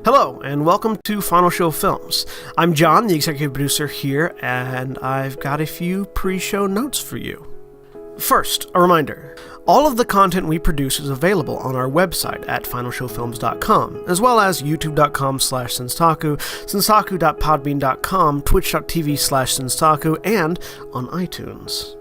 Hello, and welcome to Final Show Films. I'm John, the executive producer here, and I've got a few pre-show notes for you. First, a reminder. All of the content we produce is available on our website at finalshowfilms.com, as well as youtube.com/senstaku, senstaku.podbean.com, twitch.tv/senstaku, and on iTunes.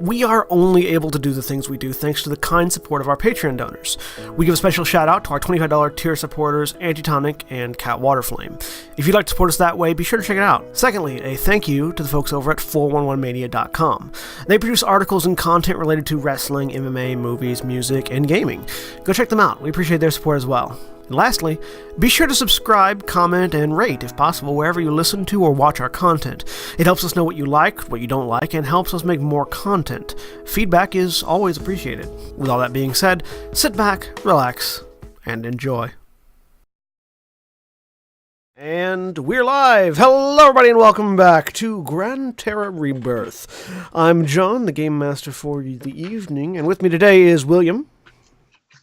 We are only able to do the things we do thanks to the kind support of our Patreon donors. We give a special shout out to our $25 tier supporters, Antitonic and Cat Waterflame. If you'd like to support us that way, be sure to check it out. Secondly, a thank you to the folks over at 411mania.com. They produce articles and content related to wrestling, MMA, movies, music, and gaming. Go check them out. We appreciate their support as well. And lastly, be sure to subscribe, comment, and rate, if possible, wherever you listen to or watch our content. It helps us know what you like, what you don't like, and helps us make more content. Feedback is always appreciated. With all that being said, sit back, relax, and enjoy. And we're live! Hello everybody and welcome back to Gran Terra Rebirth. I'm John, the Game Master for the evening, and with me today is William.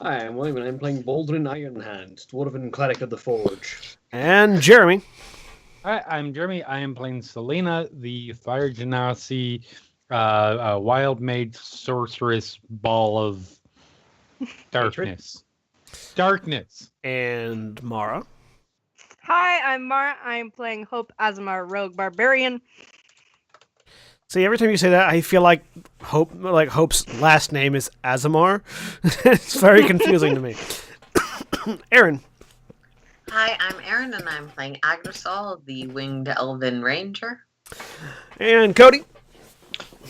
Hi, I'm William, and I'm playing Baldwin Ironhand, Dwarven Cleric of the Forge. And Jeremy. Hi, I'm Jeremy. I am playing Selena, the Fire Genasi, wild mage sorceress ball of darkness. Darkness. And Mara. Hi, I'm Mara. I'm playing Hope Azamar, Rogue Barbarian. See, every time you say that, I feel like Hope's last name is Azamar. It's very confusing to me. Aaron. Hi, I'm Aaron, and I'm playing Agrisol, the Winged Elven Ranger. And Cody.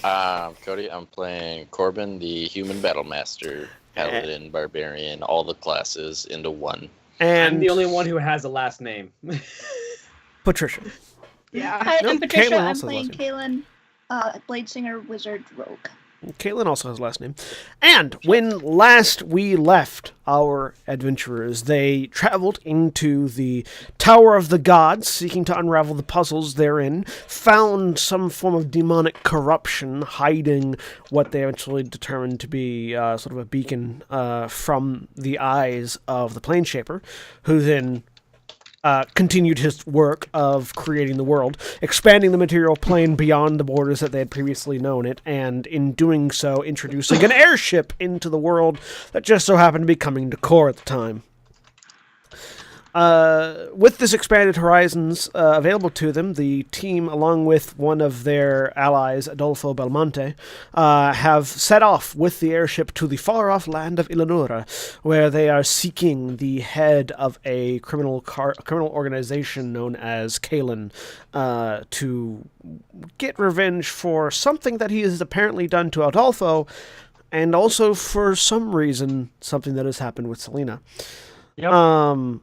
Cody, I'm playing Corbin, the Human Battlemaster, Paladin, Barbarian, all the classes into one. And I'm the only one who has a last name. Patricia. Yeah. Hi, I'm Patricia. I'm also playing has last Kaylin, Bladesinger, Wizard, Rogue. Caitlin also has a last name. And when last we left our adventurers, they traveled into the Tower of the Gods, seeking to unravel the puzzles therein, found some form of demonic corruption hiding what they eventually determined to be sort of a beacon from the eyes of the Planeshaper, who then continued his work of creating the world, expanding the material plane beyond the borders that they had previously known it, and in doing so, introducing an airship into the world that just so happened to be coming to core at the time. With this expanded horizons available to them, the team, along with one of their allies, Adolfo Belmonte, have set off with the airship to the far-off land of Illanura, where they are seeking the head of a criminal organization known as Kalen to get revenge for something that he has apparently done to Adolfo, and also for some reason, something that has happened with Selena. Yep.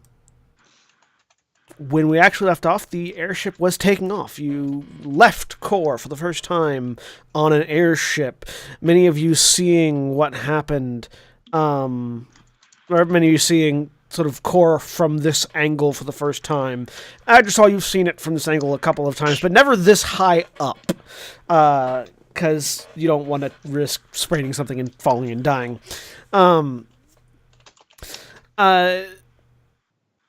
When we actually left off, the airship was taking off. You left Core for the first time on an airship. Many of you seeing what happened, or many of you seeing sort of Core from this angle for the first time. I just saw you've seen it from this angle a couple of times, but never this high up, because you don't want to risk spraining something and falling and dying.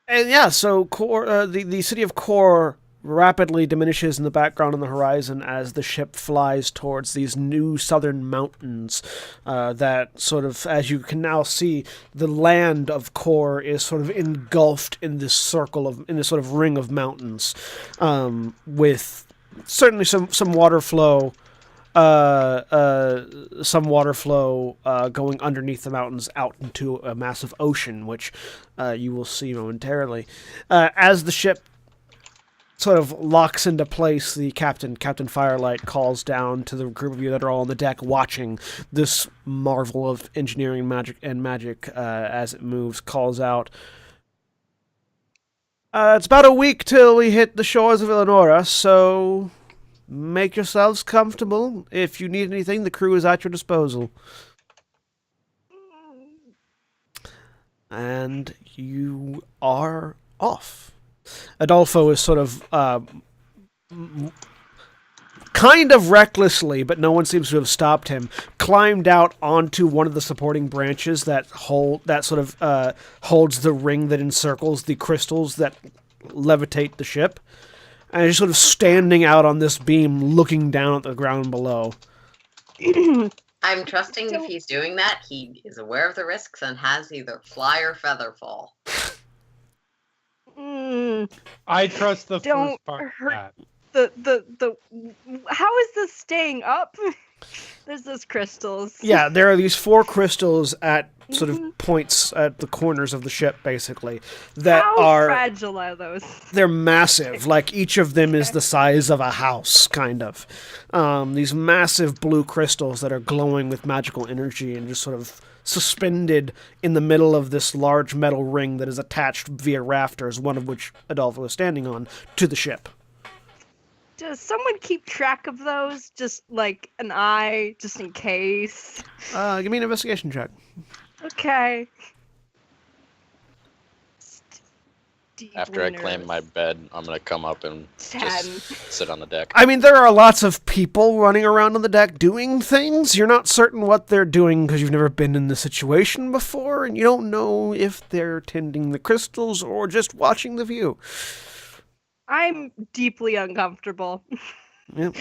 And yeah, so Core, the city of Core rapidly diminishes in the background on the horizon as the ship flies towards these new southern mountains that sort of, as you can now see, the land of Core is sort of engulfed in this in this sort of ring of mountains, with certainly some water flow. Going underneath the mountains out into a massive ocean, which you will see momentarily. As the ship sort of locks into place, the Captain Firelight, calls down to the group of you that are all on the deck watching this marvel of engineering magic as it moves, calls out, it's about a week till we hit the shores of Illanura, so make yourselves comfortable. If you need anything, the crew is at your disposal. And you are off. Adolfo is sort of kind of recklessly, but no one seems to have stopped him, climbed out onto one of the supporting branches that holds the ring that encircles the crystals that levitate the ship, and is sort of standing out on this beam, looking down at the ground below. I'm trusting if he's doing that, he is aware of the risks and has either fly or feather fall. I trust the Don't first part. hurt Of the how is this staying up? There's those crystals. Yeah, there are these 4 crystals at sort of points at the corners of the ship, basically, that How are fragile are those? they're massive. Like each of them is the size of a house, kind of. These massive blue crystals that are glowing with magical energy and just sort of suspended in the middle of this large metal ring that is attached via rafters, one of which Adolfo is standing on, to the ship. Does someone keep track of those? Just like an eye, just in case. Give me an investigation check. Okay. After I claim my bed, I'm gonna come up and 10. just sit on the deck. I mean, there are lots of people running around on the deck doing things. You're not certain what they're doing because you've never been in the situation before, and you don't know if they're tending the crystals or just watching the view. I'm deeply uncomfortable. Yep.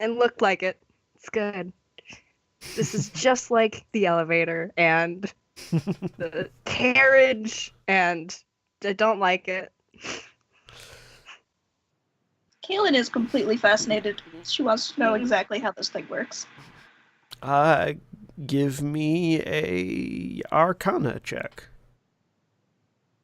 And look like it. It's good. This is just like the elevator and the carriage, and I don't like it. Kaylin is completely fascinated. She wants to know exactly how this thing works. Give me a Arcana check.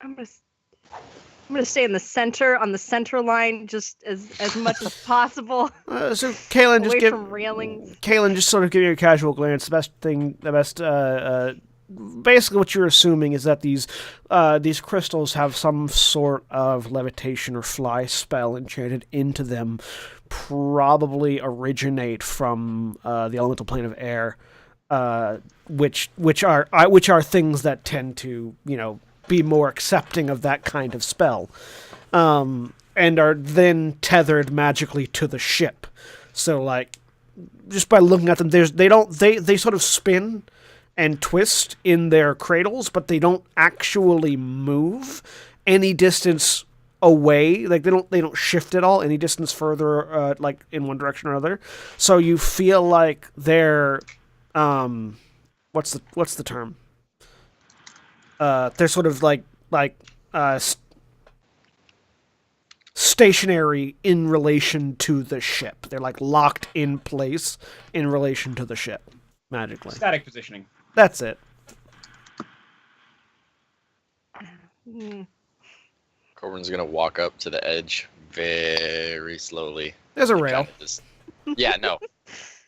I'm gonna stay in the center, on the center line, just as much as possible. So Kaylin, just Away from railings. Kaylin, just sort of give you a casual glance. Basically what you're assuming is that these crystals have some sort of levitation or fly spell enchanted into them, probably originate from the elemental plane of air, which are things that tend to, be more accepting of that kind of spell, and are then tethered magically to the ship. So, like, just by looking at them, they sort of spin and twist in their cradles, but they don't actually move any distance away. Like, they don't shift at all any distance further, like in one direction or another. So you feel like they're what's the term? They're sort of stationary in relation to the ship. They're like locked in place in relation to the ship, magically. Static positioning. That's it. Corbin's gonna walk up to the edge very slowly. There's a rail. Yeah, no,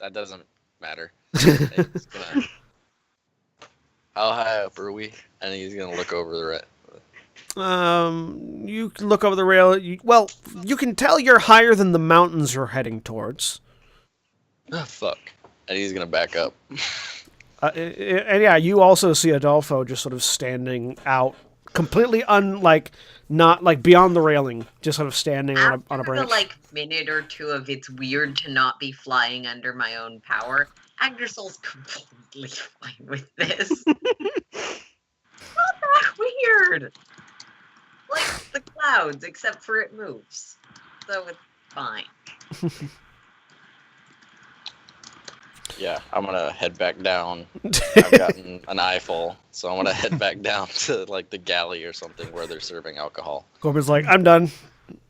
that doesn't matter. It's gonna... How high up are we? And he's gonna look over the You can look over the rail. You can tell you're higher than the mountains you're heading towards. Oh, fuck. And he's gonna back up. And yeah, you also see Adolfo just sort of standing out, completely not like beyond the railing, just sort of standing on a branch. After the minute or two of it's weird to not be flying under my own power, Agdersol's completely fine with this. Not that weird. Like the clouds, except for it moves. So it's fine. Yeah, I'm gonna head back down. I've gotten an eyeful, so I'm gonna head back down to the galley or something where they're serving alcohol. Corbin's like, I'm done.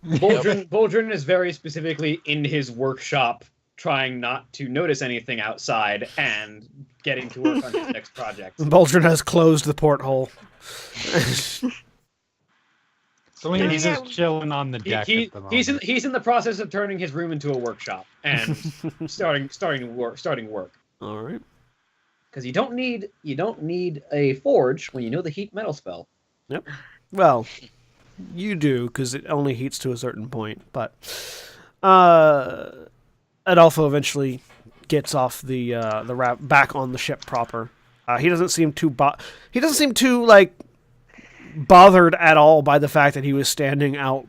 Boldrin is very specifically in his workshop, trying not to notice anything outside and getting to work on his next project. Boldrin has closed the porthole. So he's just chilling on the deck. At the moment. He's in the process of turning his room into a workshop and starting work. All right. Because you don't need a forge when you know the heat metal spell. Yep. Well, you do because it only heats to a certain point. But Adolfo eventually gets off the back on the ship proper. He doesn't seem too bothered at all by the fact that he was standing out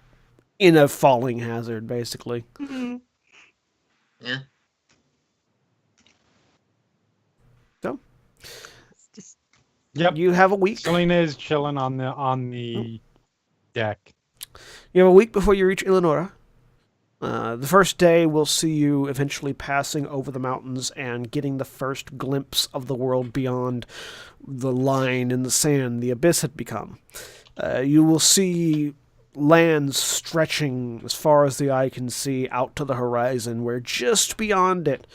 in a falling hazard, basically. Mm-hmm. Yeah. So, Just Yep. you have a week. Selena is chilling on the deck. You have a week before you reach Illanura. The first day will see you eventually passing over the mountains and getting the first glimpse of the world beyond the line in the sand the abyss had become. You will see lands stretching as far as the eye can see out to the horizon, where just beyond it,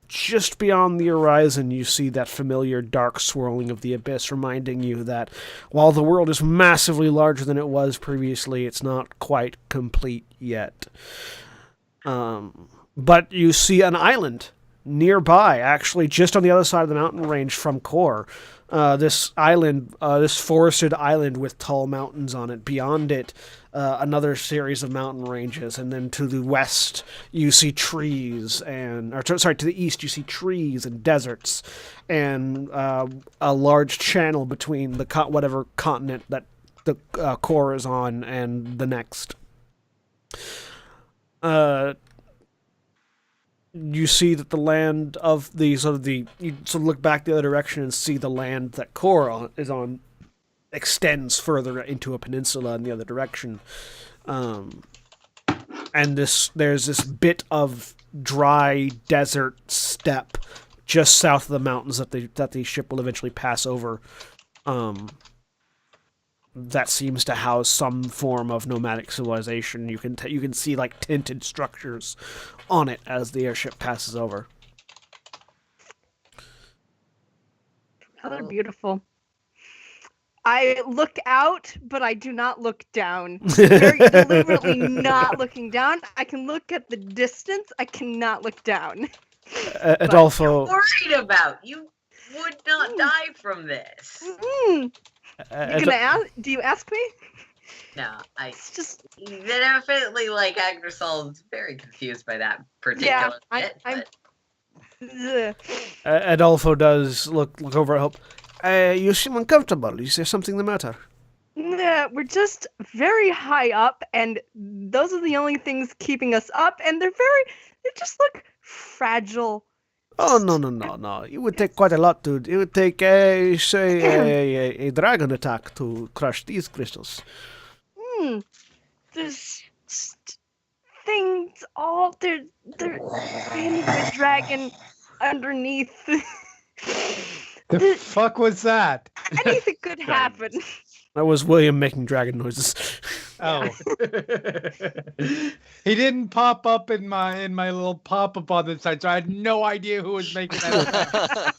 just beyond the horizon, you see that familiar dark swirling of the abyss, reminding you that while the world is massively larger than it was previously, it's not quite complete yet. But you see an island nearby, actually just on the other side of the mountain range from Kor. This island, this forested island with tall mountains on it. Beyond it, another series of mountain ranges, and then to the west you see trees, to the east you see trees and deserts, and a large channel between whatever continent that the Kor is on and the next. You see that the land of you look back the other direction and see the land that Kor is on extends further into a peninsula in the other direction. And there's this bit of dry desert steppe just south of the mountains that the ship will eventually pass over. That seems to house some form of nomadic civilization. You can see like tinted structures on it as the airship passes over. rather beautiful. I look out, but I do not look down. Very deliberately not looking down. I can look at the distance. I cannot look down. Adolfo. Worried about you would not die from this. You gonna ask? Do you ask me? No, It's just definitely like Agrisol is very confused by that particular bit. Adolfo does look over at Hope. You seem uncomfortable. Is there something the matter? Yeah, we're just very high up, and those are the only things keeping us up, and they just look fragile. Oh, no. It would take quite a lot to... It would take, a dragon attack to crush these crystals. There's just things all... There's a dragon underneath. The fuck was that? Anything could happen. That was William making dragon noises. Oh. He didn't pop up in my little pop-up on the side, so I had no idea who was making that.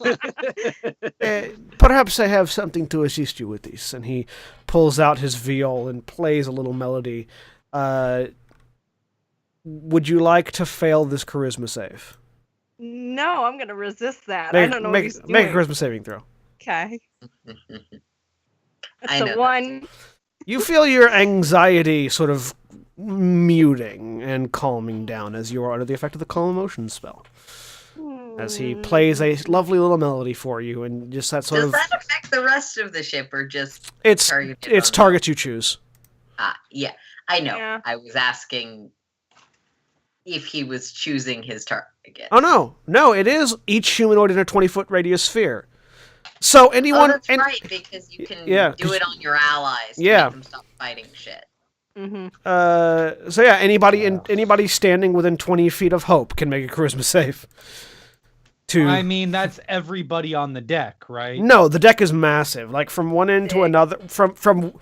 Perhaps I have something to assist you with this. And he pulls out his viol and plays a little melody. Would you like to fail this charisma save? No, I'm gonna resist that. I don't know what he's doing. Make a charisma saving throw. Okay. That's a 1. You feel your anxiety sort of muting and calming down as you are under the effect of the Calm Emotions spell. As he plays a lovely little melody for you, and just that sort Does that affect the rest of the ship, or just it's targets you choose? Yeah, I know. Yeah. I was asking if he was choosing his target. Oh no, it is each humanoid in a 20-foot radius sphere. So anyone... Oh, that's right, because you can do it on your allies to make them stop fighting shit. Mm-hmm. So yeah, anybody standing within 20 feet of Hope can make a charisma save. I mean, that's everybody on the deck, right? No, the deck is massive. Like from one end to another, from.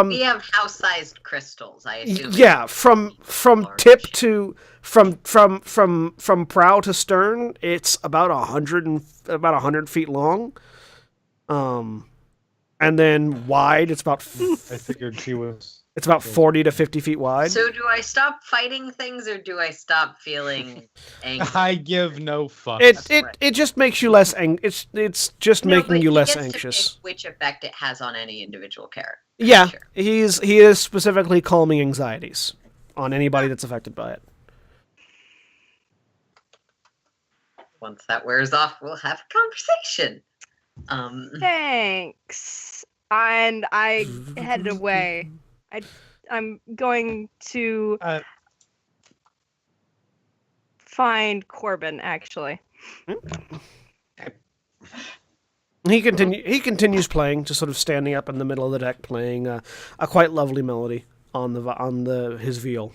We have house-sized crystals, I assume. Yeah, from tip to from prow to stern, it's about 100 feet long. And then wide, it's about. I figured she was. It's about 40 to 50 feet wide. So do I stop fighting things, or do I stop feeling angry? I give no fuck. It just makes you less it's just making you less anxious. To pick which effect it has on any individual character. Yeah, he is specifically calming anxieties on anybody that's affected by it. Once that wears off, we'll have a conversation. Thanks. And I headed away. I'm going to find Corbin, actually. He continues playing, just sort of standing up in the middle of the deck, playing a quite lovely melody on his viol.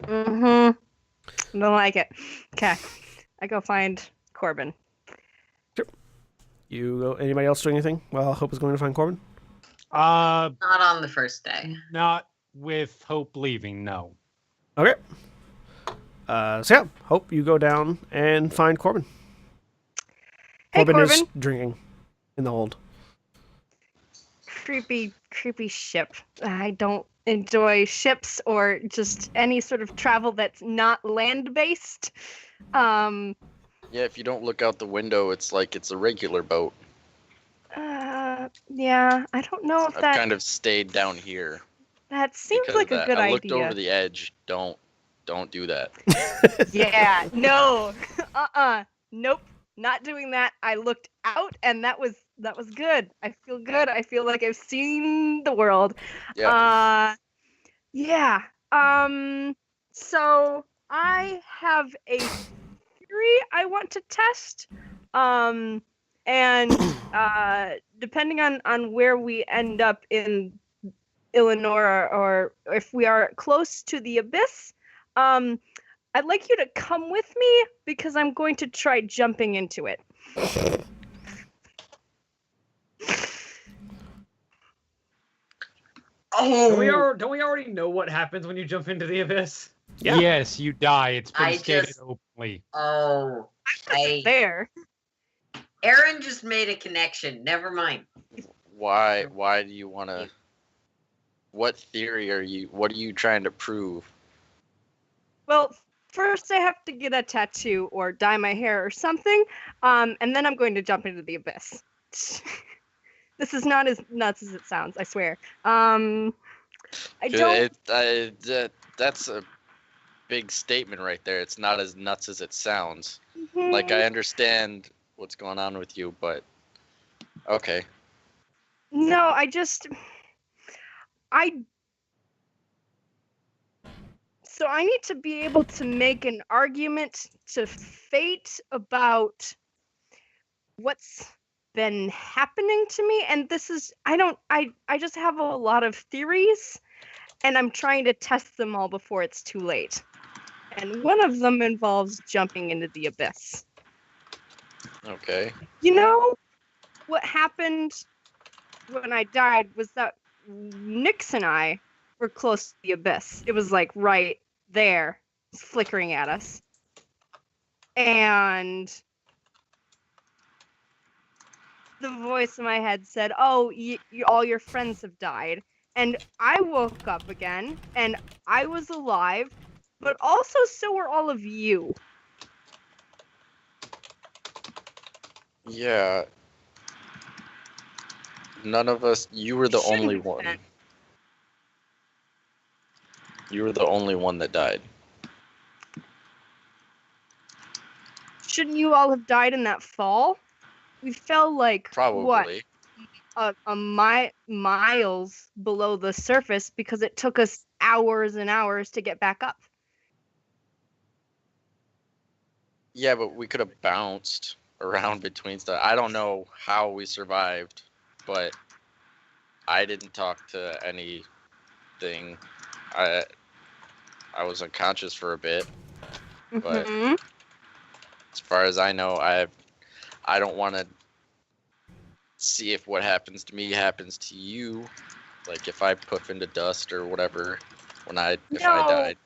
Mm-hmm. Don't like it. Okay. I go find Corbin. Sure. You go. Anybody else do anything? Well, Hope is going to find Corbin. Not on the first day. Not with Hope leaving, no. Okay. So yeah, Hope, you go down and find Corbin. Hey, Corbin is Corbin. drinking in the hold. Creepy ship. I don't enjoy ships or just any sort of travel that's not land-based. Yeah, if you don't look out the window, it's like it's a regular boat. Yeah, I don't know if I've that kind of stayed down here. that seems because like of a that. good I looked idea. over the edge. Don't do that. Yeah, no. Nope. Not doing that. I looked out and that was good. I feel good. I feel like I've seen the world. Yeah. Yeah. So I have a theory I want to test. And depending on where we end up in Illanura, or if we are close to the abyss, I'd like you to come with me because I'm going to try jumping into it. Oh, Don't we already know what happens when you jump into the abyss? Yeah. Yes, you die. It's been I stated just- openly. oh. There. Aaron just made a connection. Never mind. Why do you want to? What theory are you? What are you trying to prove? Well, first I have to get a tattoo or dye my hair or something, and then I'm going to jump into the abyss. This is not as nuts as it sounds, I swear. I don't. That's a big statement right there. It's not as nuts as it sounds. Mhm. Like, I understand what's going on with you, but okay. No, So I need to be able to make an argument to fate about what's been happening to me, and this is I just have a lot of theories, and I'm trying to test them all before it's too late. And one of them involves jumping into the abyss. Okay. You know what happened when I died was that Nyx and I were close to the abyss. It was like right there, flickering at us. And the voice in my head said, "Oh, all your friends have died." And I woke up again, and I was alive, but also so were all of you. Yeah. None of us. You were the Shouldn't only have one. been. You were the only one that died. Shouldn't you all have died in that fall? We fell like Probably. what, miles below the surface because it took us hours and hours to get back up. Yeah, but we could have bounced around between stuff. I don't know how we survived, but I didn't talk to anything. I was unconscious for a bit. But Mhm. as far as I know, I don't want to see if what happens to me happens to you. Like if I poof into dust or whatever if I died.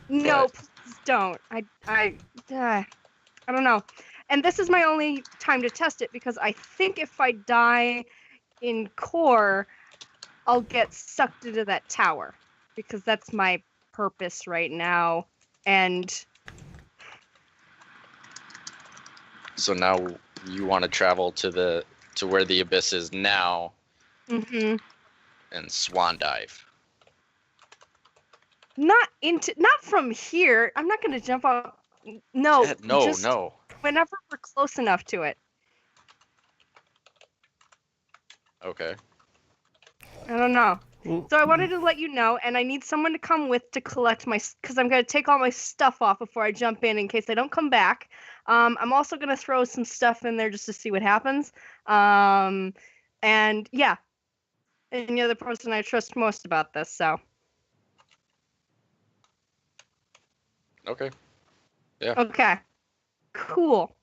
No, But- please don't. I don't know. And this is my only time to test it because I think if I die in core, I'll get sucked into that tower because that's my purpose right now. And So now you want to travel to where the abyss is now mhm. and swan dive. Not from here. I'm not going to jump off. No, Yeah, no, just no. whenever we're close enough to it. Okay. I don't know. So I wanted to let you know, and I need someone to come with to collect my, because I'm gonna take all my stuff off before I jump in case I don't come back. I'm also gonna throw some stuff in there just to see what happens. And yeah, and you're the person I trust most about this, so. Okay. Okay. Cool.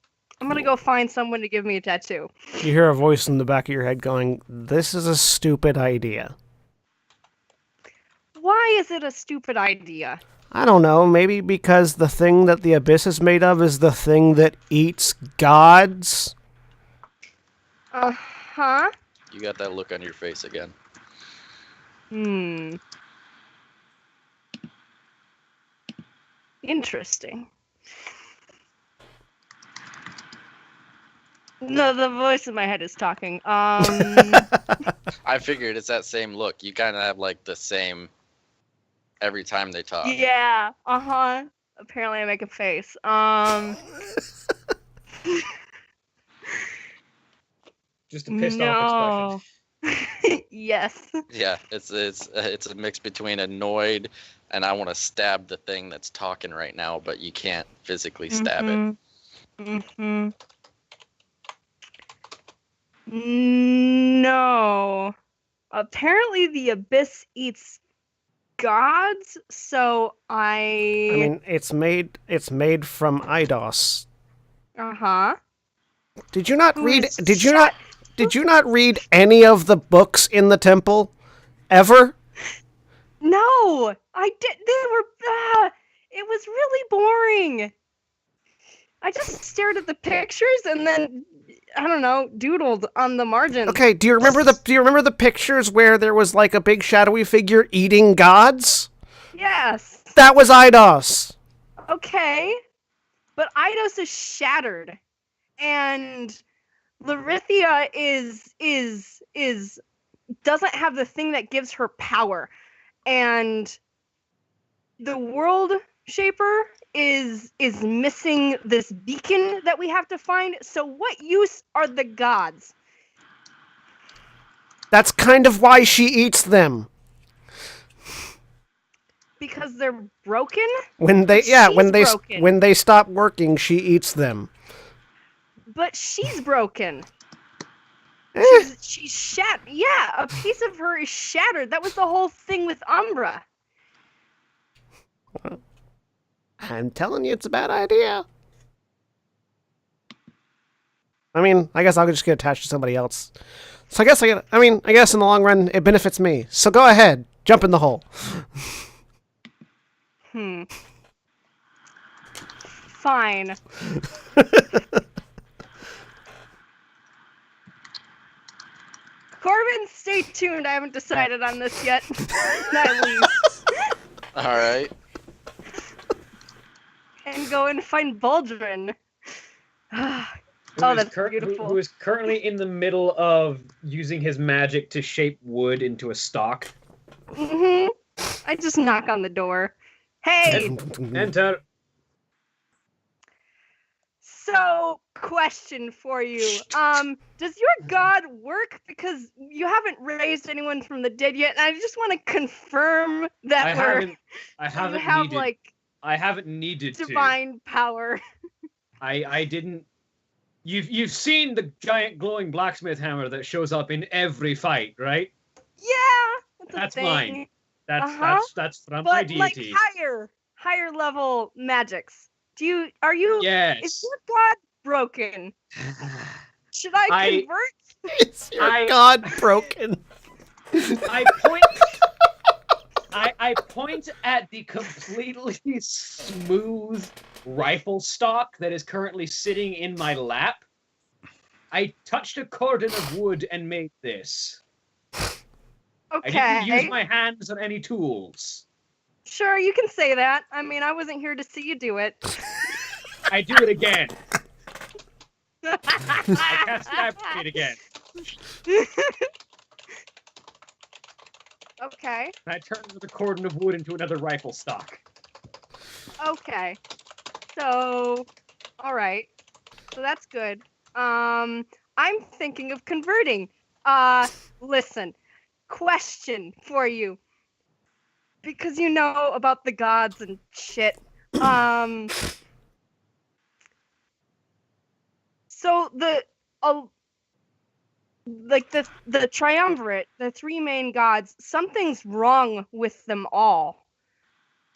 I'm gonna go find someone to give me a tattoo. You hear a voice in the back of your head going, "This is a stupid idea." Why is it a stupid idea? I don't know, maybe because the thing that the abyss is made of is the thing that eats gods? Uh-huh. You got that look on your face again. Interesting. No, the voice in my head is talking. I figured it's that same look. You kind of have like the same every time they talk. Yeah, uh-huh. Apparently I make a face. Just a pissed off expression. Yes. Yeah, it's a mix between annoyed and I want to stab the thing that's talking right now, but you can't physically stab it. Mm-hmm. No. Apparently the abyss eats gods, so I mean, it's made from Eidos. Uh-huh. Did you not read is did you not read any of the books in the temple ever? No, I did. They were. It was really boring. I just stared at the pictures and then I don't know, doodled on the margin. Okay, do you remember the pictures where there was like a big shadowy figure eating gods? Yes. That was Eidos. Okay, but Eidos is shattered, and Larithia is doesn't have the thing that gives her power, and the World Shaper is missing this beacon that we have to find. So what use are the gods? That's kind of why she eats them. Because they're broken? When they broken. when they stop working, she eats them. But she's broken. Eh. She's shattered. Yeah, a piece of her is shattered. That was the whole thing with Umbra. I'm telling you, it's a bad idea. I mean, I guess I'll just get attached to somebody else. So I guess in the long run, it benefits me. So go ahead, jump in the hole. Fine. Corbin, stay tuned. I haven't decided on this yet. At least. All right. And go and find Baldrin. That's beautiful. Who is currently in the middle of using his magic to shape wood into a stalk. Mm-hmm. I just knock on the door. Hey! Enter. So, question for you. Does your god work? Because you haven't raised anyone from the dead yet, and I just want to confirm that I haven't needed divine power. I didn't. You've seen the giant glowing blacksmith hammer that shows up in every fight, right? Yeah, that's thing. Mine. That's from my deity. Like higher level magics. Are you? Yes. Is your god broken? Should I convert? Is your god broken? I point at the completely smooth rifle stock that is currently sitting in my lap. I touched a cordon of wood and made this. Okay. I didn't use my hands on any tools. Sure, you can say that. I mean, I wasn't here to see you do it. I do it again. I cast Stab again. Okay. And I turned the cordon of wood into another rifle stock. Okay. So, all right. So that's good. I'm thinking of converting. Listen. question for you. Because you know about the gods and shit. So the triumvirate, the three main gods, something's wrong with them all.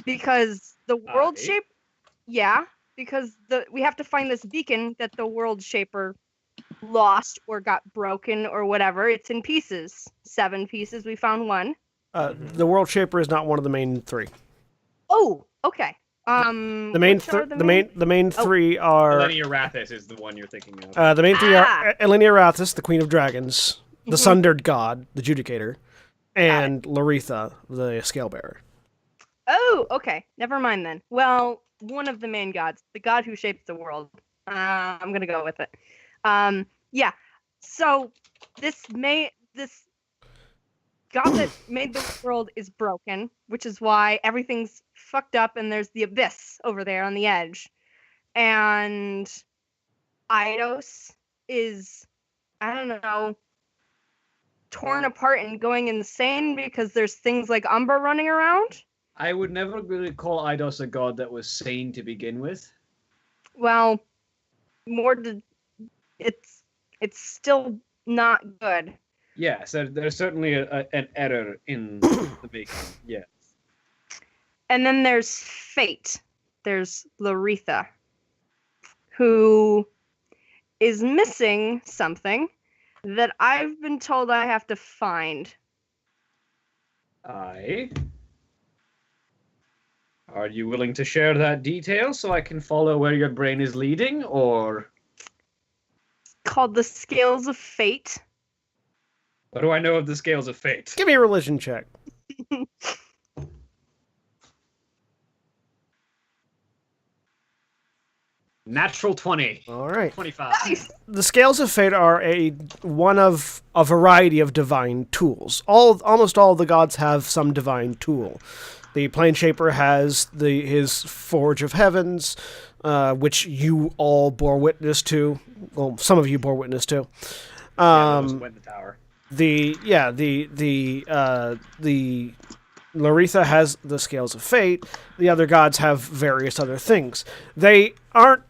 Because the world Aye. shape, yeah, because we have to find this beacon that the world shaper lost or got broken or whatever. It's in pieces, 7 pieces. We found one. The World Shaper is not one of the main 3. Oh, okay. The main which are the main Oh. 3 are Elenia Rathis is the one you're thinking of. the main 3 Ah! are Illanura Rathis, the Queen of Dragons, the Mhm. Sundered God, the Judicator, and Laretha, the Scalebearer. Oh, okay. Never mind then. Well, one of the main gods, the god who shapes the world. I'm gonna go with it. Yeah. So this god that made the world is broken, which is why everything's fucked up and there's the abyss over there on the edge. And Eidos is, I don't know, torn apart and going insane because there's things like Umbra running around. I would never really call Eidos a god that was sane to begin with. Well, it's still not good. Yeah, so there's certainly an error in the making. Yeah. And then there's Fate. There's Laretha, who is missing something that I've been told I have to find. Aye. Are you willing to share that detail so I can follow where your brain is leading, or Called the Scales of Fate. what do I know of the Scales of Fate? Give me a religion check. Natural 20. All right. 25. Nice. The Scales of Fate are one of a variety of divine tools. Almost all the gods have some divine tool. The Plane Shaper has his Forge of Heavens, which you all bore witness to. Well, some of you bore witness to. Yeah, those went in the tower. The Laretha has the Scales of Fate. The other gods have various other things. They are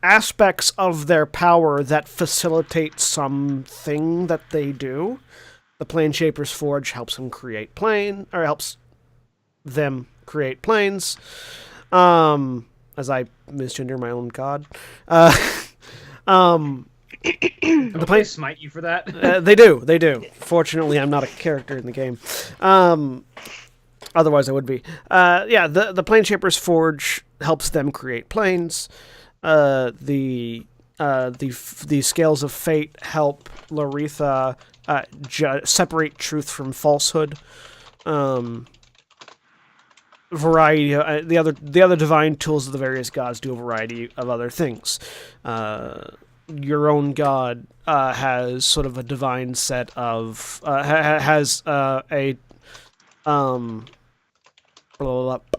aspects of their power that facilitate something that they do. The Plane Shaper's Forge helps them create helps them create planes. As I misgender my own god. Don't they smite you for that? They do. Fortunately, I'm not a character in the game. Otherwise, I would be. The Plane Shaper's Forge helps them create planes. The Scales of Fate help Laretha separate truth from falsehood. Variety. The other divine tools of the various gods do a variety of other things. Your own god has sort of a divine set of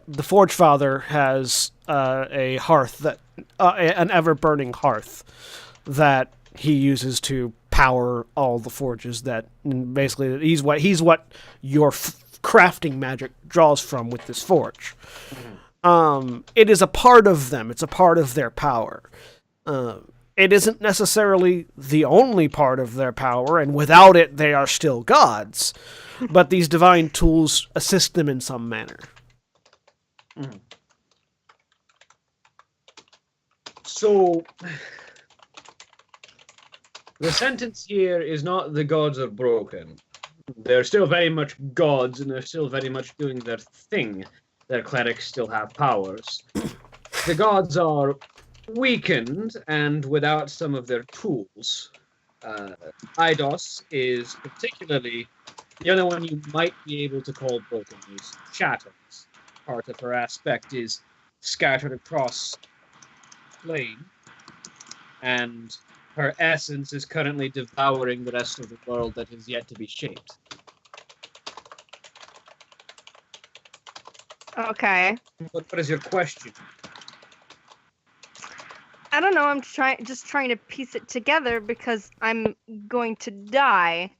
the Forge Father has a hearth that an ever burning hearth that he uses to power all the forges. That basically he's what your crafting magic draws from with this forge. It is a part of them. It's a part of their power. It isn't necessarily the only part of their power, and without it, they are still gods. But these divine tools assist them in some manner. So, the sentence here is not the gods are broken. They're still very much gods, and they're still very much doing their thing. Their clerics still have powers. The gods are weakened and without some of their tools. Eidos is particularly the only one you might be able to call broken is Shatters. Part of her aspect is scattered across plane, and her essence is currently devouring the rest of the world that is yet to be shaped. Okay. What is your question? I don't know. I'm just trying to piece it together because I'm going to die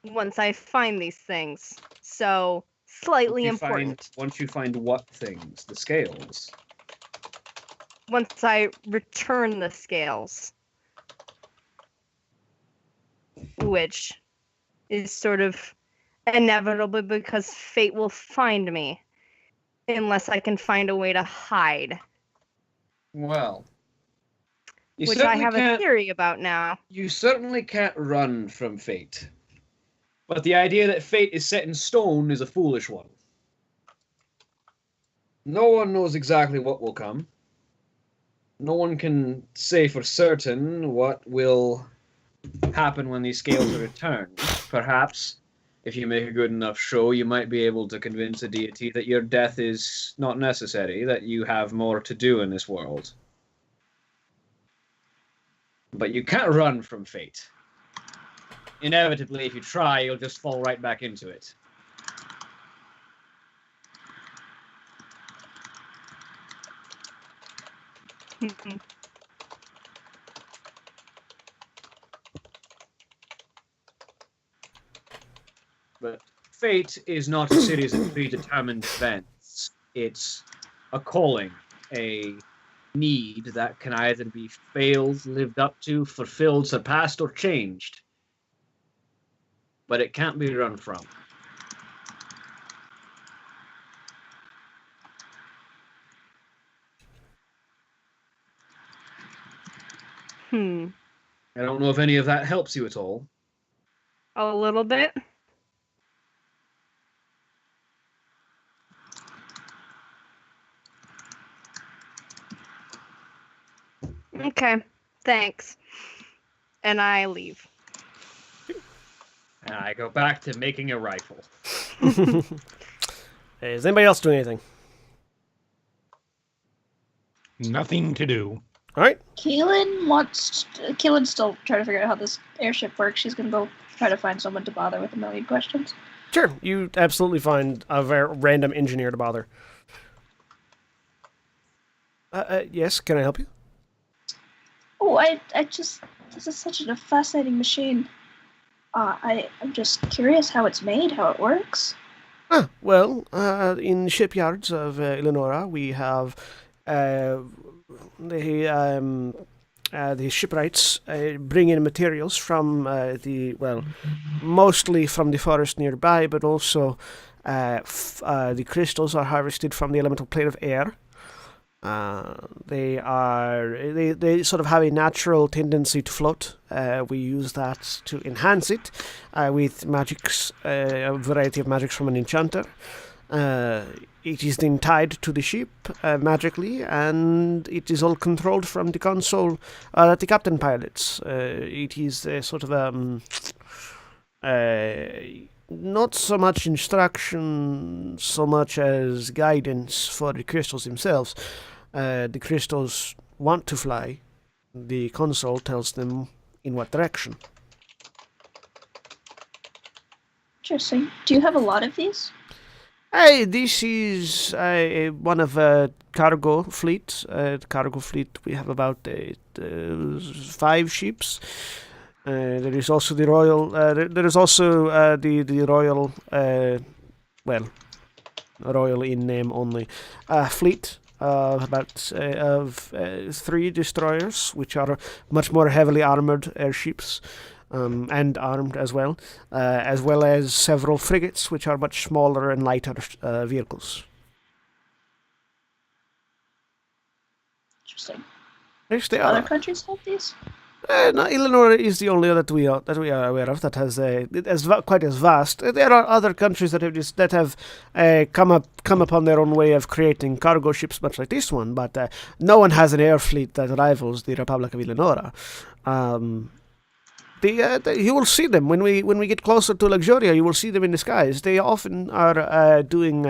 once I find these things. So slightly important. Once you find what things? The scales. Once I return the scales. Which is sort of inevitable because fate will find me. Unless I can find a way to hide. Well. Which I have a theory about now. You certainly can't run from fate. But the idea that fate is set in stone is a foolish one. No one knows exactly what will come. No one can say for certain what will happen when these scales are returned. Perhaps, if you make a good enough show, you might be able to convince a deity that your death is not necessary, that you have more to do in this world. But you can't run from fate. Inevitably, if you try, you'll just fall right back into it. But fate is not a series of predetermined events. It's a calling, a need that can either be failed, lived up to, fulfilled, surpassed, or changed. But it can't be run from. I don't know if any of that helps you at all. A little bit. Okay, thanks. And I leave. And I go back to making a rifle. Hey, is anybody else doing anything? Nothing to do. All right. Keelan's still trying to figure out how this airship works. She's gonna go try to find someone to bother with a million questions. Sure, you absolutely find a very random engineer to bother. Yes, can I help you? Oh, this is such a fascinating machine. I'm just curious how it's made, how it works. Well, in shipyards of Illanura, we have the shipwrights bring in materials from mostly from the forest nearby, but also the crystals are harvested from the elemental plane of air. They sort of have a natural tendency to float. We use that to enhance it with magics, a variety of magics from an enchanter. It is then tied to the ship magically, and it is all controlled from the console that the captain pilots. It is sort of not so much instruction, so much as guidance for the crystals themselves. The crystals want to fly. The console tells them in what direction. Interesting. Do you have a lot of these? This is one of cargo fleet. Cargo fleet. We have about 5 ships. There is also the royal. There is also the royal. Royal in name only. Fleet. About 3 destroyers, which are much more heavily armored airships. And armed as well as several frigates, which are much smaller and lighter vehicles. Interesting. Yes, they Other are. countries have these? No, Illanura is the only that we are aware of that has quite as vast. There are other countries that have come upon their own way of creating cargo ships, much like this one, but no one has an air fleet that rivals the Republic of Illanura. You will see them when we get closer to Luxuria. You will see them in the skies. They often are doing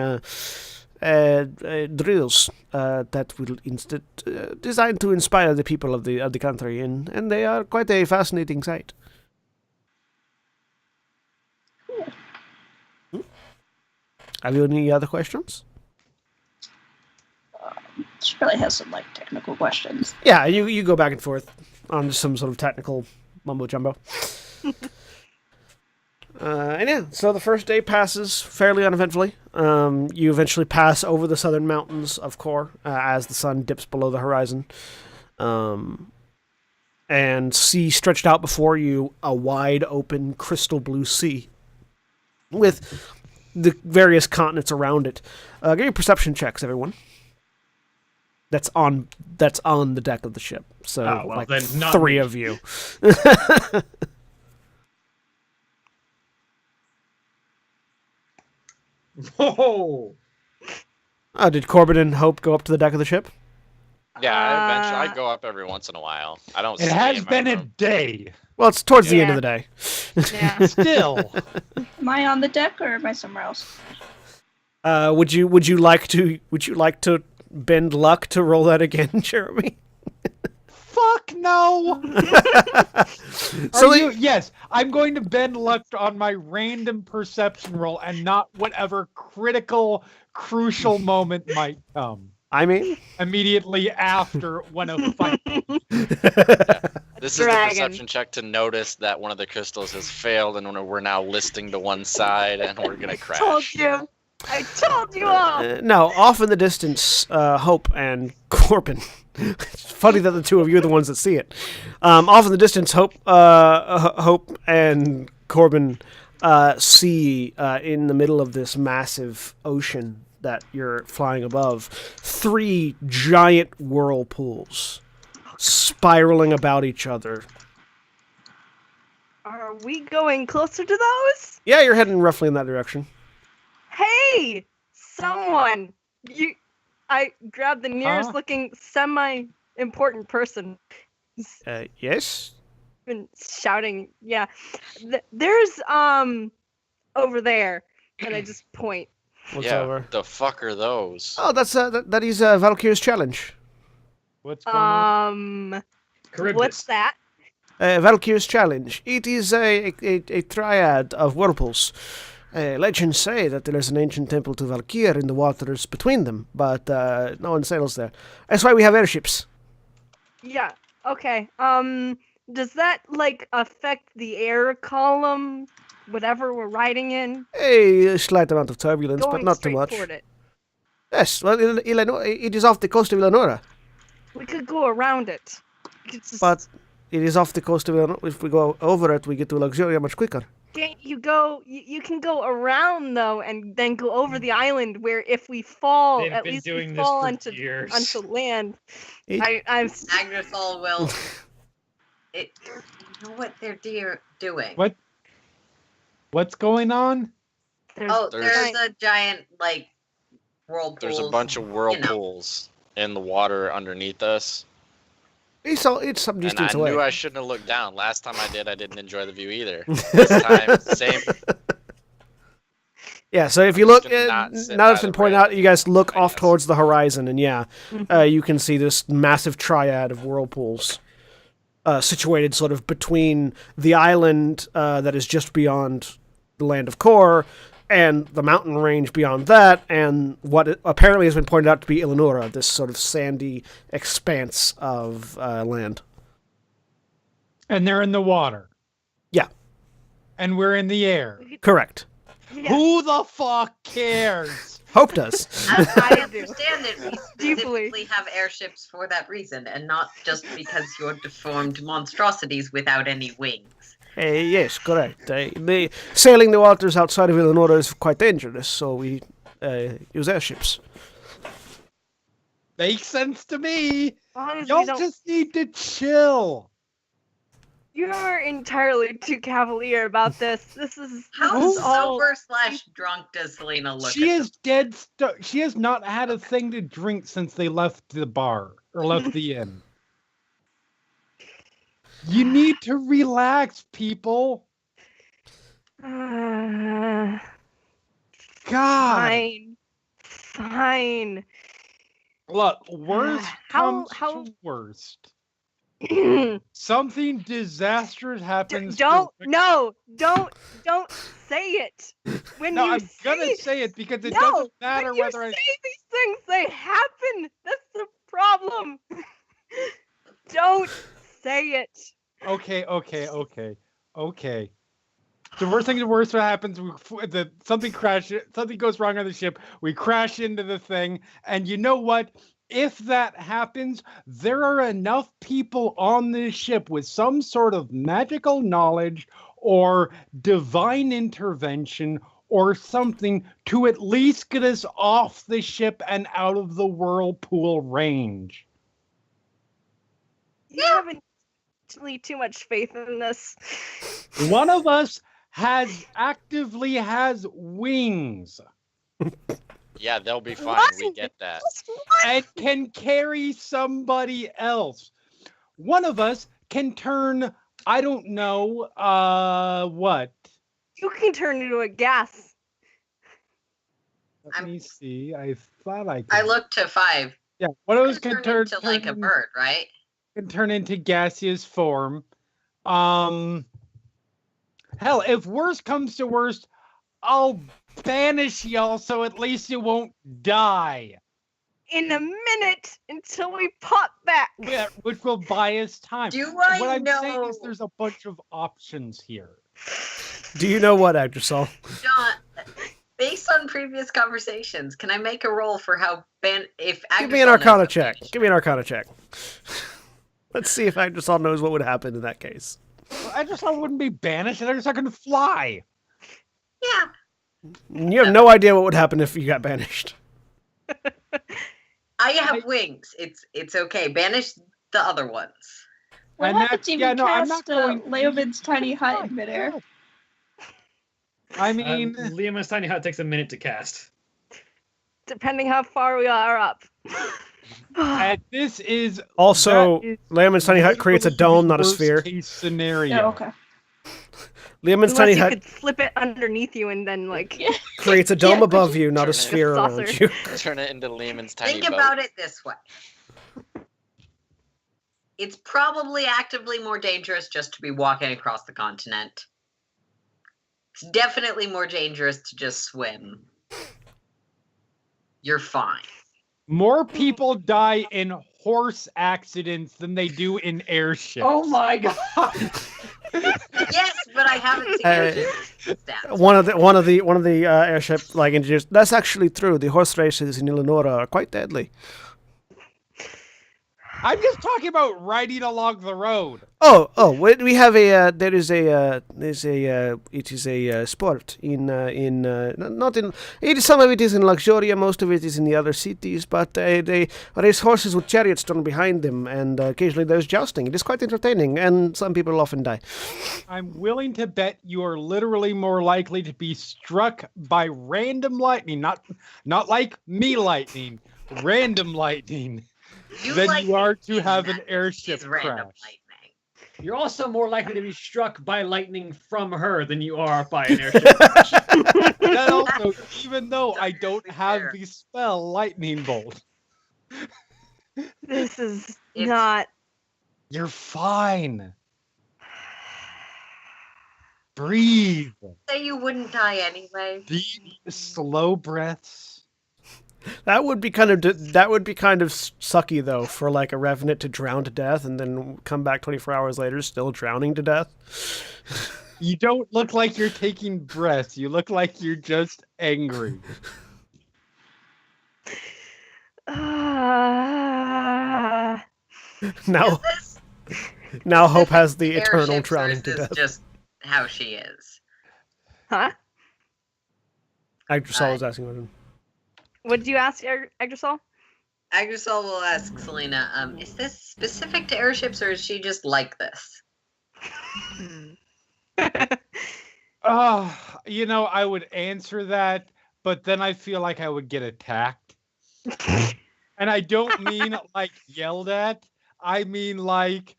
drills that will designed to inspire the people of the country, and they are quite a fascinating sight. Cool. Have you any other questions? She probably has some technical questions. Yeah, you go back and forth on some sort of technical mumbo jumbo. And yeah, so the first day passes fairly uneventfully. You eventually pass over the southern mountains of Kor as the sun dips below the horizon. And see stretched out before you a wide open crystal blue sea with the various continents around it. Give me perception checks, everyone. That's on the deck of the ship. So Oh, well, like then not 3 me. of you. Whoa! Did Corbin and Hope go up to the deck of the ship? Yeah, I go up every once in a while. I don't. It stay has in my been a room. day. Well, it's towards the end of Yeah. the day. Yeah. Still. Am I on the deck or am I somewhere else? Would you like to bend luck to roll that again, Jeremy? Fuck no. So Yes, I'm going to bend luck on my random perception roll and not whatever critical, crucial moment might come I mean, immediately after when a fight. This is the Dragon. perception check to notice that one of the crystals has failed, and we're now listing to one side, and we're gonna crash. Told you. I told you all. no, off in the distance, Hope and Corbin. It's funny that the two of you are the ones that see it. Off in the distance, Hope and Corbin see in the middle of this massive ocean that you're flying above 3 giant whirlpools spiraling about each other. Are we going closer to those? Yeah, you're heading roughly in that direction. Hey, someone! I grabbed the nearest looking semi-important person. Yes? Been shouting, yeah. There's over there, and I just point. What's yeah, over? the fuck are those? Oh, that is Valkyrie's challenge. What's going on? Charybdis. What's that? Valkyrie's challenge. It is a triad of whirlpools. Legends say that there is an ancient temple to Valkyr in the waters between them, but no one sails there. That's why we have airships. Yeah. Okay. Does that like affect the air column, whatever we're riding in? A slight amount of turbulence, Going but not too straight much. toward it. Yes, well, it is off the coast of Illanura, We could go around it. We could just, but it is off the coast of Illanura. If we go over it, we get to Luxuria much quicker. can't you go? You can go around though, and then go over the island. Where if we fall, They've at been least doing we this fall for onto years. land. It- I'm Agrisol will. You know what they're doing? What? What's going on? There's There's- a giant like whirlpool. There's a bunch of whirlpools in the water underneath us, It's some and distance I away. knew I shouldn't have looked down. Last time I did, I didn't enjoy the view either. This time, same. Yeah, so if you look, Just not sit now by it's been the pointed rail, out, you guys look I off guess. towards the horizon, and yeah, you can see this massive triad of whirlpools situated sort of between the island that is just beyond the land of Kor and the mountain range beyond that, and what apparently has been pointed out to be Illanura, this sort of sandy expanse of land. And they're in the water. Yeah, And we're in the air. correct. yeah. Who the fuck cares? Hope does. I I do. understand that we Deeply. specifically have airships for that reason, and not just because you're deformed monstrosities without any wings. Yes, correct. Sailing the waters outside of Illanura is quite dangerous, so we use airships. Makes sense to me. As long as we Y'all don't- just need to chill. You're entirely too cavalier about this. This is How this is all. sober/drunk does Selena look? She at is dead. She has not had a thing to drink since they left the bar or left the inn. You need to relax, people. God. Fine. Fine. Look, worst How- comes how- to worst. don't Something disastrous happens. don't say it. When No, you I'm say gonna say it because it no, doesn't matter when you whether I. say these things, they happen. That's the problem. Don't say it. Okay. The worst thing, what happens, something goes wrong on the ship, we crash into the thing, and you know what? If that happens, there are enough people on this ship with some sort of magical knowledge or divine intervention or something to at least get us off the ship and out of the whirlpool range. You haven't actually too much faith in this. One of us actively has wings Yeah, they'll be fine. What? We get that. and can carry somebody else. One of us can turn, I don't know, what? You can turn into a gas. Let me see. I thought I could. I looked to 5. Yeah, one of us Can can turn turn into like a bird, right? Can turn into gaseous form. Hell, if worst comes to worst, I'll banish y'all so at least you won't die. In a minute until we pop back. Yeah, which will buy us time. Do I what I'm know? saying is there's a bunch of options here. Do you know what, Agdasol? John, based on previous conversations, can I make a roll for how if Give me an Agdasol Arcana knows check. what Give me an Arcana check. Let's see if Agdasol knows what would happen in that case. Well, I just thought it wouldn't be banished. I just not going to fly. Yeah. You have no idea what would happen if you got banished. I have wings. It's okay. Banish the other ones. What And happens that's- if yeah, you no, I'm cast not going- Leovid's tiny hut in midair? I mean, Liam's tiny hut takes a minute to cast. Depending how far we are up. and this is Also, that is Liam's tiny hut creates a literally dome, the not a worst sphere. Case scenario. Oh, okay. Liam's Unless tiny you hut could slip it underneath you and then like creates a dome Yeah, above you, not a turn it sphere into a around saucer. you. Turn it into Lehman's tiny Think boat. about it this way. It's probably actively more dangerous just to be walking across the continent. It's definitely more dangerous to just swim. You're fine. More people die in horse accidents than they do in airships. Oh my god! Yes, but I haven't seen airship stats. One of the airship like engineers. That's actually true. The horse races in Illanura are quite deadly. I'm just talking about riding along the road. We have a it is a sport in not in some of it is in Luxuria, most of it is in the other cities, but they race horses with chariots drawn behind them, and occasionally there's jousting. It is quite entertaining, and some people often die. I'm willing to bet you are literally more likely to be struck by random lightning, not like me lightning, random lightning, than like you are to thinking have an that airship is random crash. lightning. You're also more likely to be struck by lightning from her than you are by an airship crash. That also, even though I don't Fair. have the spell Lightning Bolt. This is It's- not. You're fine. Breathe. Say you wouldn't die anyway. Deep, slow breaths. That would be kind of sucky though, for like a revenant to drown to death and then come back 24 hours later still drowning to death. You don't look like you're taking breaths. You look like you're just angry. Now This now Hope has the eternal airships, or drowning is to this death. just how she is? Huh? Agdasol was asking about him. What did you ask, Agdasol? Agrisol will ask Selena, is this specific to airships or is she just like this? I would answer that, but then I feel like I would get attacked. And I don't mean like yelled at. I mean like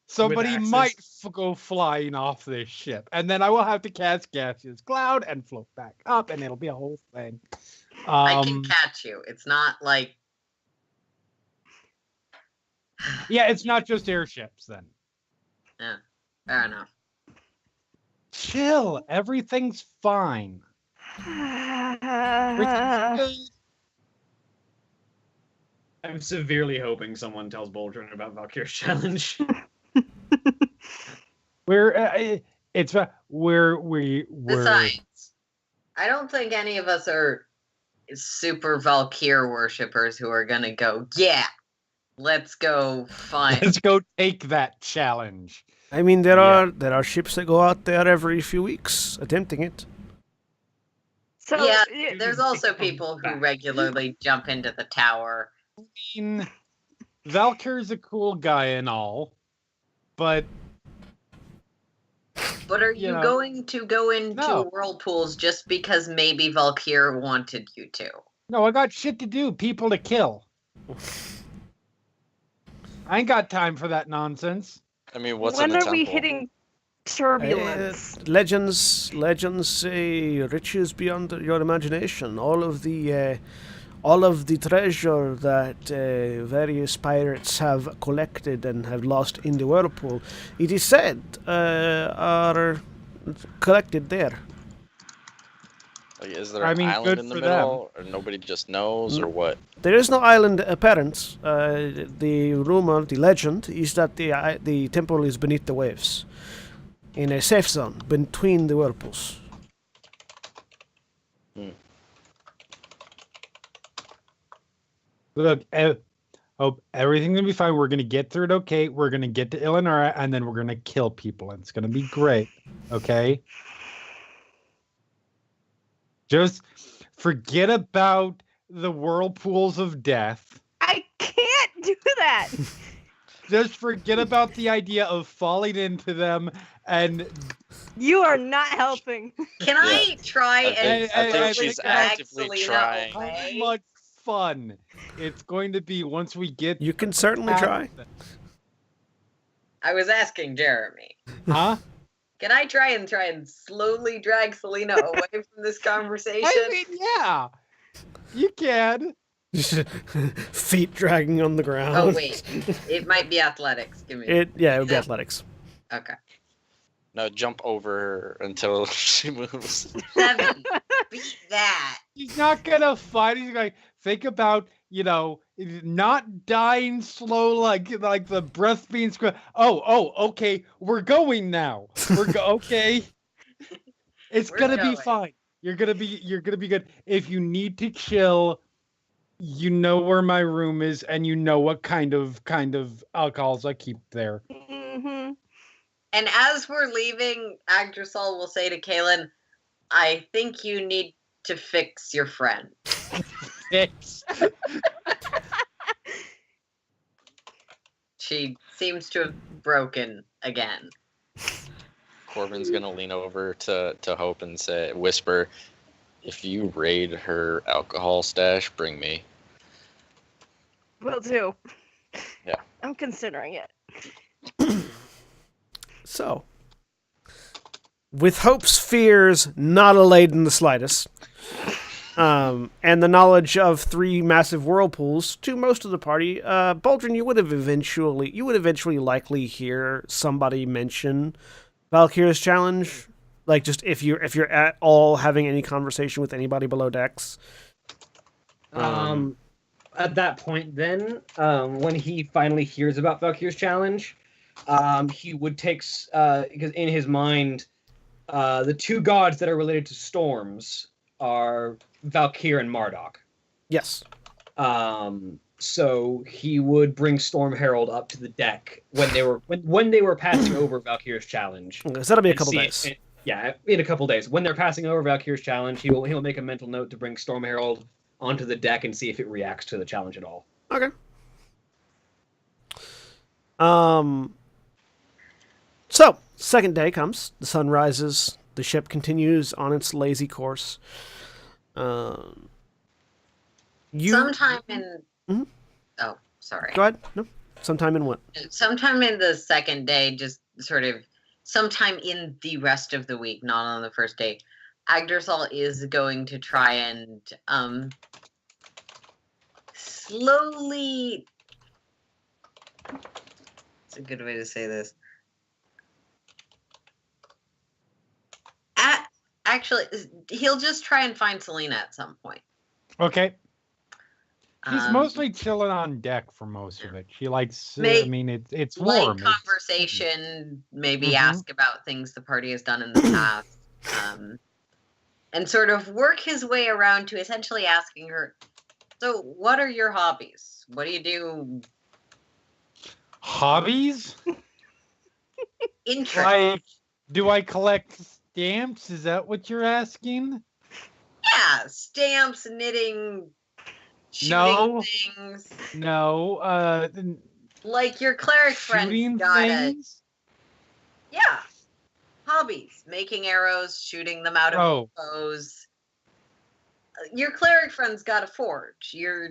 somebody axes. might go flying off this ship. And then I will have to cast Gaseous Cloud and float back up, and it'll be a whole thing. I can catch you. It's not like... Yeah, it's not just airships then. Yeah, fair enough. Chill. Everything's fine. Everything's good. I'm severely hoping someone tells Boldrin about Valkyr's challenge. We're It's we're Besides, I don't think any of us are super Valkyr worshippers who are gonna go, yeah, let's go find. let's go take that challenge. I mean, there Yeah. are ships that go out there every few weeks attempting it. So Yeah, y- there's also people who regularly jump into the tower. I mean, Valkyr's a cool guy and all, but But are You you know, going to go into no. whirlpools just because maybe Valkyr wanted you to? no, I got shit to do, people to kill. I ain't got time for that nonsense. I mean, what's when in the are temple? we hitting turbulence? Legends say riches beyond your imagination. All of the treasure that various pirates have collected and have lost in the whirlpool, it is said, are collected there. Like, is there I an mean, island good in the for middle, or nobody just knows, or what? There is no island apparent. The rumor, the legend, is that the temple is beneath the waves, in a safe zone between the whirlpools. Look, hope everything's gonna be fine. We're gonna get through it okay. We're gonna get to Illanura, and then we're gonna kill people, and it's gonna be great. Okay? Just forget about the whirlpools of death. I can't do that. Just forget about the idea of falling into them and You are not helping. Can I try and I think slowly she's drag actively Selena trying. how away? much fun it's going to be once we get. You can certainly past try. them. I was asking Jeremy. Huh? Can I try and slowly drag Selena away from this conversation? I mean, yeah, you can. Feet dragging on the ground. Oh wait, it might be athletics. Give me. It would be athletics. Okay. No, jump over her until she moves. 7. Beat that. He's not gonna fight. He's going to think about, not dying slow like the breath being squeezed. Oh, okay. We're going now. Okay. It's We're gonna be going. fine. You're gonna be good. If you need to chill, you know where my room is, and you know what kind of alcohols I keep there. Hmm. And as we're leaving, Agdrasol will say to Kaylin, I think you need to fix your friend. It's She seems to have broken again. Corbin's gonna lean over to Hope and whisper, "If you raid her alcohol stash, bring me." Will do. Yeah. I'm considering it. So, with Hope's fears not allayed in the slightest, and the knowledge of 3 massive whirlpools to most of the party, Baldrin, you would eventually likely hear somebody mention Valkyr's challenge, like just if you're at all having any conversation with anybody below decks. At that point, then, when he finally hears about Valkyr's challenge, he would take, because in his mind, the 2 gods that are related to storms are Valkyr and Marduk. Yes. So he would bring Storm Herald up to the deck when they were passing over Valkyr's challenge. Okay, so that'll be a and couple see- days. and- yeah, in a couple days. When they're passing over Valkyr's challenge, he'll make a mental note to bring Storm Herald onto the deck and see if it reacts to the challenge at all. Okay. So, second day comes. The sun rises. The ship continues on its lazy course. Sometime in... Mhm. Oh, sorry. Go ahead. No. Sometime in what? Sometime in the second day, just sort of sometime in the rest of the week, not on the first day, Agdrasol is going to try and slowly... It's a good way to say this. Actually, he'll just try and find Selena at some point. okay. She's mostly chilling on deck for most of it. She likes. May- I mean, it's light warm. conversation, maybe Mhm. ask about things the party has done in the past, and sort of work his way around to essentially asking her, so what are your hobbies? What do you do? Hobbies? Interest. Like, do I collect stamps? Is that what you're asking? Yeah, stamps, knitting, shooting No. things. No. Like your cleric friend's Shooting got things? yeah, hobbies, making arrows, shooting them out of Oh. bows. Your cleric friend's got a forge. Your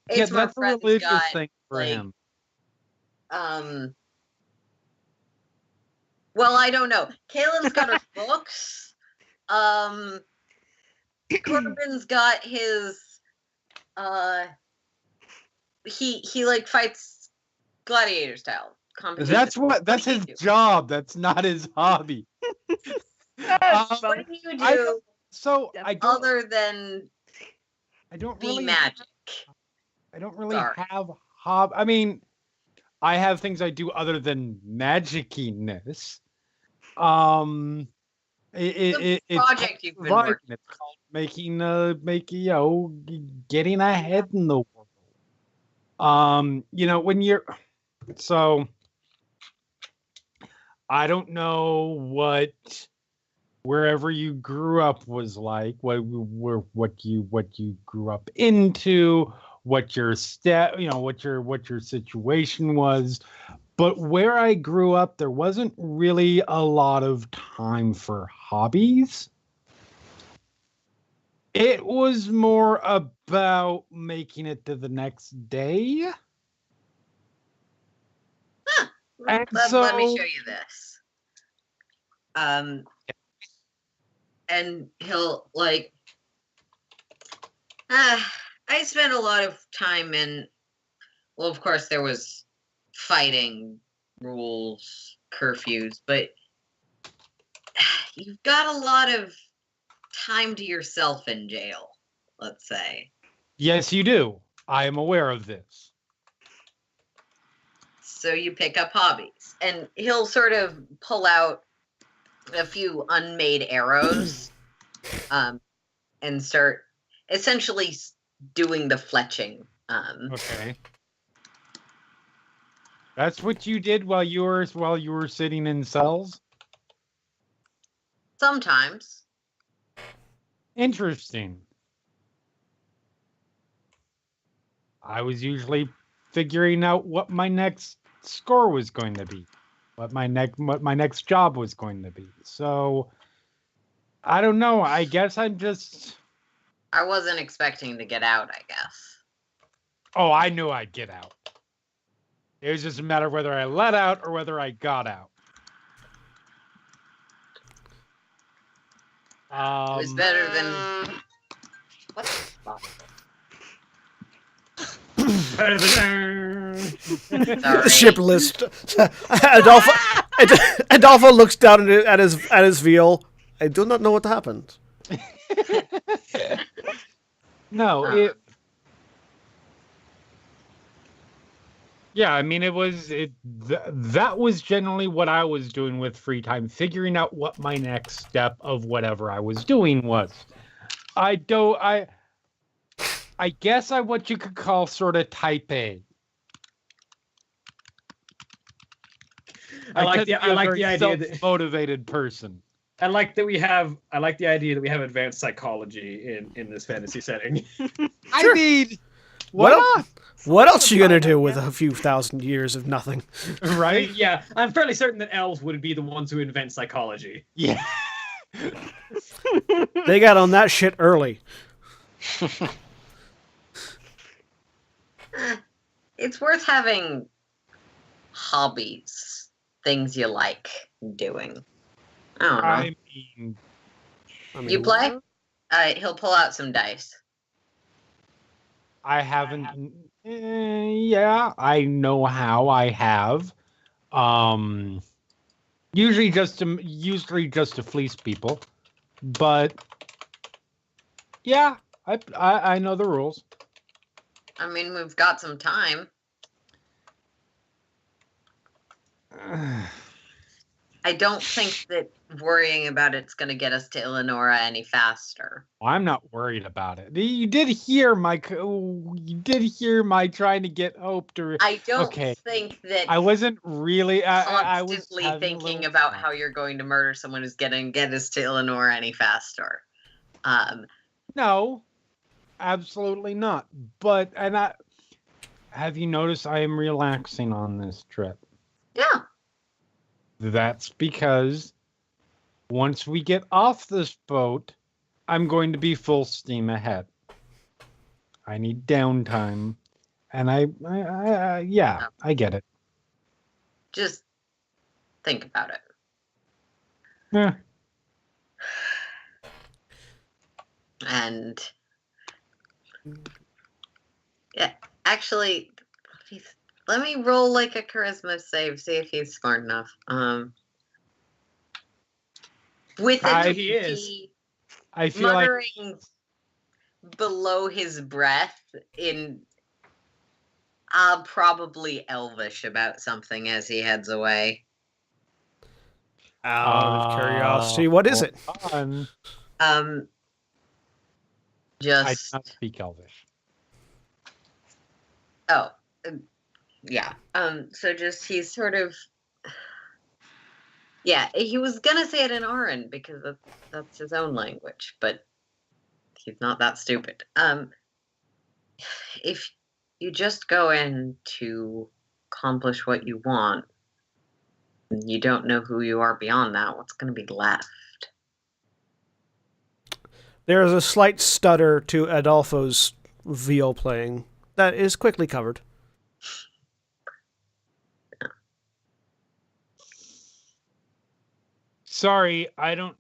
Yeah, ASMR that's a friend's religious got thing for like, him. well, I don't know. Kalen's got her books. Corbin's got his he like fights gladiator style competition. That's his job. That's not his hobby. What do you do I don't other than be really magic? I don't really Sorry. have I mean, I have things I do other than magiciness. The project you've been working. It's called making getting ahead in the world. When you're so I don't know what wherever you grew up was like, what you grew up into, what your what your situation was. But where I grew up, there wasn't really a lot of time for hobbies. It was more about making it to the next day. Let me show you this. And he'll like, I spent a lot of time in, well, of course there was fighting, rules, curfews, but you've got a lot of time to yourself in jail, let's say. Yes, you do. I am aware of this. So you pick up hobbies, and he'll sort of pull out a few unmade arrows, and start essentially doing the fletching. Okay. That's what you did while you were sitting in cells? Sometimes. Interesting. I was usually figuring out what my next score was going to be, what my next job was going to be. So I don't know. I guess I wasn't expecting to get out, I guess. Oh, I knew I'd get out. It was just a matter of whether I let out or whether I got out. It was better than what the fuck? The ship list. Adolfo looks down at his veal. I do not know what happened. No, yeah, I mean, that was generally what I was doing with free time, figuring out what my next step of whatever I was doing was. I guess I'm what you could call sort of type A. I like the idea that motivated person. I like the idea that we have advanced psychology in this fantasy setting. I mean, what else are you gonna do with a few thousand years of nothing? Right? Yeah, I'm fairly certain that elves would be the ones who invent psychology. Yeah. They got on that shit early. It's worth having hobbies, things you like doing. I don't know. I mean, You play? He'll pull out some dice. I haven't. Yeah, I know how. I have. Usually just to fleece people, but yeah, I know the rules. I mean, we've got some time. I don't think that worrying about it's going to get us to Illanura any faster. I'm not worried about it. You did hear my trying to get Hope to. I don't Okay. think that I wasn't really. I was constantly having a thinking little about fun. how you're going to murder someone who's going to get us to Illanura any faster. No, absolutely not. But have you noticed I am relaxing on this trip? Yeah. That's because once we get off this boat, I'm going to be full steam ahead. I need downtime, and I get it. Just think about it. Yeah. And yeah, actually, let me roll like a charisma save, see if he's smart enough. With a He is. I feel like muttering below his breath in probably Elvish about something as he heads away. Out of curiosity, what is it? I Just do not speak Elvish. oh, yeah. So just he's sort of, yeah. He was gonna say it in Aran because that's his own language, but he's not that stupid. If you just go in to accomplish what you want, and you don't know who you are beyond that, what's going to be left? There is a slight stutter to Adolfo's viol playing that is quickly covered. Sorry, I don't.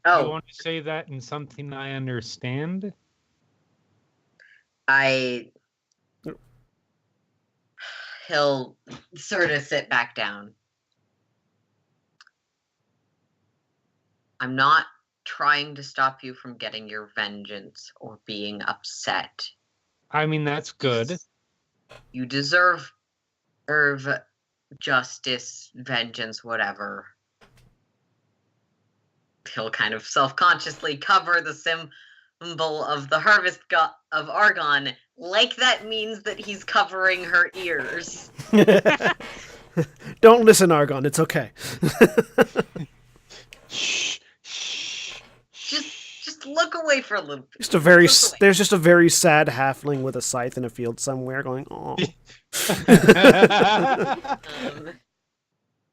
Oh, You want to say that in something I understand? He'll sort of sit back down. I'm not trying to stop you from getting your vengeance or being upset. I mean, that's good. You deserve justice, vengeance, whatever. He'll kind of self-consciously cover the symbol of the harvest god of Argon, like that means that he's covering her ears. Don't listen, Argon. It's okay. Shh. Just look away for a little bit. There's just a very sad halfling with a scythe in a field somewhere going, oh.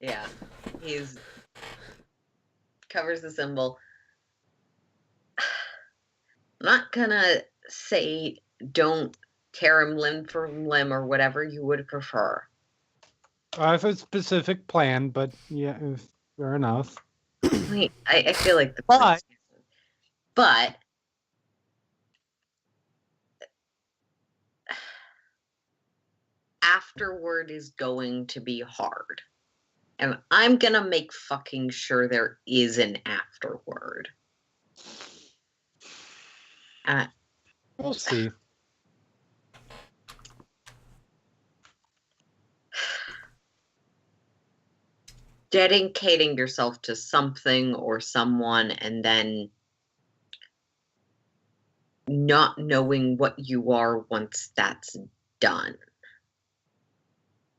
Yeah, he's covers the symbol. I'm not gonna say don't tear him limb from limb or whatever you would prefer. I have a specific plan, but yeah, fair enough. I feel like the but afterward is going to be hard. And I'm gonna make fucking sure there is an afterword. We'll see. Dedicating yourself to something or someone and then not knowing what you are once that's done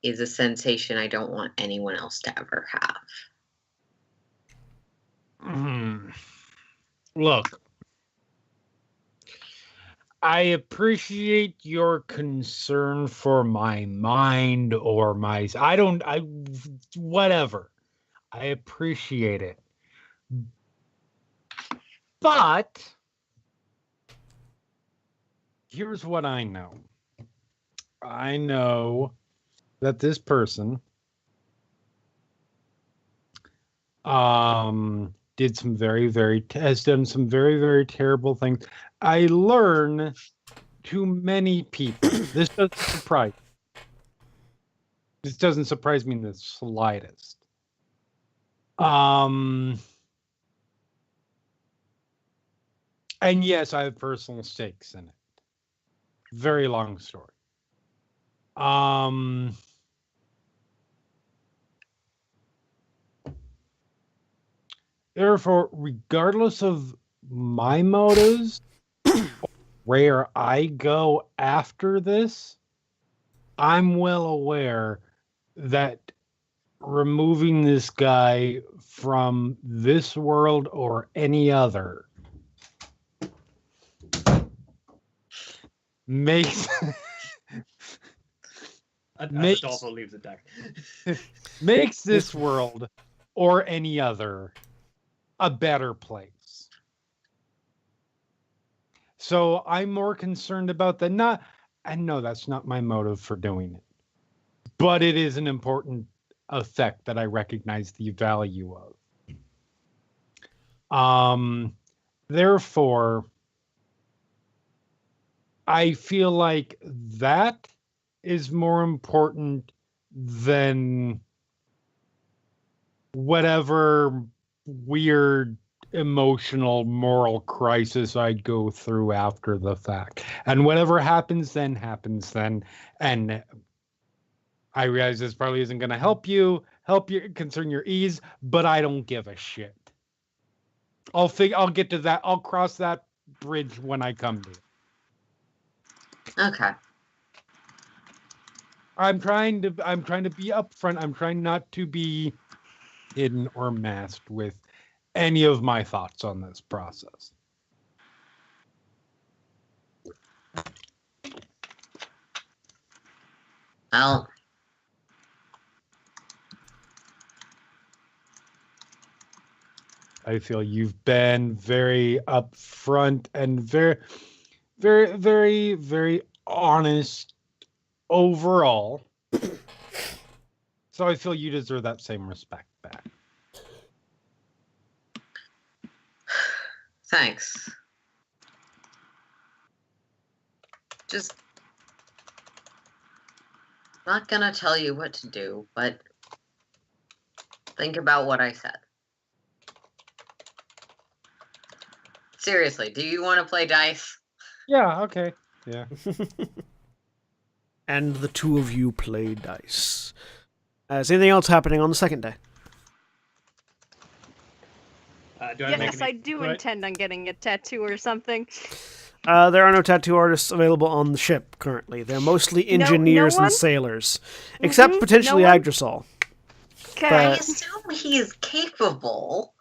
is a sensation I don't want anyone else to ever have. Look, I appreciate your concern for my mind or whatever. I appreciate it. But here's what I know. I know that this person has done some very, very terrible things. I learn too many people. This doesn't surprise me. This doesn't surprise me in the slightest. And yes, I have personal stakes in it. Very long story. Therefore, regardless of my motives, where I go after this, I'm well aware that removing this guy from this world or any other makes Adolfo leaves the deck. makes this world or any other a better place. So I'm more concerned about that. And no, that's not my motive for doing it. But it is an important effect that I recognize the value of. Therefore, I feel like that is more important than whatever weird emotional moral crisis I'd go through after the fact. And whatever happens then. And I realize this probably isn't going to help you concern your ease, but I don't give a shit. I'll get to that. I'll cross that bridge when I come to it. Okay. I'm trying to be upfront. I'm trying not to be hidden or masked with any of my thoughts on this process. Well, I feel you've been very upfront and very, very, very, very honest overall. So I feel you deserve that same respect back. thanks. Just not gonna tell you what to do, but think about what I said. Seriously, do you want to play dice? Yeah, okay. Yeah. And the two of you play dice. Is anything else happening on the second day? Yes, I do intend on getting a tattoo or something. There are no tattoo artists available on the ship currently. They're mostly engineers one? and sailors. Except potentially no one? Yggdrasil. I assume he's capable.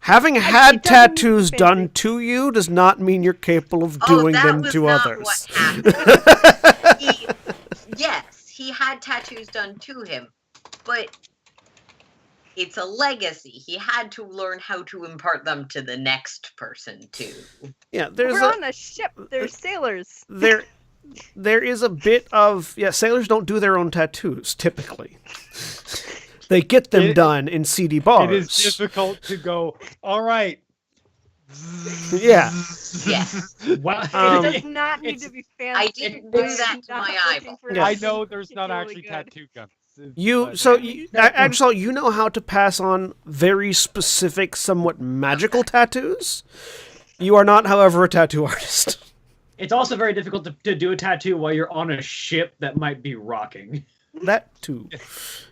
Having had tattoos done to you does not mean you're capable of doing them to others. What happened. Yes, he had tattoos done to him, but it's a legacy. He had to learn how to impart them to the next person too. Yeah, We're on a ship. There's sailors. There is a bit of sailors don't do their own tattoos typically. They get them done in CD bars. It is difficult to go, all right. Yeah. Yes. Well, It does not need to be fancy. I didn't do that to my eyeball. I know there's not actually tattoo guns. Actually, you know how to pass on very specific, somewhat magical tattoos. You are not, however, a tattoo artist. It's also very difficult to do a tattoo while you're on a ship that might be rocking. That too.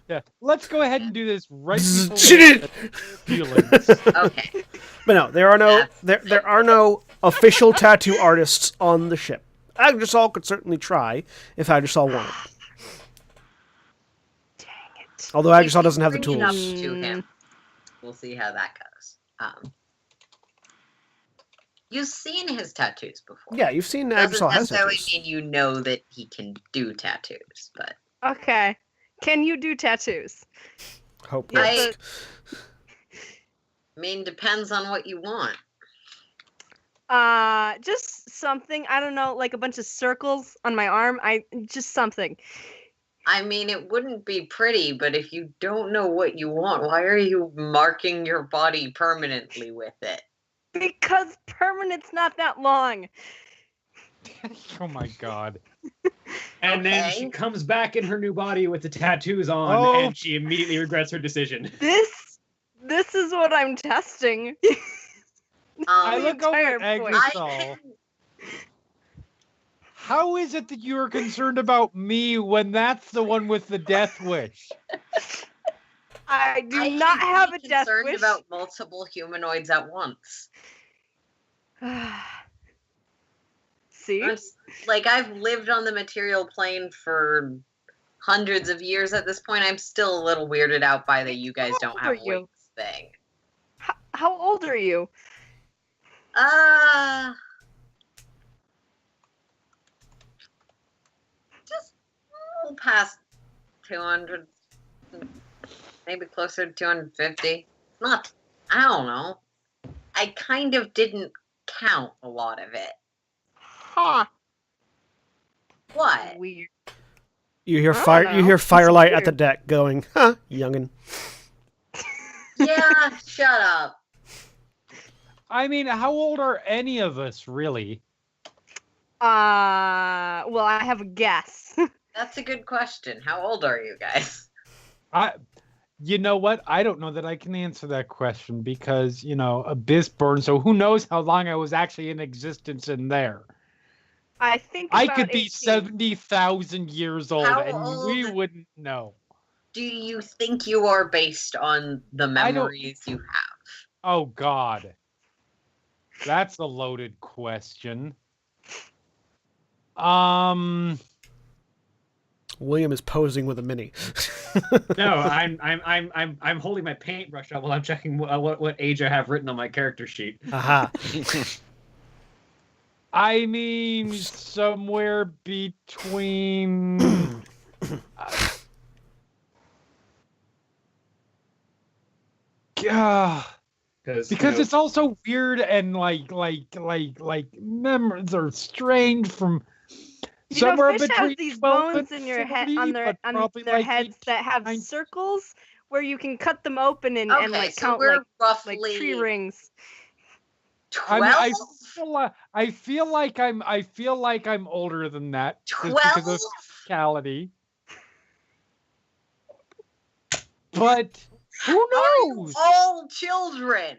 Yeah. Let's go ahead and do this right before feelings. Okay. But no, there are no official tattoo artists on the ship. Yggdrasil could certainly try if Yggdrasil wanted. Dang it. Although Yggdrasil doesn't have the Bring it up tools. to him. We'll see how that goes. You've seen his tattoos before. Yeah, you've seen Doesn't Yggdrasil has necessarily tattoos. mean you know that he can do tattoos, but Okay. Can you do tattoos? Hope I mean, depends on what you want. Just something. I don't know, like a bunch of circles on my arm. Just something. I mean, it wouldn't be pretty, but if you don't know what you want, why are you marking your body permanently with it? Because permanent's not that long. Oh my god. And then she comes back in her new body with the tattoos on, and she immediately regrets her decision. This is what I'm testing. I look over at Yggdrasil. How is it that you are concerned about me when that's the one with the death wish? I do I not should have be a death concerned wish. about multiple humanoids at once. See? I've lived on the material plane for hundreds of years at this point. I'm still a little weirded out by the you guys don't have How old are you? wings thing. How old are you? Just a little past 200, maybe closer to 250. Not, I don't know. I kind of didn't count a lot of it. Huh. What? Weird. You hear I don't fire. know. You hear It's firelight at the weird. deck going, "Huh, youngin." Yeah, shut up. I mean, how old are any of us, really? Well, I have a guess. That's a good question. How old are you guys? You know what? I don't know that I can answer that question because, Abyss burned, so who knows how long I was actually in existence in there. I think I about could be 18. 70,000 years old, How and we old- wouldn't know. Do you think you are based on the memories you have? Oh, God. That's a loaded question. William is posing with a mini. No, I'm holding my paintbrush up while I'm checking what age I have written on my character sheet. Aha. I mean, somewhere between... Because it's also weird and like memories are strange from somewhere fish between have these 12 bones and in your head 40, on their but probably like heads that have 18, circles where you can cut them open and Okay, so count we're like roughly tree rings. 12? I feel like I'm older than that just because of 12? physicality. But who Are you knows? all children?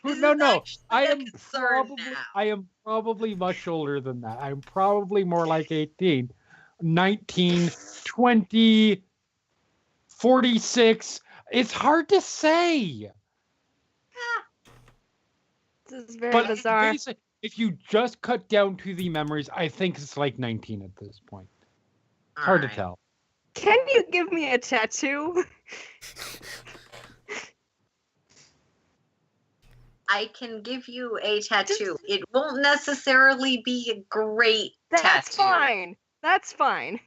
This No. is actually I a am concern probably now. I am probably much older than that. I'm probably more like 18, 19, 20, 46. It's hard to say. This is very But bizarre. basically, if you just cut down to the memories, I think it's like 19 at this point. Hard to Alright. tell. Can you give me a tattoo? I can give you a tattoo. It won't necessarily be a great That's tattoo. fine. That's fine.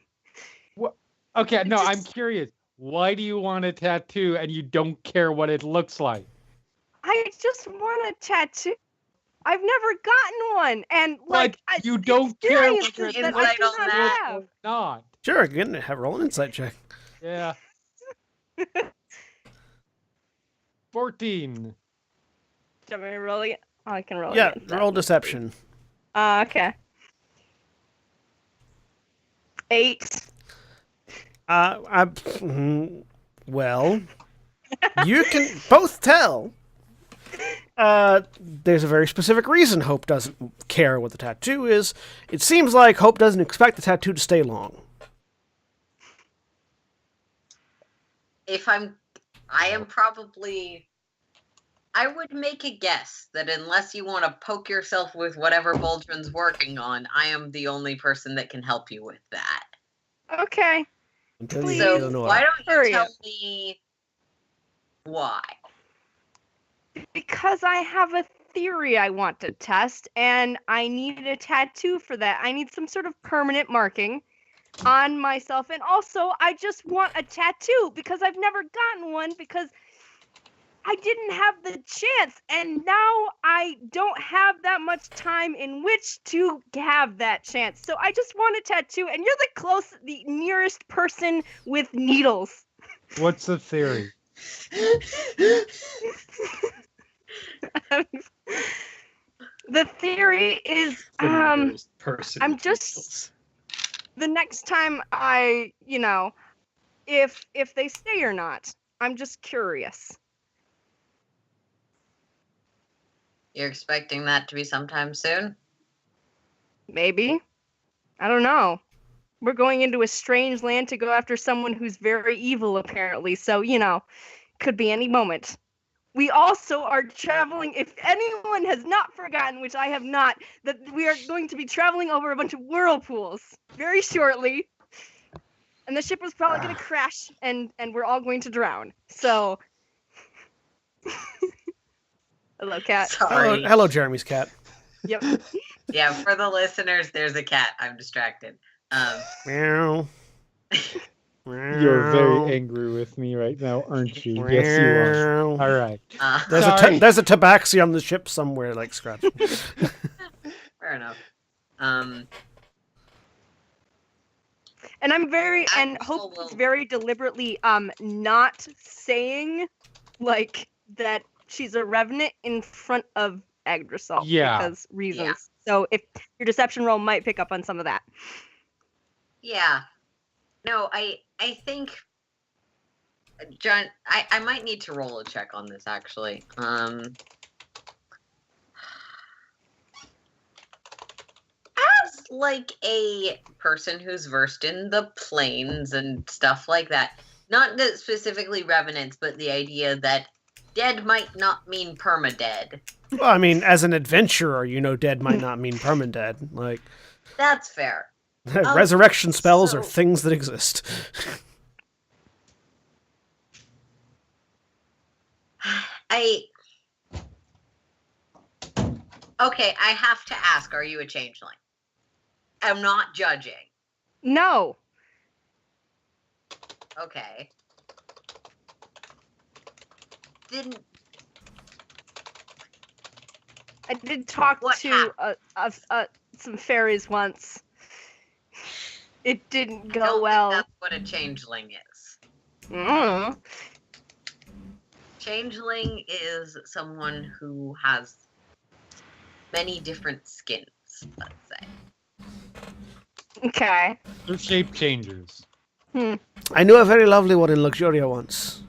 Okay, no, I'm Just- curious. Why do you want a tattoo and you don't care what it looks like? I just want a tattoo. I've never gotten one, and But you don't care whether experiences it that looks I do Insight on not that. have. or not. Sure, again, roll an insight check. Yeah. 14. Do you want me to roll it? Oh, I can roll Yeah, again. roll deception. Okay. 8. Well, you can both tell. There's a very specific reason Hope doesn't care what the tattoo is. It seems like Hope doesn't expect the tattoo to stay long. I would make a guess that unless you want to poke yourself with whatever Boldrin's working on, I am the only person that can help you with that. Okay. Until Please. you So don't know why what. don't you Hurry tell up. me why? Because I have a theory I want to test, and I need a tattoo for that. I need some sort of permanent marking on myself, and also I just want a tattoo because I've never gotten one because I didn't have the chance, and now I don't have that much time in which to have that chance. So I just want a tattoo, and you're the nearest person with needles. What's the theory? The theory is Person I'm with just- needles. the next time I, if they stay or not. I'm just curious. You're expecting that to be sometime soon? Maybe. I don't know. We're going into a strange land to go after someone who's very evil, apparently. So, could be any moment. We also are traveling, if anyone has not forgotten, which I have not, that we are going to be traveling over a bunch of whirlpools very shortly. And the ship was probably going to crash, and we're all going to drown. So, hello, cat. Sorry. Hello, Jeremy's cat. Yep. Yeah, for the listeners, there's a cat. I'm distracted. Meow. You're very angry with me right now, aren't you? Yes, you are. All right. There's a tabaxi on the ship somewhere, like scratching. Fair enough. And I'm Hope is very deliberately not saying like that she's a revenant in front of Agdrasol because reasons. Yeah. So if your deception roll might pick up on some of that. Yeah. No, I think John, I might need to roll a check on this actually. As like a person who's versed in the planes and stuff like that, not specifically revenants, but the idea that dead might not mean perma-dead. Well, I mean, as an adventurer, dead might not mean perma-dead. Like, that's fair. Resurrection spells are things that exist. Okay, I have to ask, are you a changeling? I'm not judging. No. Okay. I did talk to some fairies once. It didn't go well. That's what a changeling is. Mm. Changeling is someone who has many different skins, let's say. Okay. They're shape changers. I knew a very lovely one in Luxuria once,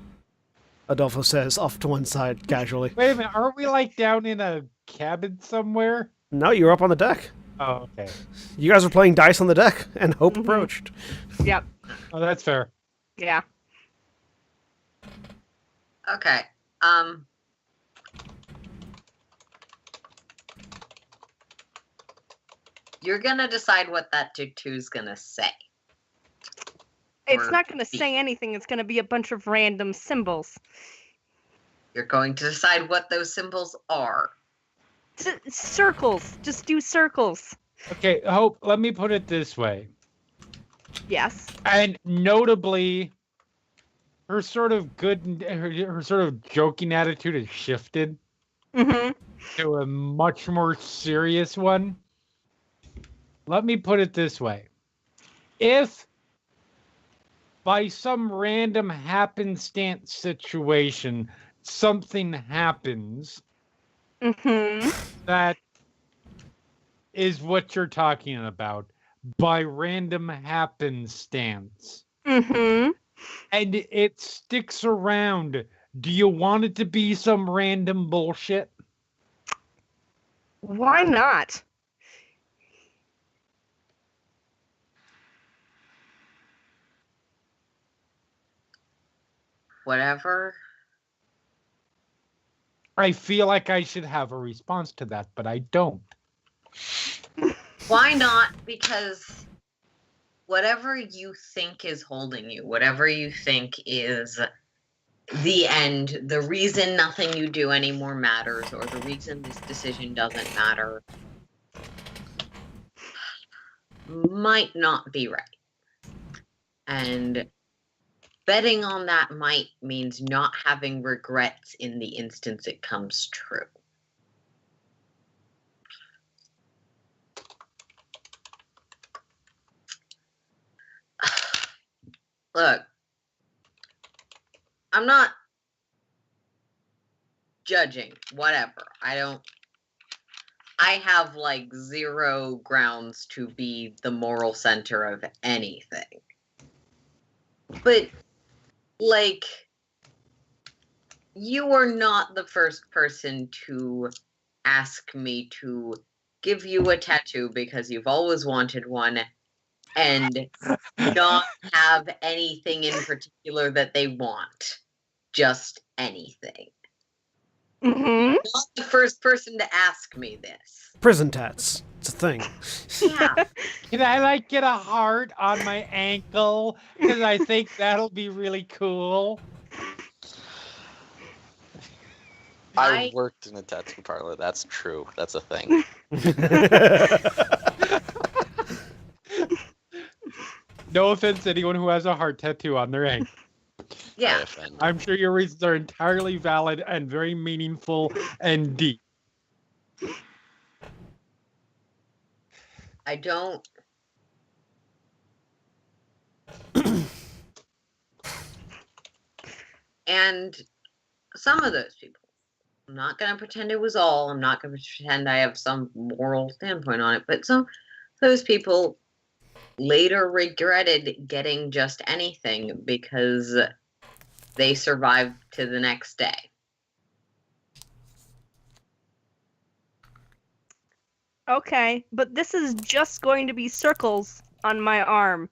Adolfo says, off to one side, casually. Wait a minute, aren't we like down in a cabin somewhere? No, you were up on the deck. Oh, okay. You guys were playing dice on the deck, and Hope approached. Yep. Oh, that's fair. Yeah. Okay. You're gonna decide what that tutu's gonna say. It's not gonna say anything. It's gonna be a bunch of random symbols. You're going to decide what those symbols are. Circles. Just do circles. Okay, Hope, let me put it this way. Yes. And notably, her sort of her sort of joking attitude has shifted to a much more serious one. Let me put it this way. If by some random happenstance situation something happens that is what you're talking about, by random happenstance. And it sticks around. Do you want it to be some random bullshit? Why not? Whatever. I feel like I should have a response to that, but I don't. Why not? Because whatever you think is holding you, whatever you think is the end, the reason nothing you do anymore matters, or the reason this decision doesn't matter, might not be right. And betting on that might means not having regrets in the instance it comes true. Look, I'm not judging, whatever. I have like zero grounds to be the moral center of anything. But, like, you are not the first person to ask me to give you a tattoo because you've always wanted one, and not have anything in particular that they want. Just anything. Mm-hmm. Not the first person to ask me this. Prison tats. It's a thing. Yeah. Can I get a heart on my ankle? Because I think that'll be really cool. I worked in a tattoo parlor. That's true. That's a thing. No offense to anyone who has a heart tattoo on their ankle. Yeah. I offend. I'm sure your reasons are entirely valid and very meaningful and deep. I don't. And some of those people, I'm not going to pretend it was all. I'm not going to pretend I have some moral standpoint on it. But some of those people later regretted getting just anything because they survived to the next day. Okay, but this is just going to be circles on my arm.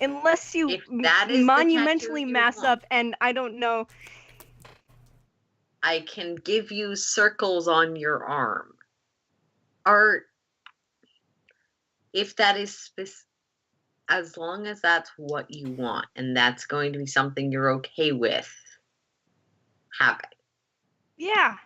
Unless you If that is the monumentally tattoo you mess want. up and I don't know. I can give you circles on your arm. Or if that is as long as that's what you want and that's going to be something you're okay with having. Yeah.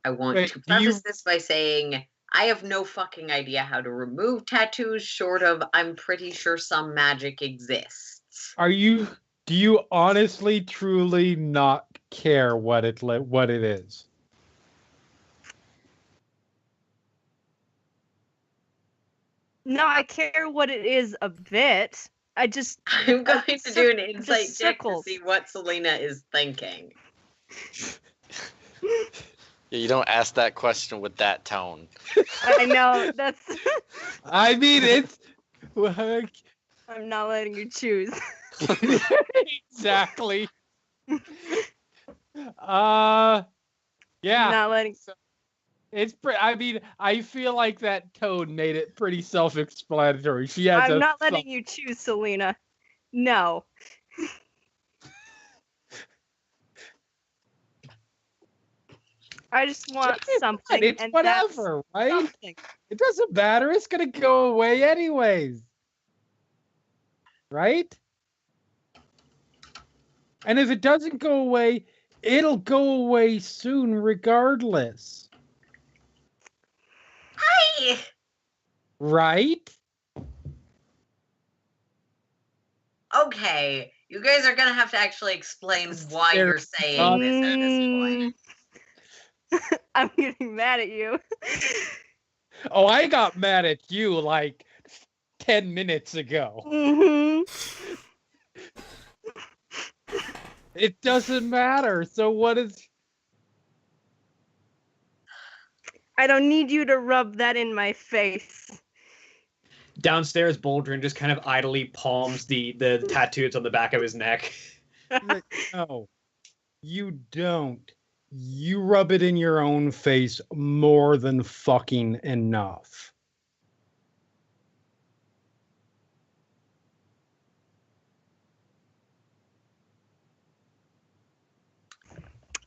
I want Wait, to do you- preface this by saying I have no fucking idea how to remove tattoos short of I'm pretty sure some magic exists. Do you honestly, truly not care what it is? No, I care what it is a bit. I just I'm going to do an just insight check to circles. see what Selena is thinking. Yeah, you don't ask that question with that tone. I know that's I mean, it's I'm not letting you choose. exactly. Yeah. Not letting It's I mean, I feel like that tone made it pretty self-explanatory. She has I'm not letting you choose, Selena. No. I just want something, It's and whatever, that's right? something. It doesn't matter. It's gonna go away anyways, right? And if it doesn't go away, it'll go away soon, regardless, Hi! right? Okay, you guys are gonna have to actually explain why you're saying this at this point. I'm getting mad at you. Oh, I got mad at you like 10 minutes ago. Hmm. It doesn't matter. So what is... I don't need you to rub that in my face. Downstairs, Boldrin just kind of idly palms the tattoos on the back of his neck. No, you don't. You rub it in your own face more than fucking enough.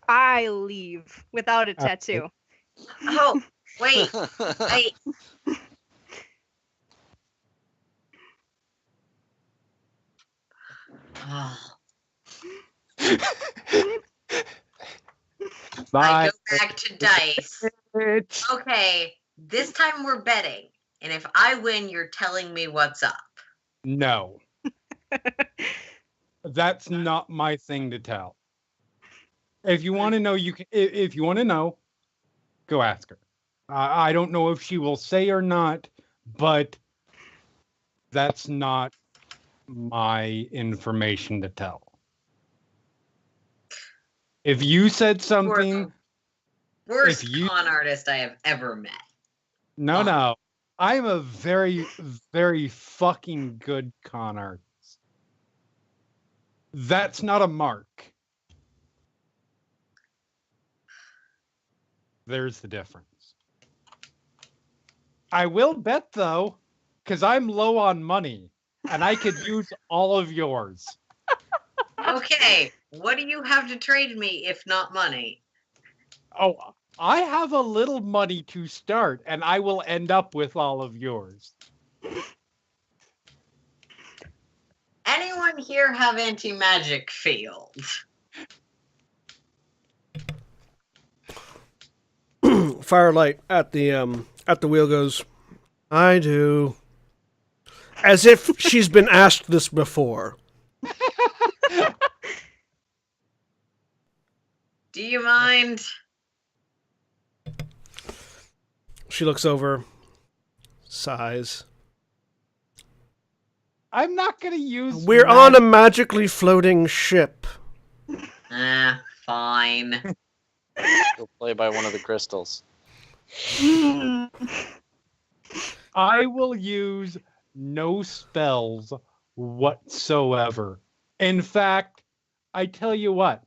I leave without a tattoo. Oh, wait, I. Oh, I Bye. go back to dice. Okay, this time we're betting. And if I win, you're telling me what's up. No. That's not my thing to tell. If you want to know, you can. If you want to know, go ask her. I don't know if she will say or not, but that's not my information to tell. If you said something, Worst if you- con artist I have ever met. no, I'm a very, very fucking good con artist. That's not a mark. There's the difference. I will bet, though, because I'm low on money, and I could use all of yours. Okay, what do you have to trade me if not money? Oh, I have a little money to start, and I will end up with all of yours. Anyone here have anti-magic field? Firelight at the wheel goes, I do. As if she's been asked this before. Do you mind? She looks over, sighs. I'm not going to use... We're on a magically floating ship. Fine. Go play by one of the crystals. I will use no spells whatsoever. In fact, I tell you what.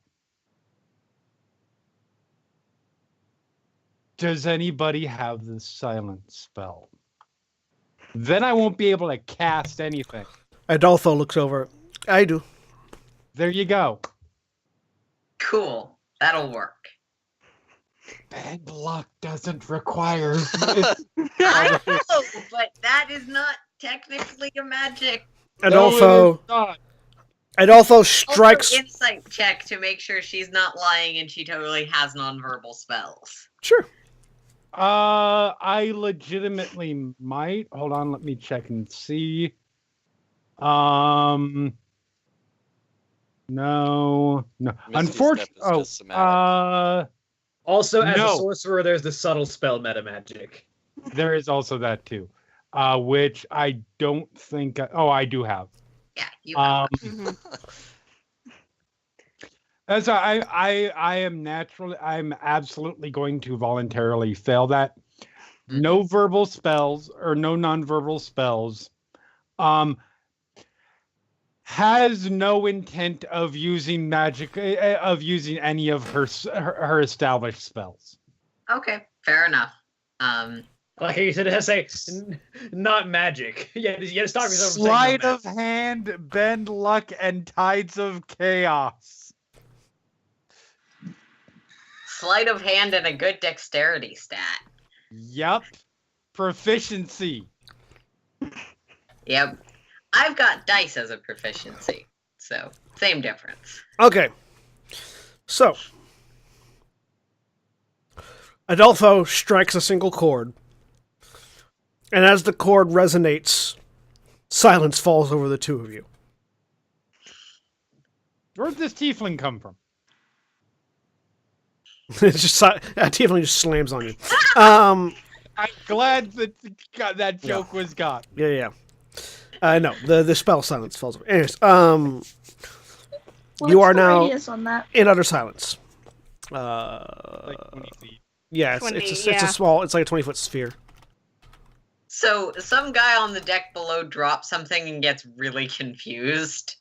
Does anybody have the silence spell? Then I won't be able to cast anything. Adolfo looks over. I do. There you go. Cool. That'll work. Bad luck doesn't require... I know, but that is not technically a magic. Adolfo strikes... Also, insight check to make sure she's not lying and she totally has nonverbal spells. Sure. I legitimately might. Hold on, let me check and see. No. Unfortunately, Also, as no. a sorcerer, there's the subtle spell meta magic. There is also that too, which I don't think. I do have. Yeah, you have. As I am naturally, I'm absolutely going to voluntarily fail that. No verbal spells or no nonverbal spells. Has no intent of using magic, of using any of her established spells. Okay, fair enough. Like you said, it has to say, not magic. Yeah, you gotta stop yourself from saying Sleight no of hand, bend luck, and tides of chaos. Sleight of hand and a good dexterity stat. Yep. Proficiency. Yep. I've got dice as a proficiency, so same difference. Okay. So, Adolfo strikes a single chord, and as the chord resonates, silence falls over the two of you. Where'd this tiefling come from? It's just Tiffany just slams on you. I'm glad that joke was got. Yeah. No, the spell silence falls over. Anyways, What's you are the now radius on that? in utter silence. Like 20 feet. Yeah, 20, it's yeah. a small. It's like a 20-foot sphere. So some guy on the deck below drops something and gets really confused.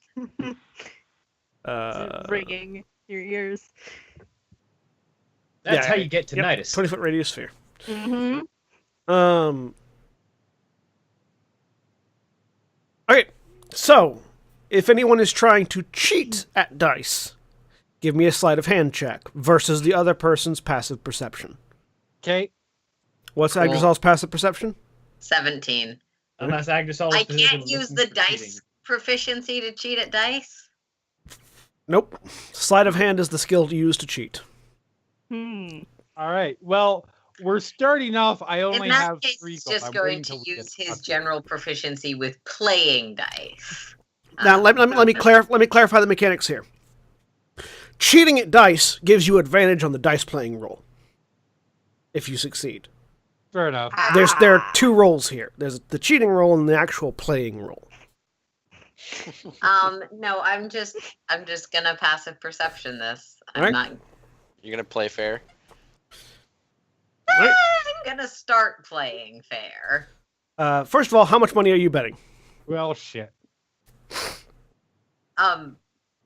Ringing your ears. That's how you get to yep, tinnitus. 20-foot radius sphere. Mm-hmm. Okay, so if anyone is trying to cheat at dice, give me a sleight of hand check versus the other person's passive perception. Okay. What's Cool. Agrisol's passive perception? 17. Unless Agrisol's I position can't was use looking the for dice cheating. proficiency to cheat at dice. Nope. Sleight of hand is the skill used to cheat. All right. Well, we're starting off. I only In that have case, 3 he's gold. just I'm going waiting to till we use get his up. general proficiency with playing dice. Now, let me clarify the mechanics here. Cheating at dice gives you advantage on the dice playing roll. If you succeed. Fair enough. There are 2 rolls here. There's the cheating roll and the actual playing roll. No, I'm just gonna passive perception this. I'm Alright. not. You're gonna play fair? Right. I'm gonna start playing fair. First of all, how much money are you betting? Well, shit. I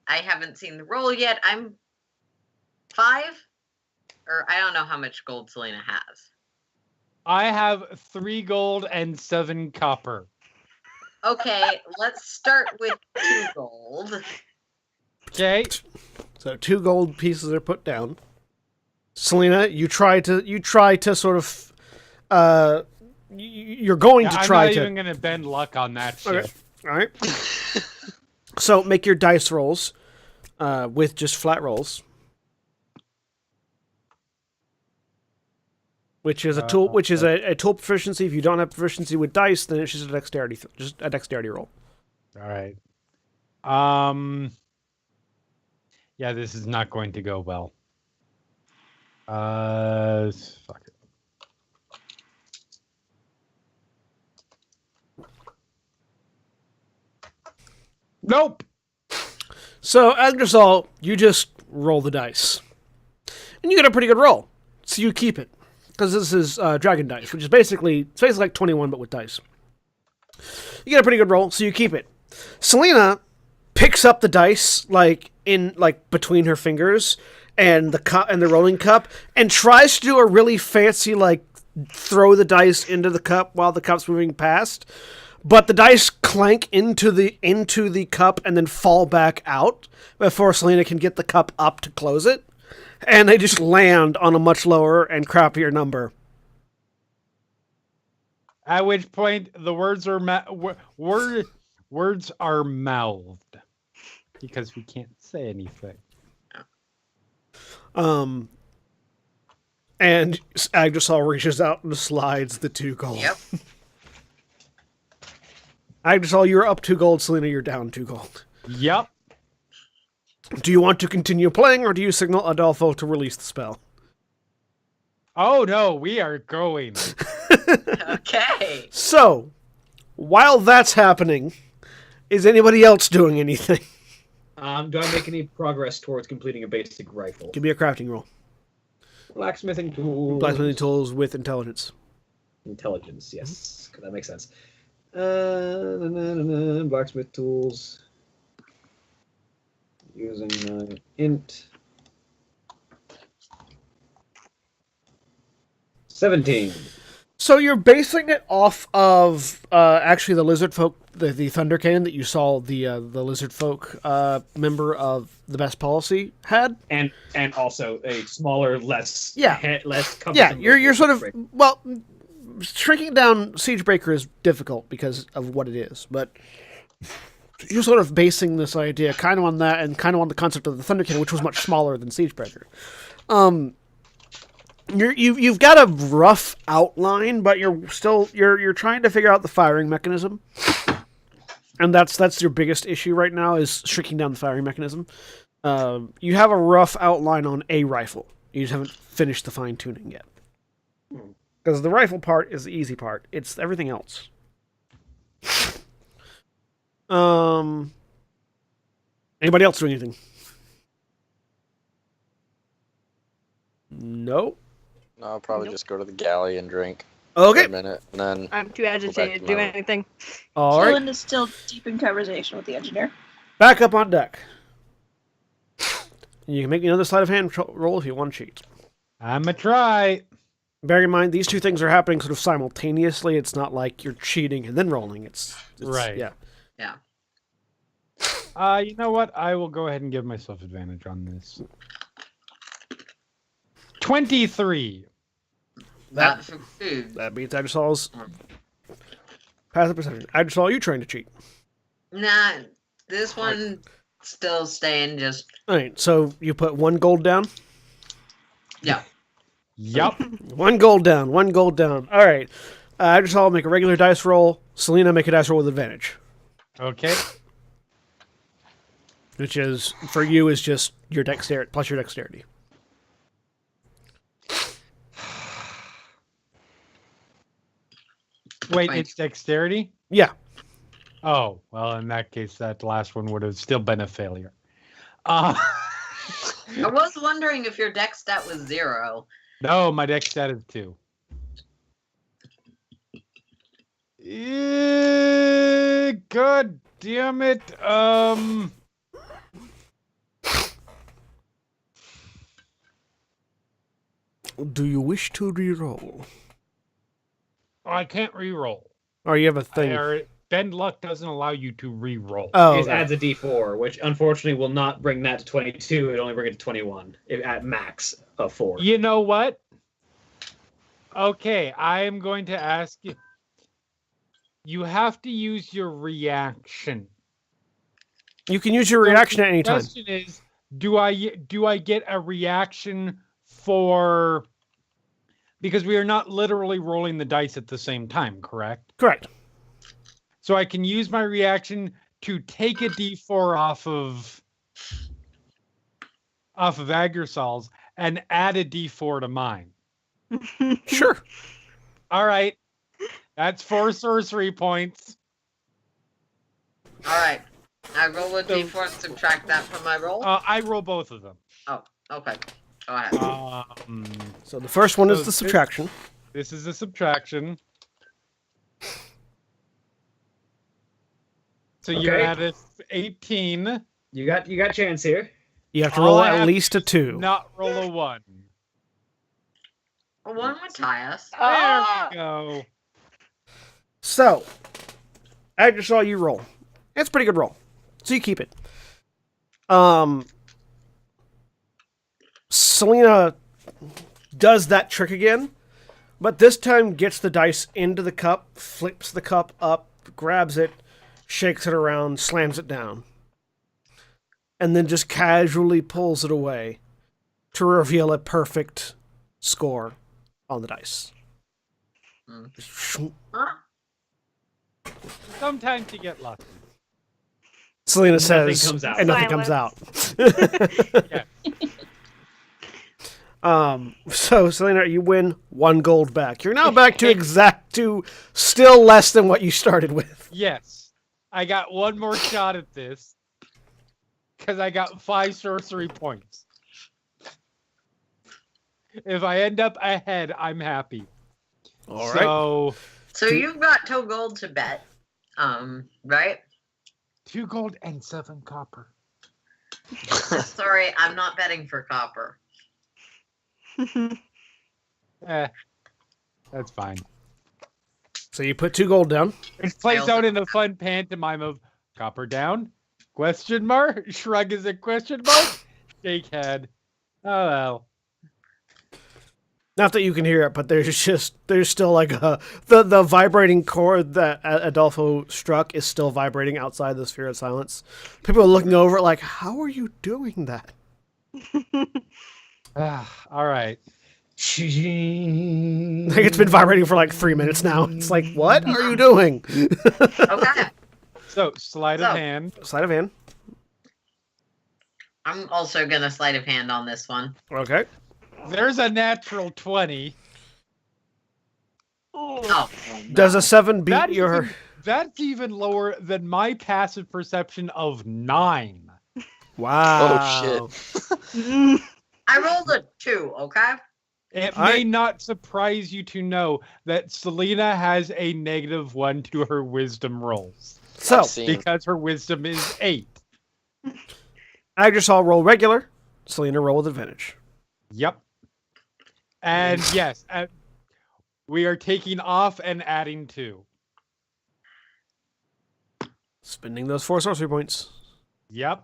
haven't seen the roll yet. I'm 5, or I don't know how much gold Selena has. I have 3 gold and 7 copper. Okay, let's start with 2 gold. Okay. So 2 gold pieces are put down. Selena, you try to sort of, you're going to I'm try not to. even gonna bend luck on that shit. Okay. All right. So make your dice rolls, with just flat rolls, which is a tool. Which is a tool proficiency. If you don't have proficiency with dice, then it's just a dexterity roll. All right. Yeah, this is not going to go well. Fuck it. Nope. So Agdasol, you just roll the dice, and you get a pretty good roll. So you keep it because this is dragon dice, which is basically like 21 but with dice. You get a pretty good roll, so you keep it. Selena picks up the dice between her fingers and the cup and the rolling cup, and tries to do a really fancy throw the dice into the cup while the cup's moving past. But the dice clank into the cup and then fall back out before Selena can get the cup up to close it, and they just land on a much lower and crappier number. At which point the words are words are mouthed because we can't say anything. And Agdasol reaches out and slides the 2 gold. Yep. Agdasol, you're up 2 gold. Selena, you're down 2 gold. Yep. Do you want to continue playing, or do you signal Adolfo to release the spell? Oh no, we are going. Okay. So, while that's happening, is anybody else doing anything? Do I make any progress towards completing a basic rifle? Give me a crafting roll. Blacksmithing tools. Blacksmithing tools with intelligence. Intelligence, yes. That makes sense. Blacksmith tools. Using my int. 17. So you're basing it off of actually the lizard folk, the Thunder Cannon that you saw the lizard folk member of the Best Policy had, And also a smaller, less less cumbersome. Yeah, you're sort of shrinking down Siegebreaker is difficult because of what it is, but you're sort of basing this idea kind of on that and kind of on the concept of the Thunder Cannon, which was much smaller than Siegebreaker. You've got a rough outline, but you're trying to figure out the firing mechanism, and that's your biggest issue right now is shrinking down the firing mechanism. You have a rough outline on a rifle. You just haven't finished the fine tuning yet, because the rifle part is the easy part. It's everything else. Anybody else do anything? No. No, I'll probably just go to the galley and drink Okay. for a minute, and then I'm too agitated to do anything. All right. Chillin is still deep in conversation with the engineer. Back up on deck. You can make another sleight of hand roll if you want to cheat. I'ma try. Bear in mind, these two things are happening sort of simultaneously. It's not like you're cheating and then rolling. It's Right. Yeah. Yeah. You know what? I will go ahead and give myself advantage on this. 23. Not for food. That beats Agdasol's passive perception. Agdasol, are you trying to cheat? Nah, this one still staying just. All right, so you put 1 gold down? Yeah. Yup. 1 gold down, 1 gold down. All right. Agdasol, make a regular dice roll. Selena, make a dice roll with advantage. Okay. Which is, for you, is just your dexterity, plus your dexterity. Wait, Fine. it's dexterity? Yeah. Oh, well, in that case, that last one would have still been a failure. I was wondering if your dex stat was 0. No, my dex stat is 2. God damn it. Do you wish to re-roll? I can't re-roll. Or you have a thing? Bend luck doesn't allow you to re-roll. Oh, It adds a D4, which unfortunately will not bring that to 22. It only bring it to 21 at max of 4. You know what? Okay, I am going to ask you. You have to use your reaction. you can use your reaction at any The time. question is, do I get a reaction for? Because we are not literally rolling the dice at the same time, correct? Correct. So I can use my reaction to take a D4 off of Agersol's and add a D4 to mine. Sure. All right. That's 4 sorcery points. All right. I roll a d4 and subtract that from my roll. I roll both of them. Oh, okay. Go ahead. So the first one is So the subtraction. This is a subtraction. So you Okay. added 18. You got chance here. You have to All roll I at have least a 2. Not roll a 1. One would tie us. There we go. So, I just saw you roll. It's a pretty good roll. So you keep it. Selena does that trick again, but this time gets the dice into the cup, flips the cup up, grabs it, shakes it around, slams it down, and then just casually pulls it away to reveal a perfect score on the dice. Huh? Sometimes you get lucky. Selena Nothing says, comes out. and nothing comes out. Yeah. So Selena, you win 1 gold back. You're now back to still less than what you started with. Yes. I got one more shot at this. Because I got 5 sorcery points. If I end up ahead, I'm happy. All right. So you've got 2 gold to bet. Right? 2 gold and 7 copper. Sorry, I'm not betting for copper. That's fine. So you put 2 gold down. It plays out in a fun pantomime of copper down? Question mark? Shrug is a question mark? Shake head. Oh well. Not that you can hear it, but there's still like the vibrating chord that Adolfo struck is still vibrating outside the sphere of silence. People are looking over it like, how are you doing that? All right. Like it's been vibrating for like 3 minutes now. It's like, what are you doing? Okay. So, sleight of So- hand. Sleight of hand. I'm also gonna sleight of hand on this one. Okay. There's a natural 20. Oh. Does a 7 beat That's your... even, that's even lower than my passive perception of 9. Wow. Oh, shit. I rolled a 2, okay? It All may right. not surprise you to know that Selena has a -1 to her wisdom rolls. So, I've seen. Because her wisdom is 8. Agrisol roll regular. Selena roll with advantage. Yep. And yes, we are taking off and adding 2. Spending those 4 sorcery points. Yep.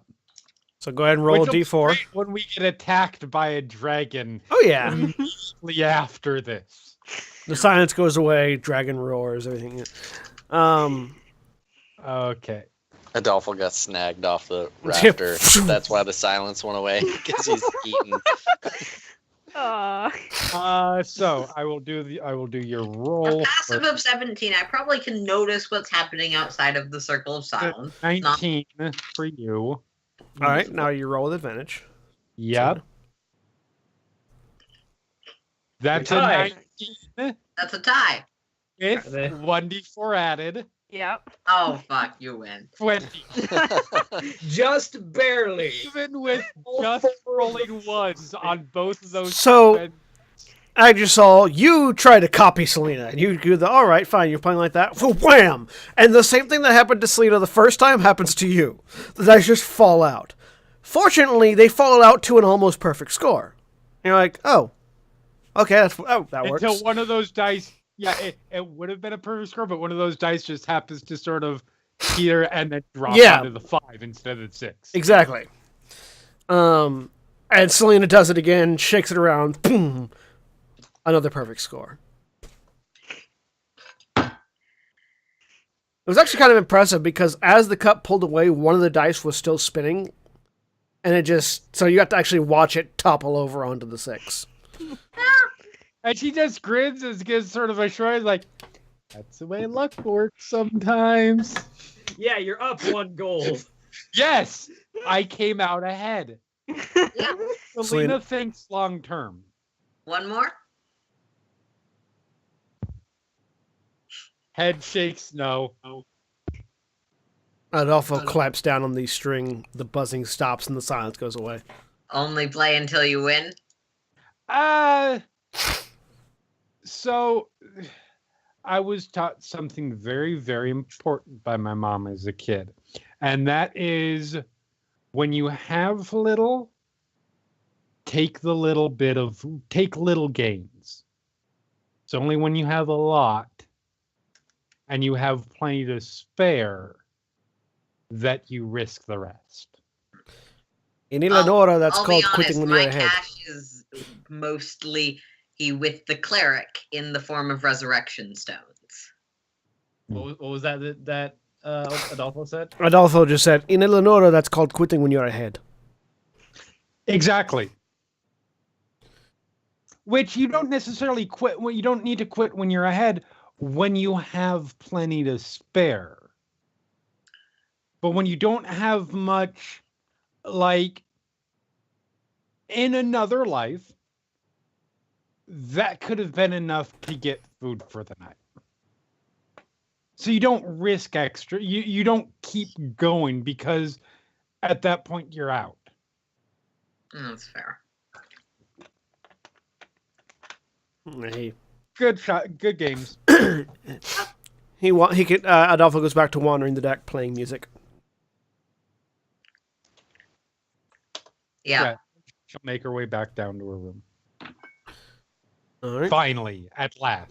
So go ahead and roll a Which will be d4. great when we get attacked by a dragon Oh yeah. immediately after this. The silence goes away, dragon roars, everything. Okay. Adolfo got snagged off the rafter. That's why the silence went away, because he's eaten. So I will do your A roll. passive of 17. I probably can notice what's happening outside of the circle of silence. 19 for you. All right, now you roll with advantage. Yep. That's a You're tied. 19 That's a tie. with Are they- 1d4 added. Yep. Oh, fuck, you win. 20. Just barely. Even with just rolling ones on both of those. So- spend- Agrisol, you try to copy Selena, and you do the, all right, fine, you're playing like that. Wham! And the same thing that happened to Selena the first time happens to you. The dice just fall out. Fortunately, they fall out to an almost perfect score. And you're like, oh, okay, that works. until one of those dice Yeah, it would have been a perfect score, but one of those dice just happens to sort of teeter and then drop Yeah. onto the 5 instead of the 6. Exactly. And Selena does it again, shakes it around, boom, another perfect score. It was actually kind of impressive because as the cup pulled away, one of the dice was still spinning, and it just, so you have to actually watch it topple over onto the 6. And she just grins and gives sort of a shrug, like, that's the way luck works sometimes. Yeah, you're up 1 gold. Yes, I came out ahead. Yeah. Selena Selena- thinks long term. One more? Head shakes no. Adolfo claps down on the string, the buzzing stops, and the silence goes away. Only play until you win? So I was taught something very, very important by my mom as a kid. And that is when you have little, take little gains. It's only when you have a lot and you have plenty to spare that you risk the rest. In Illanura, that's I'll called be quitting honest, when you're my ahead. cash is mostly with the cleric in the form of resurrection stones. What was that Adolfo said? Adolfo just said, in Illanura, that's called quitting when you're ahead. Exactly. Which you don't necessarily quit. You don't need to quit when you're ahead when you have plenty to spare. But when you don't have much, like in another life, that could have been enough to get food for the night. So you don't risk extra. You don't keep going because at that point you're out. That's fair. Hey. Good shot. Good games. Adolfo goes back to wandering the deck, playing music. Yeah. She'll make her way back down to her room. All right. Finally, at last.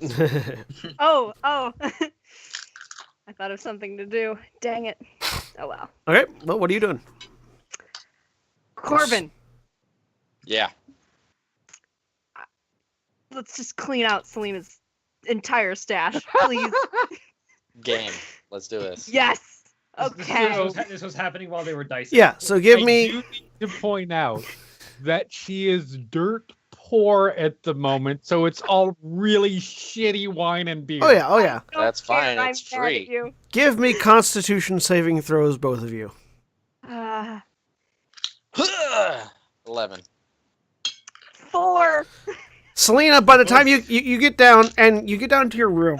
Oh. I thought of something to do. Dang it. Oh well. Okay, well, what are you doing? Corbin, Yeah. let's just clean out Selena's entire stash, please. Game. Let's do this. Yes. Okay. This was happening while they were dicing. Yeah, so give I me... do need to point out that she is dirt poor at the moment, so it's all really shitty wine and beer. Oh, yeah. Don't That's care, fine, I'm it's mad at free. you. Give me Constitution saving throws, both of you. 11. 4. Selena, by the time you get down, and you get down to your room,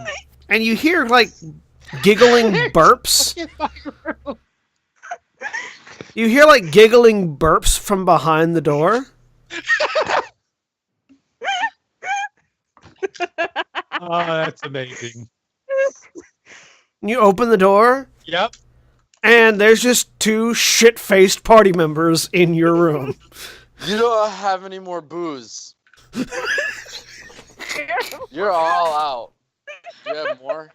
and you hear, like, giggling burps. You hear, like, giggling burps from behind the door. Oh, that's amazing. You open the door, Yep. and there's just 2 shit-faced party members in your room. You don't have any more booze. You're all out. You have more?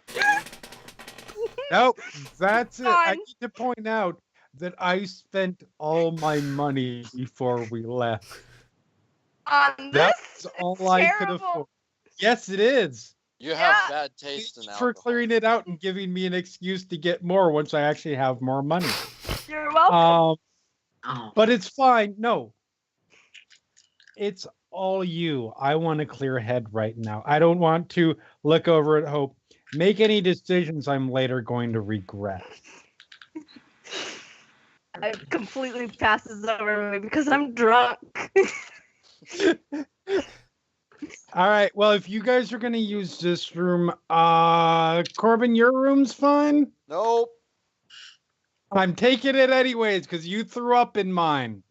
Nope. That's it. I Fun. need to point out that I spent all my money before we left. On this? That's all I could terrible. afford. Yes, it is. You have Yeah. bad taste in Thanks for alcohol. clearing it out and giving me an excuse to get more once I actually have more money. You're welcome. Oh. But it's fine. No. It's all you. I want a clear head right now. I don't want to look over at Hope, make any decisions I'm later going to regret. It completely passes over me because I'm drunk. All right. Well, if you guys are going to use this room, Corbin, your room's fine. Nope. I'm taking it anyways because you threw up in mine.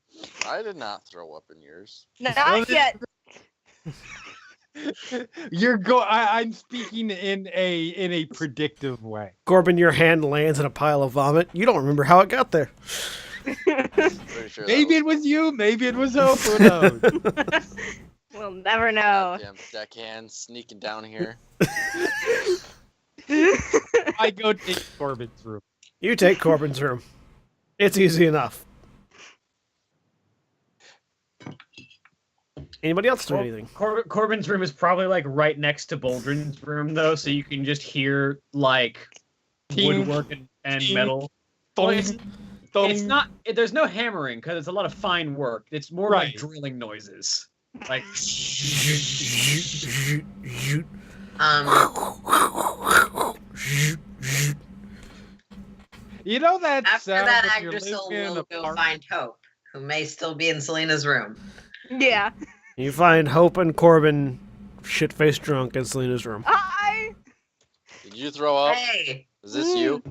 I did not throw up in yours. Not yet. I'm speaking in a predictive way. Corbin, your hand lands in a pile of vomit. You don't remember how it got there. Pretty sure Maybe it was you. Maybe it was Hope. Who knows? We'll never know. Damn deckhand sneaking down here. I go take Corbin's room. You take Corbin's room. It's easy enough. Anybody else do anything? Corbin's room is probably like right next to Boldrin's room, though, so you can just hear like woodwork and metal. Well, it's not. There's no hammering because it's a lot of fine work. It's more like drilling noises, like. You know that After sound that, when you're Agdrasil living in will a go park? find Hope, who may still be in Selena's room. Yeah. You find Hope and Corbin shit-faced drunk in Selena's room. Hi. Did you throw up? Hey, Is this you?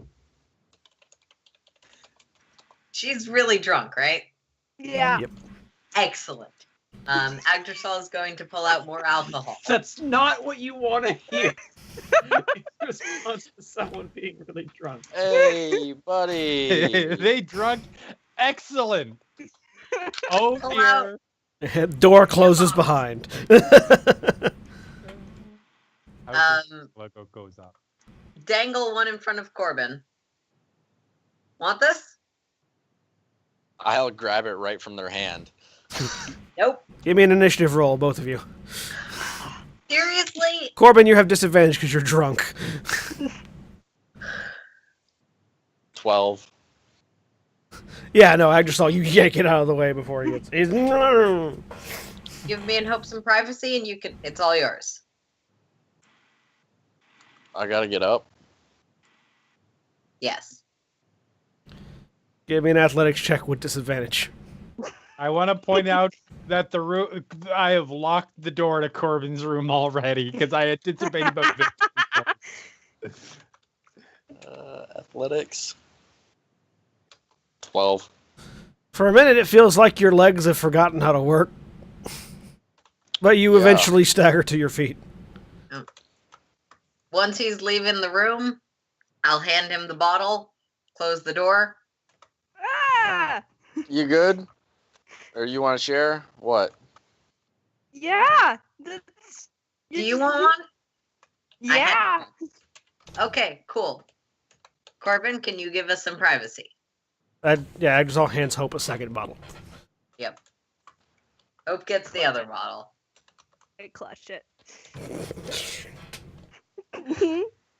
she's really drunk, right? Yeah. Yep. Excellent. Agdrasil is going to pull out more alcohol. That's not what you want to hear. In response to someone being really drunk. Hey, buddy. They drunk. Excellent. Oh Pull out. dear. Door closes behind. Logo goes up. Dangle one in front of Corbin. Want this? I'll grab it right from their hand. Nope. Give me an initiative roll, both of you. Seriously? Corbin, you have disadvantage because you're drunk. 12. Yeah, no, I just saw you yank it out of the way before he gets. Give me and Hope some privacy, and you can. It's all yours. I gotta get up. Yes. Give me an athletics check with disadvantage. I want to point out that the room. I have locked the door to Corbin's room already because I anticipated the victory. Athletics. 12. For a minute, it feels like your legs have forgotten how to work. But you Yeah. eventually stagger to your feet. Once he's leaving the room, I'll hand him the bottle, close the door. Ah. You good? Or you want to share? What? Yeah. Do you want one? I Yeah. had one. Okay, cool. Corbin, can you give us some privacy? Yeah, I just all hands Hope a second bottle. Yep. Hope gets the other bottle. I clutched it.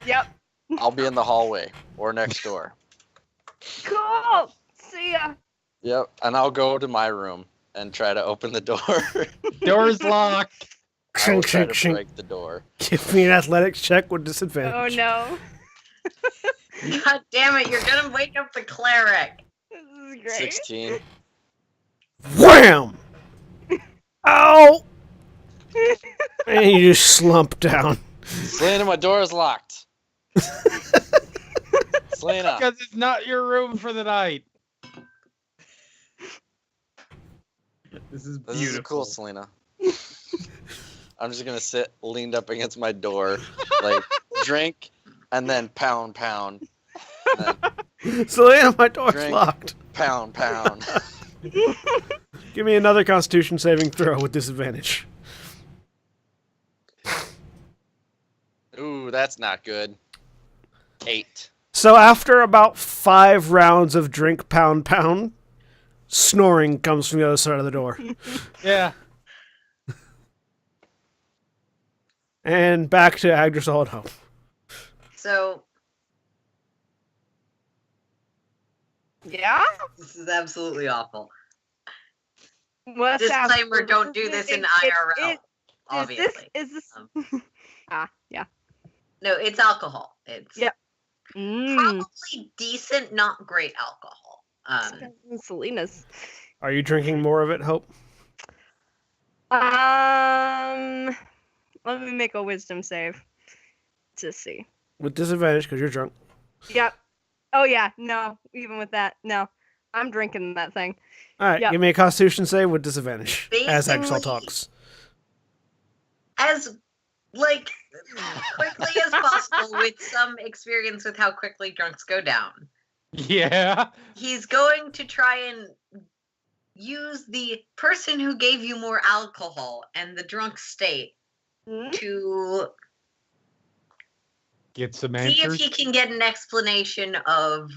Yep. I'll be in the hallway or next door. Cool. See ya. Yep, and I'll go to my room and try to open the door. Door's locked. I will Shink, try shink, to shink. break the door. Give me an athletics check with Oh disadvantage. no. God damn it, you're gonna wake up the cleric. This is great. 16. Wham! Ow! And you just slump down. Selena, my door is locked. Selena. Because it's not your room for the night. This is This beautiful. is cool, Selena. I'm just gonna sit leaned up against my door, like drink, and then pound, pound, and then Selena, my door's Drink. locked. pound, pound. Give me another Constitution saving throw with disadvantage. Ooh, that's not good. 8. So after about 5 rounds of drink, pound, pound, snoring comes from the other side of the door. Yeah. And back to Agdrasil and Hope. So, Yeah. this is absolutely awful. What's Disclaimer, don't do this in IRL, obviously. Is this? Yeah. No, it's alcohol. It's Yep. Mm. probably decent, not great alcohol. Selena's. Are you drinking more of it, Hope? Let me make a wisdom save to see. With disadvantage because you're drunk. Yep. Oh yeah. No. Even with that, no. I'm drinking that thing. All right, Yep. give me a Constitution save with disadvantage as Agdrasil Basically- talks. As like quickly as possible, with some experience with how quickly drunks go down. Yeah. He's going to try and use the person who gave you more alcohol and the drunk state Hmm? to Get some see if answers. he can get an explanation of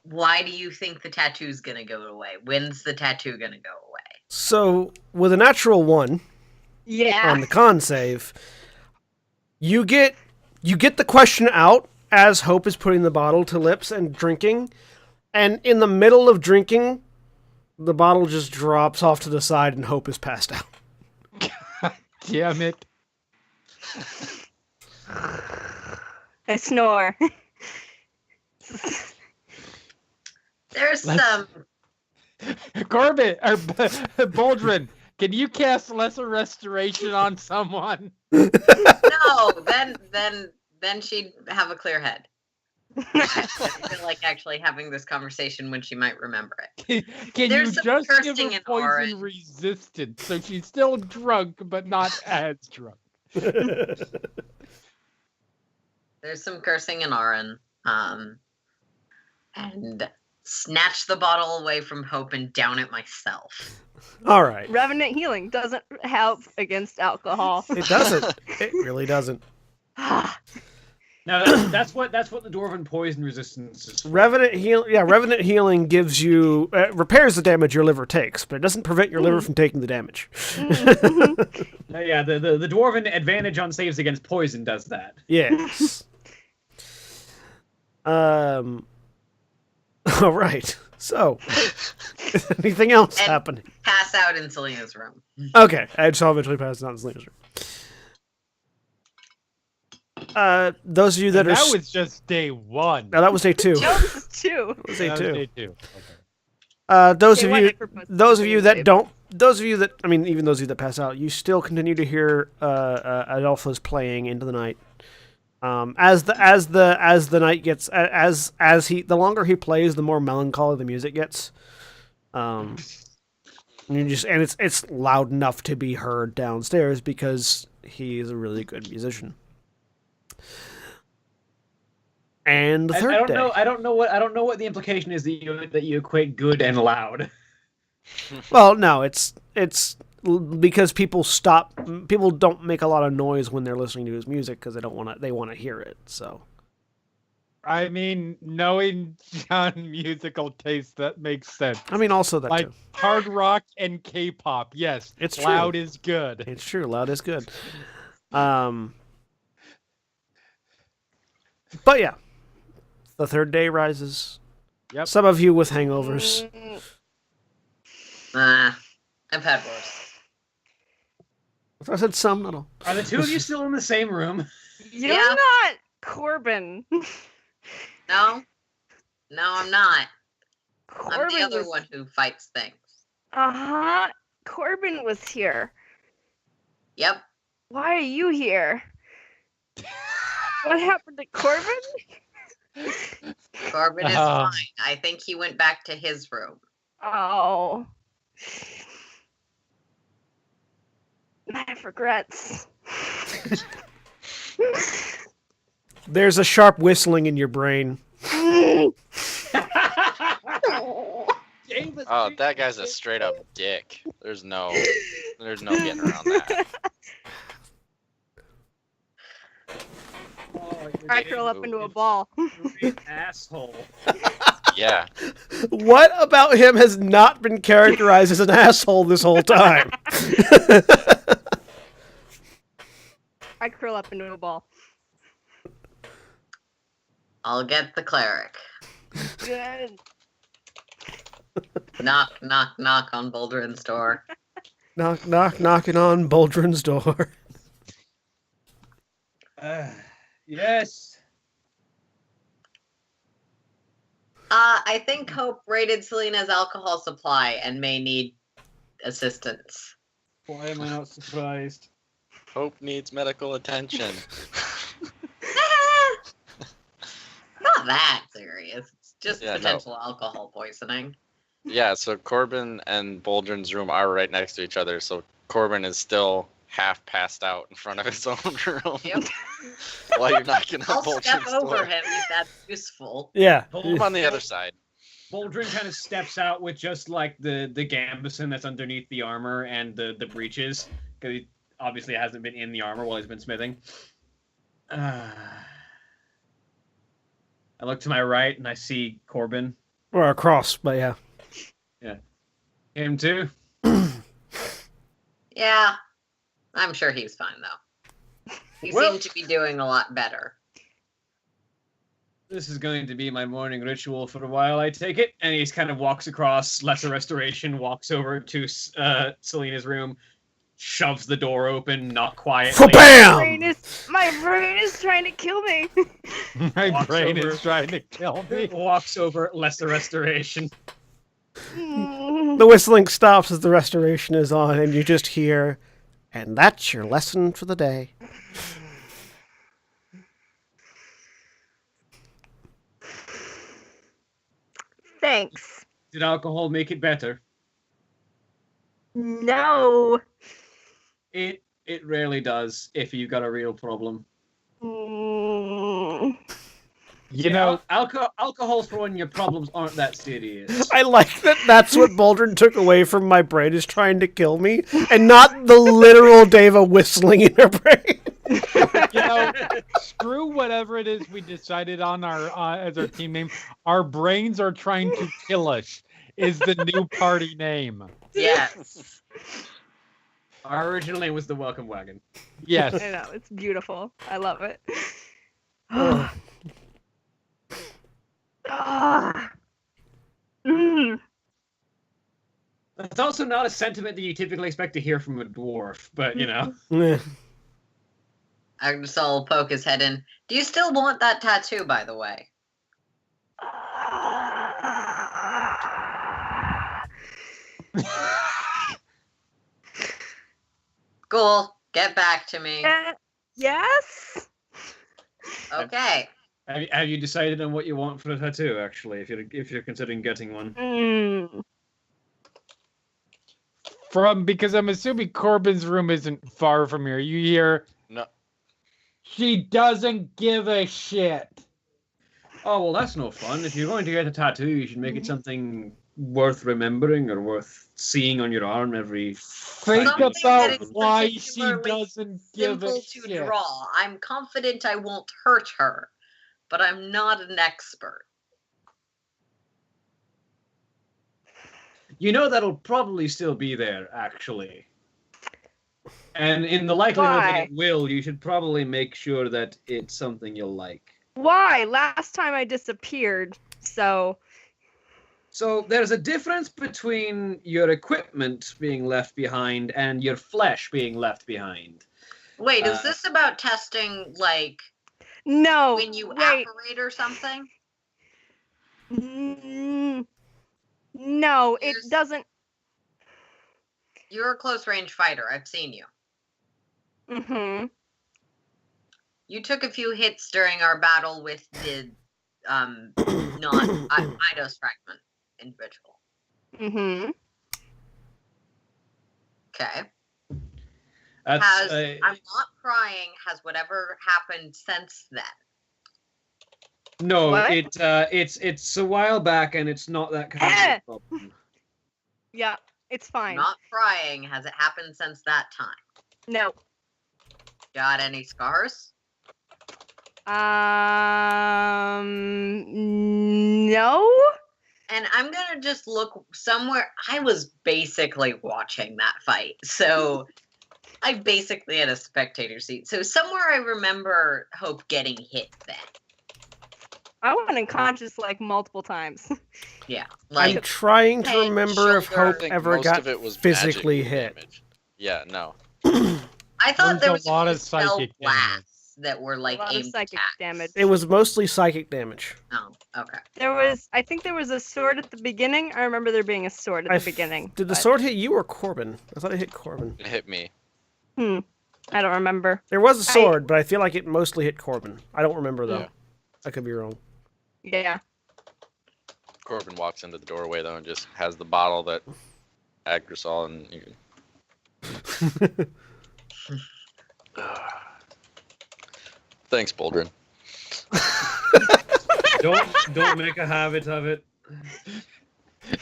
why do you think the tattoo's gonna go away? When's the tattoo gonna go away? So, with a natural 1 Yeah. on the con save, you get the question out as Hope is putting the bottle to lips and drinking, and in the middle of drinking, the bottle just drops off to the side and Hope is passed out. Damn it. I snore. There's Let's- some Corbin or Boldrin, can you cast lesser restoration on someone? no, then she'd have a clear head. I feel like actually having this conversation when she might remember it. Can There's you some just give cursing her in poison orange. resistant so she's still drunk but not as drunk? There's some cursing in Aran. And snatch the bottle away from Hope and down it myself. All right. Revenant healing doesn't help against alcohol. It doesn't. It really doesn't. Now that's what the dwarven poison resistance is. For. Revenant healing gives you repairs the damage your liver takes, but it doesn't prevent your liver from taking the damage. Yeah, the dwarven advantage on saves against poison does that. Yes. All right. So, anything else And- happening? Pass out in Selena's room. Okay, I shall eventually pass it on to Selena's room. Those of you that And are that was just day 1. no, that was day 2. That was 2. That was day That 2. was day 2. Okay. Those Day of one, you, I proposed those of you that save. don't, those of you that, I mean, even those of you that pass out, you still continue to hear Adolfo's playing into the night. As the night gets, the longer he plays, the more melancholy the music gets. And it's loud enough to be heard downstairs because he's a really good musician. And the third I don't day. know. I don't know what the implication is that you equate good and loud. Well, no, it's because people don't make a lot of noise when they're listening to his music because they want to hear it. So I mean, knowing John's musical taste, that makes sense. I mean, also that Like too. hard rock and K-pop, yes, It's loud true. is good. It's true. Loud is good. But yeah, the third day rises. Yep. Some of you with hangovers. I've had worse. I said some, not all. Are the two of you still in the same room? You're Yeah. not Corbin. No, I'm not. I'm Corbin the other was... one who fights things. Uh-huh. Corbin was here. Yep. Why are you here? What happened to Corbin? Corbin is Ah. fine. I think he went back to his room. Oh. I have regrets. There's a sharp whistling in your brain. Oh, that guy's a straight up dick. There's no getting around that. Oh, I curl up into a ball. Asshole. Yeah. What about him has not been characterized as an asshole this whole time? I curl up into a ball. I'll get the cleric. Good. Knock, knock, knock on Boldrin's door. Knock, knock, knocking on Boldrin's door. Yes. I think Hope raided Selena's alcohol supply and may need assistance. Why am I not surprised? Hope needs medical attention. Not that serious. It's just Yeah, no. potential alcohol poisoning. Yeah, so Corbin and Boldrin's room are right next to each other, so Corbin is still half passed out in front of his own room. Yep. While you're knocking I'll on step Boldrin's over door. him if that's useful. Yeah. Hold him on the other side. Boldrin kind of steps out with just like the gambeson that's underneath the armor and the breeches, because he obviously hasn't been in the armor while he's been smithing. I look to my right and I see Corbin. Or across, but yeah. Yeah. Him too? Yeah. I'm sure he's fine, though. He seemed to be doing a lot better. This is going to be my morning ritual for a while, I take it. And he kind of walks across Lesser Restoration, walks over to Selena's room, shoves the door open, not quietly. Bam! My brain is trying to kill me. My brain is trying to kill me. Walks over Lesser Restoration. The whistling stops as the restoration is on, and you just hear, and that's your lesson for the day. Thanks. Did alcohol make it better? No. It rarely does if you've got a real problem. You know, alcohol throwing your problems aren't that serious. I like that that's what Boldrin took away from my brain, is trying to kill me, and not the literal Deva whistling in her brain. you know, screw whatever it is we decided on our as our team name. Our brains are trying to kill us is the new party name. Yes. Our original name was the Welcome Wagon. Yes. I know, it's beautiful. I love it. That's also not a sentiment that you typically expect to hear from a dwarf, but you know. Agnesol will poke his head in. Do you still want that tattoo, by the way? Cool. Get back to me. Yes? Okay. Have you decided on what you want for a tattoo? Actually, if you're considering getting one. Because I'm assuming Corbin's room isn't far from here. You hear? No. She doesn't give a shit. Oh well, that's no fun. If you're going to get a tattoo, you should make it something worth remembering or worth seeing on your arm every. Think Something about that is why she particularly doesn't give a Simple shit. to draw. I'm confident I won't hurt her, but I'm not an expert. You know that'll probably still be there, actually. And in the likelihood that it will, you should probably make sure that it's something you'll like. Why? Last time I disappeared, so... So there's a difference between your equipment being left behind and your flesh being left behind. Wait, is this about testing, like, No, when you wait. apparate or something? No, it doesn't... You're a close-range fighter. I've seen you. Mm-hmm. You took a few hits during our battle with the non-Eidos fragment individual. Mm-hmm. Okay. I'm not crying. Has whatever happened since then? No, What? it's a while back, and it's not that kind of problem. Yeah, it's fine. Not crying. Has it happened since that time? No. Got any scars? No? And I'm gonna just look somewhere. I was basically watching that fight, so I basically had a spectator seat. So somewhere I remember Hope getting hit then. I went unconscious like multiple times. Yeah, I'm like trying to head, remember if shoulder. I Hope think ever most got of it was physically magic hit. damage. Yeah, no. I thought there There's was a lot few of spell psychic damage. blasts that were like a lot of aimed psychic attacks. damage. It was mostly psychic damage. Oh, okay. I think there was a sword at the beginning. I remember there being a sword at the beginning. Did the but- sword hit you or Corbin? I thought it hit Corbin. It hit me. I don't remember. There was a sword, but I feel like it mostly hit Corbin. I don't remember, though. Yeah. I could be wrong. Yeah. Corbin walks into the doorway, though, and just has the bottle that Agri saw, and you Thanks, Boldrin. Don't make a habit of it.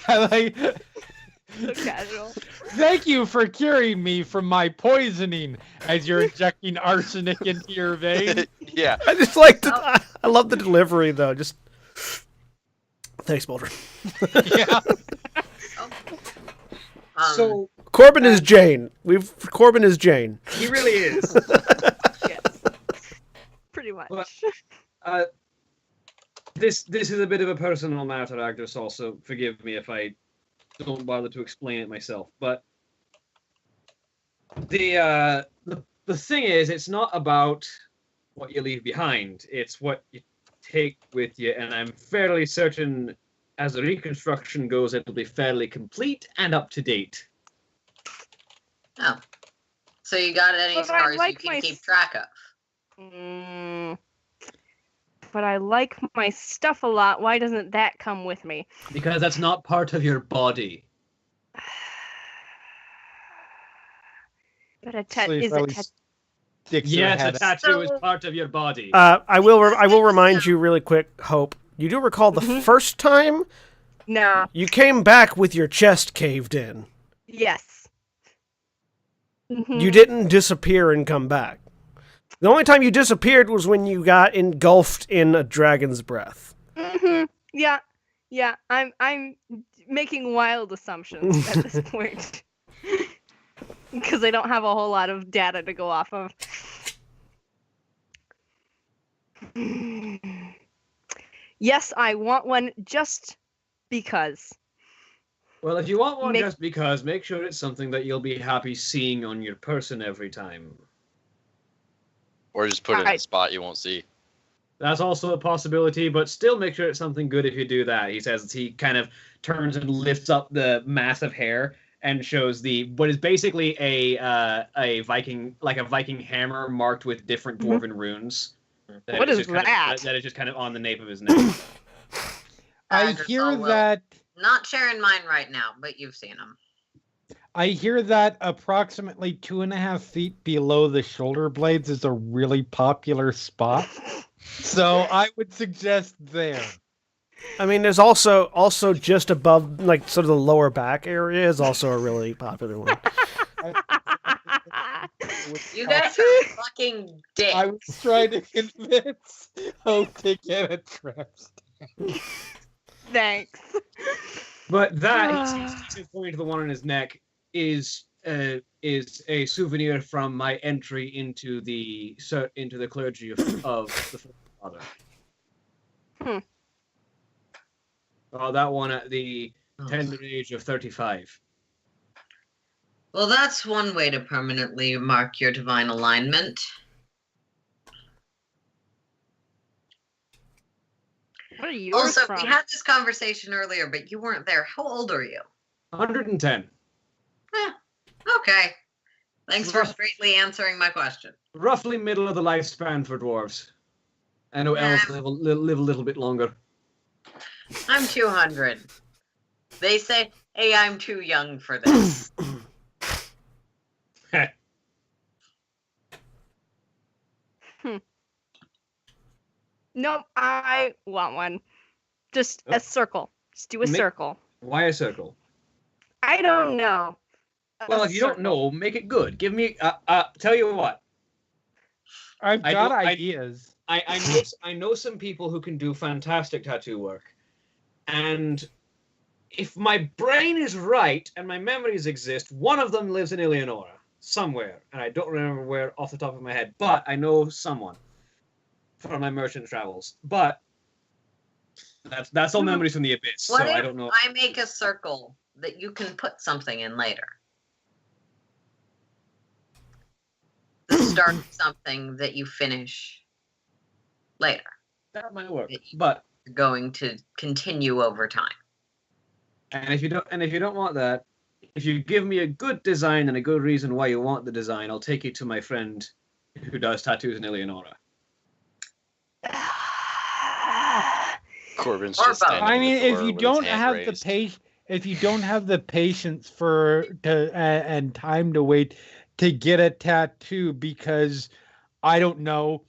I like. So casual. Thank you for curing me from my poisoning as you're injecting arsenic into your veins. Yeah. I just like to. I love the delivery though. Just thanks, Boulder. Yeah. So Corbin is Jane. Corbin is Jane. he really is. Yes. Pretty much. Well, this is a bit of a personal matter, Agnes. Also, forgive me if I don't bother to explain it myself. But the thing is, it's not about what you leave behind. It's what you take with you, and I'm fairly certain, as the reconstruction goes, it'll be fairly complete and up to date. Oh. So you got any But I scars like you my can keep track of? But I like my stuff a lot. Why doesn't that come with me? Because that's not part of your body. But a Sleep, is at a least sticks your Yes, a head. tattoo is part of your body. I will remind you really quick, Hope. You do recall the first time No. you came back with your chest caved in. Yes. Mhm. You didn't disappear and come back. The only time you disappeared was when you got engulfed in a dragon's breath. Mhm. Yeah. Yeah. I'm making wild assumptions at this point. Because I don't have a whole lot of data to go off of. Yes, I want one just because. Well, if you want one Make- just because, make sure it's something that you'll be happy seeing on your person every time. Or just put it in a Alright. spot you won't see. That's also a possibility, but still make sure it's something good if you do that. He says as he kind of turns and lifts up the massive hair and shows what is basically a Viking, like a Viking hammer marked with different dwarven runes. What is that? That is just kind of on the nape of his neck. I Agnes hear will- that. Not sharing mine right now, but you've seen them. I hear that approximately 2.5 feet below the shoulder blades is a really popular spot. So I would suggest there. I mean, there's also just above, like, sort of the lower back area is also a really popular one. You guys are fucking dicks. I was trying to convince Hope to get a trap stand. Thanks. But that, he's pointing to the one on his neck, is a souvenir from my entry into the clergy of the First Father. Oh, that one at the tender age of 35. Well, that's one way to permanently mark your divine alignment. What are yours Also, from? we had this conversation earlier, but you weren't there. How old are you? 110. Okay. Thanks for straightly answering my question. Roughly middle of the lifespan for dwarves. I know elves live a little bit longer. I'm 200. They say, hey, I'm too young for this. Nope, I want one. Just Oh. a circle. Just do a circle. Why a circle? I don't know. Well, if you don't know, make it good. Give me. Tell you what. I've I got don't- I- ideas. I know some people who can do fantastic tattoo work, and if my brain is right and my memories exist, one of them lives in Illanura somewhere, and I don't remember where off the top of my head, but I know someone from my merchant travels. But that's all memories from the abyss, so What I if don't know. I make a circle that you can put something in later? The start of something that you finish later. That might work, but Going to continue over time. and if you don't want that, if you give me a good design and a good reason why you want the design, I'll take you to my friend who does tattoos in Illanura. Corbin's Or just both. standing I in the mean, if door you with his don't hand have raised. if you don't have the patience and time to wait to get a tattoo, because I don't know,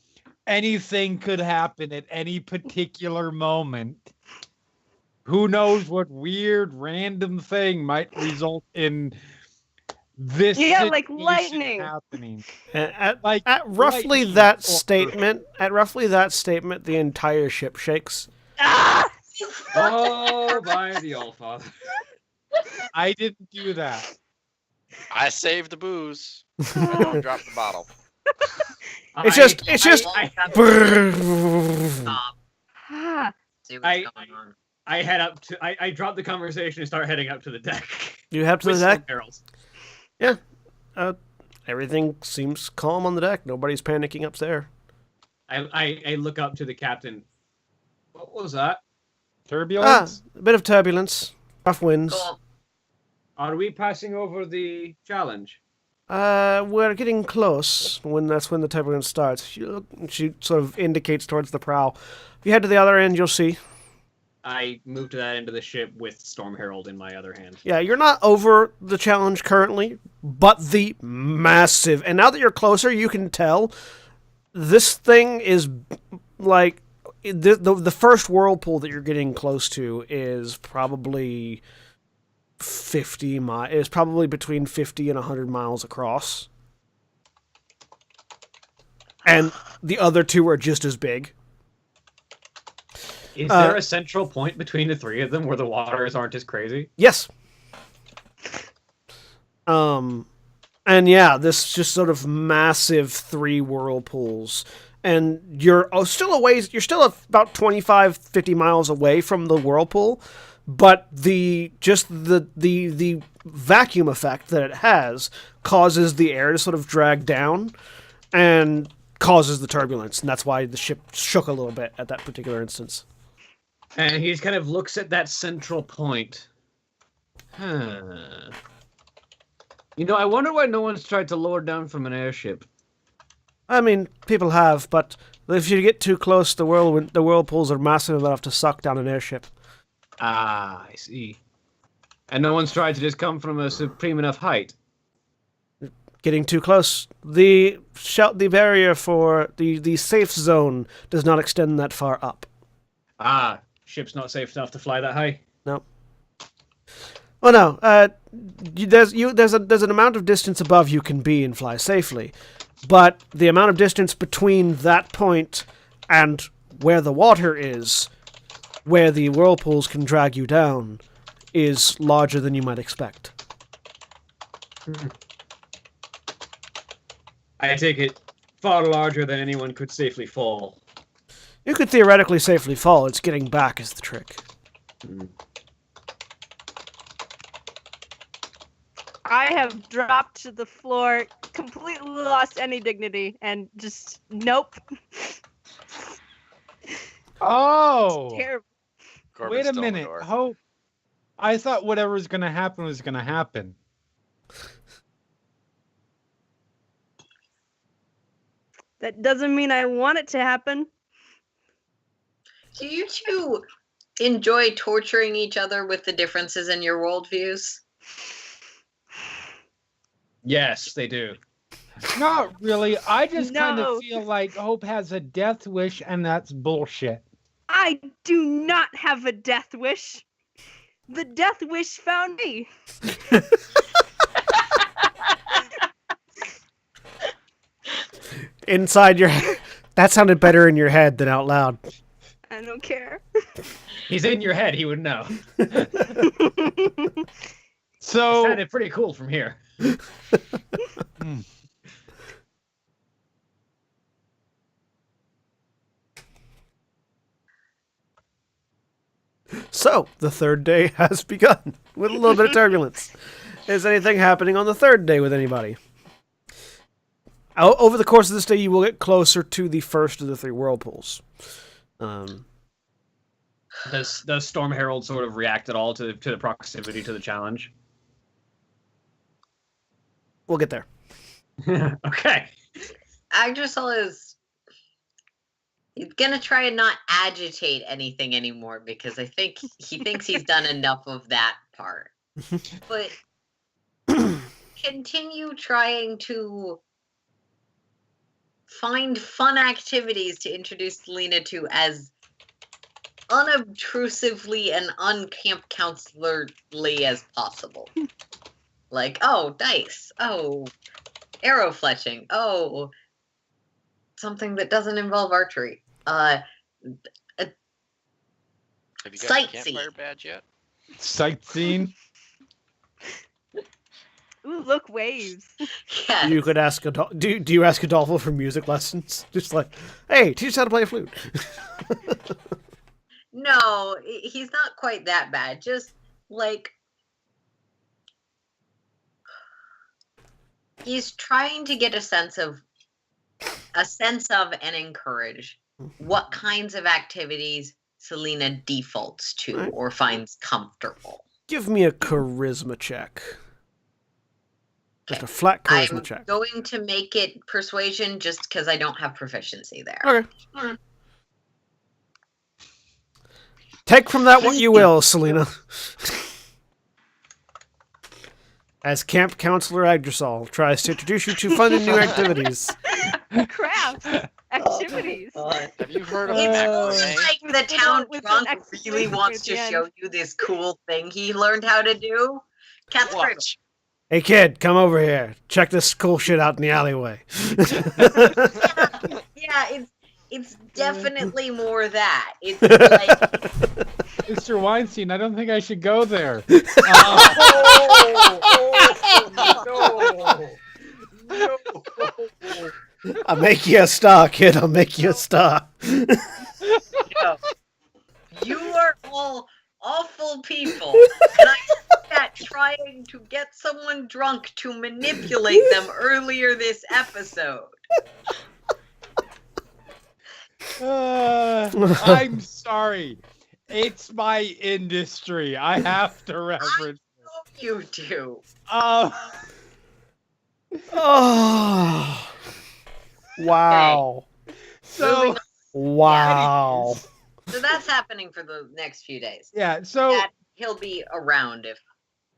anything could happen at any particular moment. Who knows what weird random thing might result in this Yeah, like situation lightning. happening. At, Like at roughly lightning that or- statement, the entire ship shakes. Ah! Oh, by the All Father. I didn't do that. I saved the booze. I didn't drop the bottle. It's just Stop. Ah. See what's I- going on. I head up to. I drop the conversation and start heading up to the deck. You head to With the deck. some barrels. Everything seems calm on the deck. Nobody's panicking up there. I look up to the captain. What was that? Turbulence? A bit of turbulence, rough winds. Cool. Are we passing over the challenge? We're getting close. That's when the turbulence starts. She sort of indicates towards the prow. If you head to the other end, you'll see. I move to that end of the ship with Storm Herald in my other hand. Yeah, you're not over the challenge currently, but the massive. And now that you're closer, you can tell this thing is like the first whirlpool that you're getting close to is probably 50 miles. Is probably between 50 and 100 miles across, and the other two are just as big. Is there a central point between the three of them where the waters aren't as crazy? Yes. And yeah, this just sort of massive 3 whirlpools. And you're still a ways, you're still about 25, 50 miles away from the whirlpool, but the vacuum effect that it has causes the air to sort of drag down and causes the turbulence, and that's why the ship shook a little bit at that particular instance. And he just kind of looks at that central point. Huh. You know, I wonder why no one's tried to lower down from an airship. I mean, people have, but if you get too close, the whirlpools are massive enough to suck down an airship. Ah, I see. And no one's tried to just come from a supreme enough height. Getting too close. The barrier for the safe zone does not extend that far up. Ah, ship's not safe enough to fly that high. No. Oh no. There's an amount of distance above you can be and fly safely, but the amount of distance between that point and where the water is, where the whirlpools can drag you down, is larger than you might expect. I take it far larger than anyone could safely fall. You could theoretically safely fall. It's getting back is the trick. I have dropped to the floor, completely lost any dignity, and just nope. Oh! Terrible. Corbin Wait a Stonedor. minute. Hope. I thought whatever was going to happen was going to happen. That doesn't mean I want it to happen. Do you two enjoy torturing each other with the differences in your worldviews? Yes, they do. Not really. I just kind No. of feel like Hope has a death wish, and that's bullshit. I do not have a death wish. The death wish found me. Inside your head. That sounded better in your head than out loud. I don't care. He's in your head, he would know. So, Sounded pretty cool from here. So, the third day has begun with a little bit of turbulence. Is anything happening on the third day with anybody? Over the course of this day, you will get closer to the first of the 3 whirlpools. Does Storm Herald sort of react at all to the proximity to the challenge? We'll get there. Okay. Agdrisol is he's gonna try and not agitate anything anymore because I think he thinks he's done enough of that part. But continue trying to find fun activities to introduce Lena to as unobtrusively and uncamp counselorly as possible. Like, oh, dice. Oh, arrow fletching. Oh, something that doesn't involve archery. Have you got a Sightsee. campfire badge yet? Sightseeing. Ooh, look, waves. Yes. You could ask do you ask Adolfo for music lessons? Just like, hey, teach us how to play a flute. No, he's not quite that bad. Just like he's trying to get a sense of and encourage what kinds of activities Selena defaults to Right. or finds comfortable. Give me a charisma check. Just a Okay. flat charisma I'm check. going to make it persuasion just because I don't have proficiency there. Okay. Take from that what you will, Selena. As camp counselor Agdrasol tries to introduce you to fun and new activities. Crafts, activities. Have you heard of It's macrame? like the With town an drunk exclamation really wants at to the end. show you this cool thing he learned how to do. Cat's cradle. Watch. Hey kid, come over here. Check this cool shit out in the alleyway. Yeah, it's definitely more that. It's like Mr. Weinstein, I don't think I should go there. no. I'll make you a star, kid. I'll make you a star. No. You are all awful people. And I think that trying to get someone drunk to manipulate them earlier this episode. I'm sorry. It's my industry. I have to reference. You do. Oh. Wow. So Moving Wow. So that's happening for the next few days. yeah, so That he'll be around if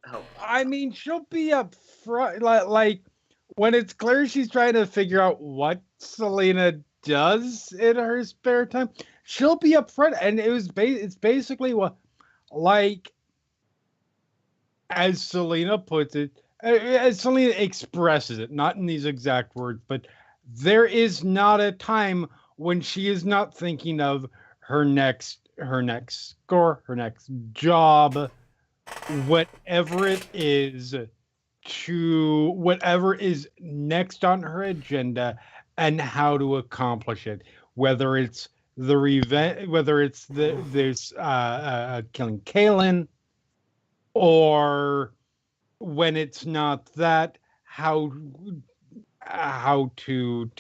hope. I mean, she'll be up front, like when it's clear she's trying to figure out what Selena does in her spare time. She'll be up front, and it's basically what, like, as Selena puts it, as Selena expresses it, not in these exact words, but there is not a time when she is not thinking of her next score, her next job, whatever it is, to whatever is next on her agenda and how to accomplish it, whether it's the revenge, whether it's there's killing Kaylin, or when it's not that, how to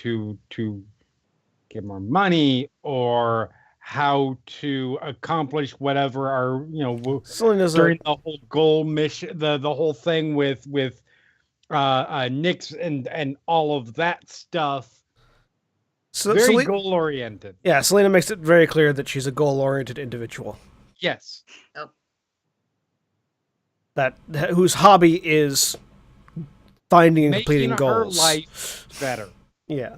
get more money, or how to accomplish whatever our Selena's during the whole goal mission, the whole thing with Nyx and all of that stuff. Very goal oriented. Yeah, Selena makes it very clear that she's a goal-oriented individual. Yes. That whose hobby is finding and completing Making her goals. life better. Yeah.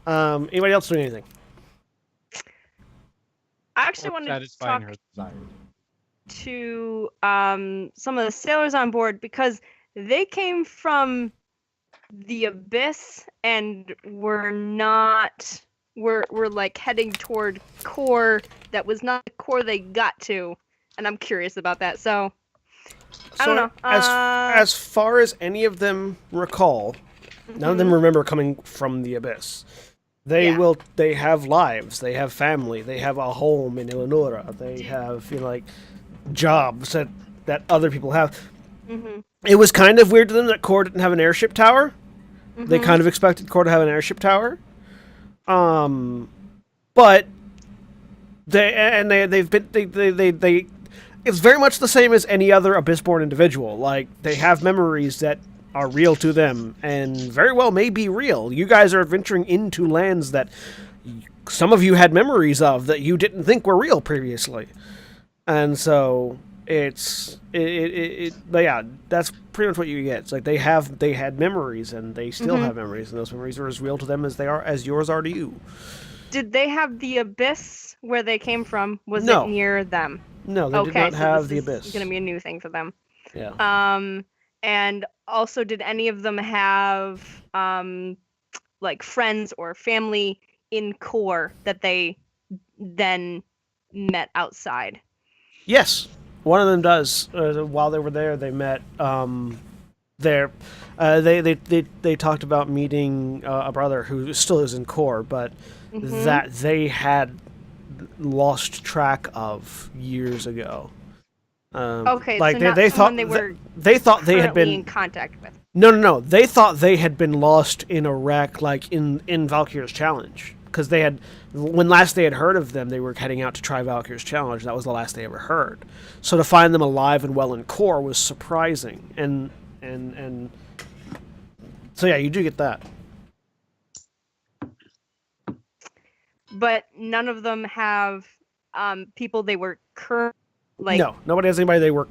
Anybody else doing anything? I actually Or wanted to satisfying talk her desires. to some of the sailors on board because they came from the abyss and were like heading toward core that was not the core they got to, and I'm curious about that. So I don't know. As far as any of them recall, none of them remember coming from the abyss. They Yeah. They have lives. They have family. They have a home in Illanura. They have like jobs that other people have. Mhm. It was kind of weird to them that Core didn't have an airship tower. They Mhm. kind of expected Core to have an airship tower. But they've been it's very much the same as any other Abyssborn individual. Like, they have memories that are real to them, and very well may be real. You guys are venturing into lands that some of you had memories of that you didn't think were real previously. And so but yeah, that's pretty much what you get. It's like they had memories, and they still have memories, and those memories are as real to them as yours are to you. Did they have the abyss where they came from? Was No. it near them? No, they did Okay, not so have this the is abyss. gonna be a new thing for them. Yeah. And also, did any of them have like friends or family in core that they then met outside? Yes, one of them does. While they were there, they met. They talked about meeting a brother who still is in core, but Mhm. that they had lost track of years ago. Okay, like so not they someone thought they were they thought they had currently in been contact with. no. They thought they had been lost in a wreck, like in Valkyr's challenge, because they had when last they had heard of them, they were heading out to try Valkyr's challenge. That was the last they ever heard. So to find them alive and well in core was surprising, and so yeah, you do get that. But none of them have people they were like. No, nobody has anybody they were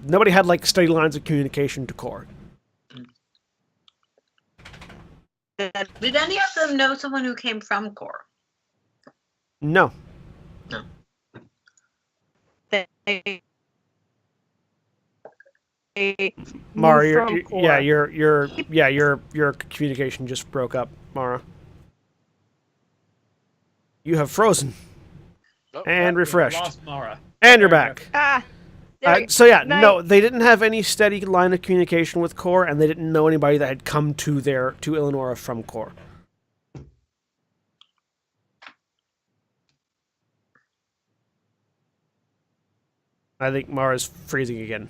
nobody had like steady lines of communication to core. Did any of them know someone who came from core? No. No. They Mara, moved from core. your communication just broke up, Mara. You have frozen Oh, and refreshed, Lost Mara. and you're back. So yeah, Night. no, they didn't have any steady line of communication with core, and they didn't know anybody that had come to Illanura from core. I think Mara's freezing again.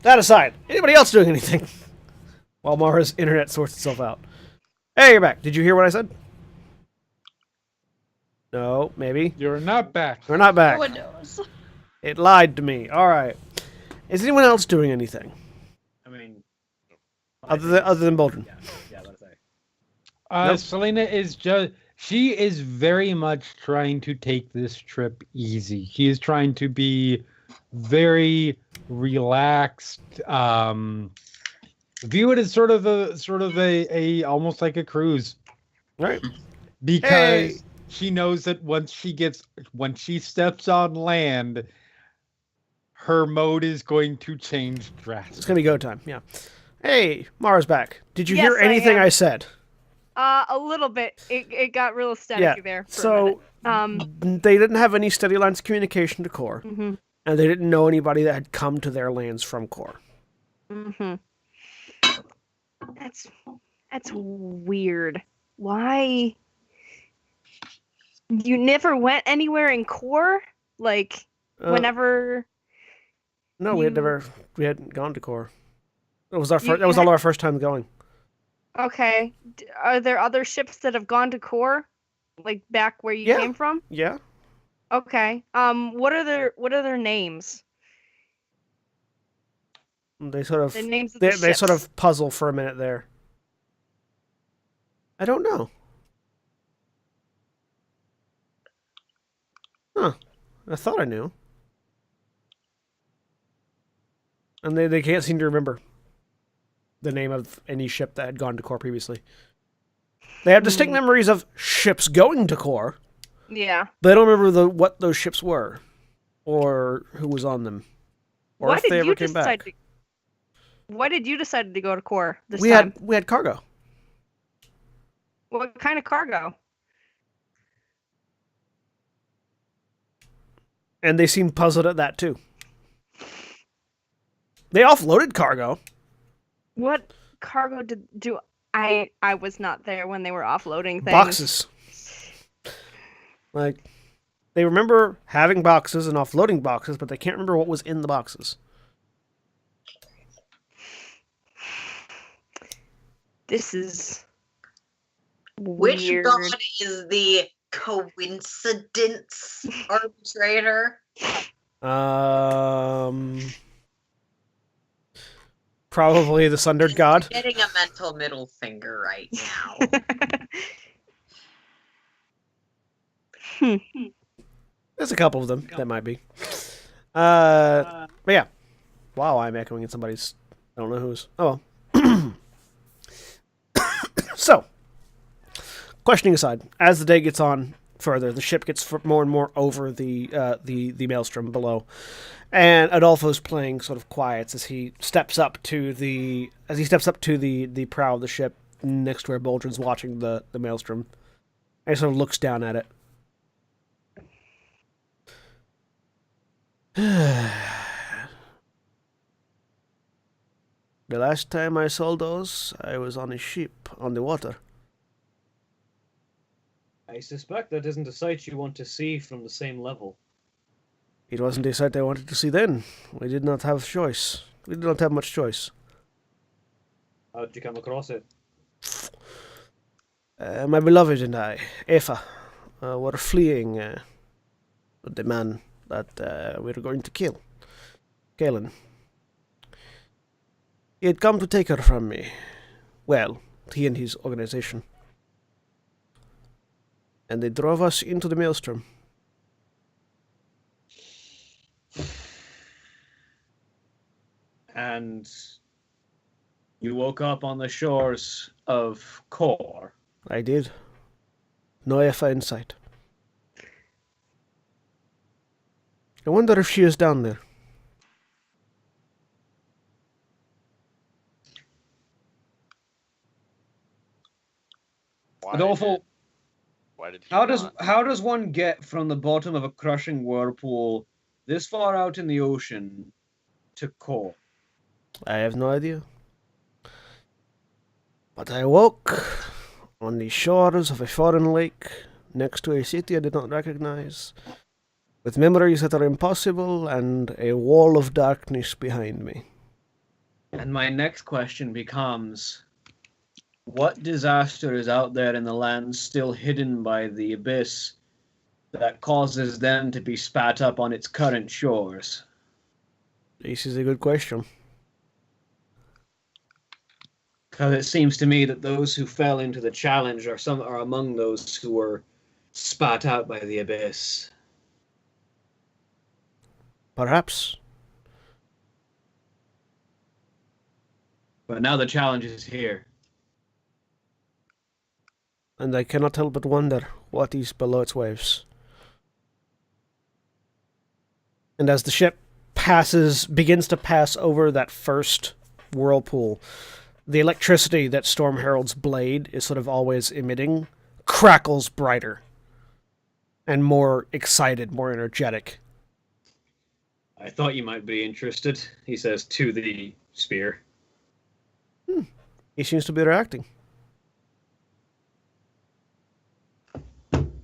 That aside, anybody else doing anything while Mara's internet sorts itself out? Hey, you're back. Did you hear what I said? No, maybe. You're not back. We're not back. No one knows. It lied to me. All right. Is anyone else doing anything I mean, other than Boldrin? yeah, let's say. Nope. Selena is she is very much trying to take this trip easy. She is trying to be very relaxed. View it as sort of a almost like a cruise. Right. Because Hey. she knows that once she steps on land, her mode is going to change It's drastically. gonna be go time. Yeah. Hey, Mara's back. Did you Yes, hear I anything am. I said? A little bit. It got real static there for a minute. So they didn't have any steady lines of communication to core, Mhm. and they didn't know anybody that had come to their lands from core. Mhm. That's weird. Why? You never went anywhere in core? Like whenever No, we hadn't gone to core. It was our You- first. That was all our first time going. Okay. Are there other ships that have gone to core? Like back where you Yeah. came from? Yeah. Okay. What are their names? They sort of The names of the they sort ships. of puzzle for a minute there. I don't know. Huh. I thought I knew. And they can't seem to remember the name of any ship that had gone to core previously. They have distinct memories of ships going to core. Yeah. They don't remember what those ships were, or who was on them, or Why if they did ever you came decide back. Why did you decide to go to core this We time? had cargo, What kind of cargo? and they seemed puzzled at that too. They offloaded cargo. What cargo do I was not there when they were offloading things. Boxes. Like, they remember having boxes and offloading boxes, but they can't remember what was in the boxes. This is Which weird. god is the coincidence arbitrator? Probably the Sundered God. Getting a mental middle finger right now. There's a couple of them that might be. But yeah. Wow, I'm echoing in somebody's. I don't know whose. Oh well. So, Questioning aside, as the day gets on further, the ship gets more and more over the maelstrom below, and Adolfo's playing sort of quiets as he steps up to the prow of the ship next to where Boldrin's watching the maelstrom, and he sort of looks down at it. The last time I saw those, I was on a ship on the water. I suspect that isn't a sight you want to see from the same level. It wasn't a sight I wanted to see then. We did not have choice. We did not have much choice. How did you come across it? My beloved and I, Eva, were fleeing the man that we were going to kill. Galen. He had come to take her from me. Well, he and his organization. And they drove us into the maelstrom. And you woke up on the shores of Kor. I did. No Eva in sight. I wonder if she is down there. Adolfo, Why did he how not? does one get from the bottom of a crushing whirlpool this far out in the ocean to Kor? I have no idea. But I woke on the shores of a foreign lake next to a city I did not recognize, with memories that are impossible and a wall of darkness behind me. And my next question becomes, what disaster is out there in the land still hidden by the abyss that causes them to be spat up on its current shores? This is a good question. Because it seems to me that those who fell into the challenge are among those who were spat out by the abyss. Perhaps. But now the challenge is here. And I cannot help but wonder what is below its waves. And as the ship begins to pass over that first whirlpool, the electricity that Storm Herald's blade is sort of always emitting crackles brighter and more excited, more energetic. I thought you might be interested, he says to the spear. He seems to be reacting.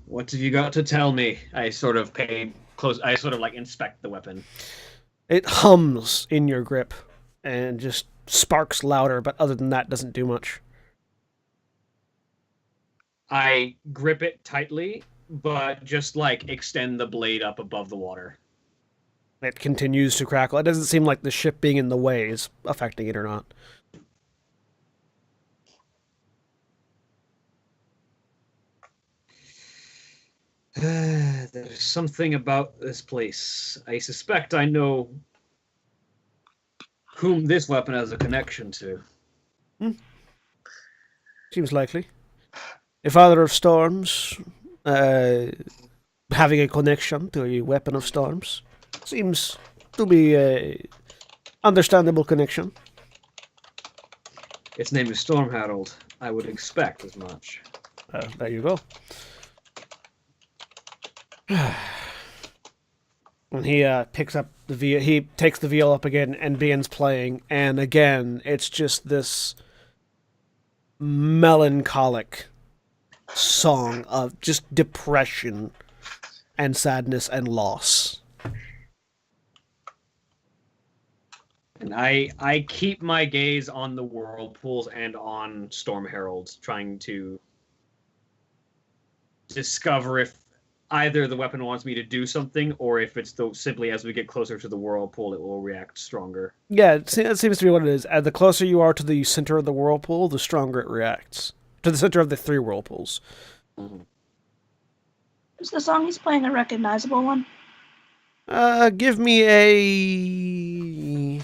What have you got to tell me? I sort of inspect the weapon. It hums in your grip and just sparks louder, but other than that, doesn't do much. I grip it tightly, but just extend the blade up above the water. It continues to crackle. It doesn't seem like the ship being in the way is affecting it or not. There's something about this place. I suspect I know whom this weapon has a connection to. Seems likely. A father of storms, having a connection to a weapon of storms, seems to be a understandable connection. Its name is Storm Herald. I would expect as much. There you go. And he picks up the viol. He takes the viol up again and begins playing. And again, it's just this melancholic song of just depression and sadness and loss. And I keep my gaze on the whirlpools and on Storm Herald, trying to discover if either the weapon wants me to do something, or if it's simply as we get closer to the whirlpool, it will react stronger. Yeah, it seems to be what it is. The closer you are to the center of the whirlpool, the stronger it reacts. To the center of the 3 whirlpools. Mm-hmm. Is the song he's playing a recognizable one? Give me a...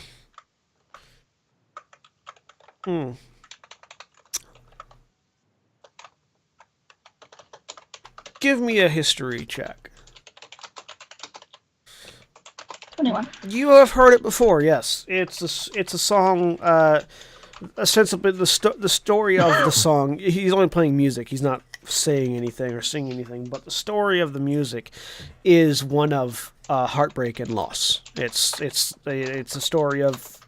give me a history check. 21. You have heard it before, yes. It's a song. Ostensibly, the story of the song. He's only playing music. He's not saying anything or singing anything. But the story of the music is one of heartbreak and loss. It's a story of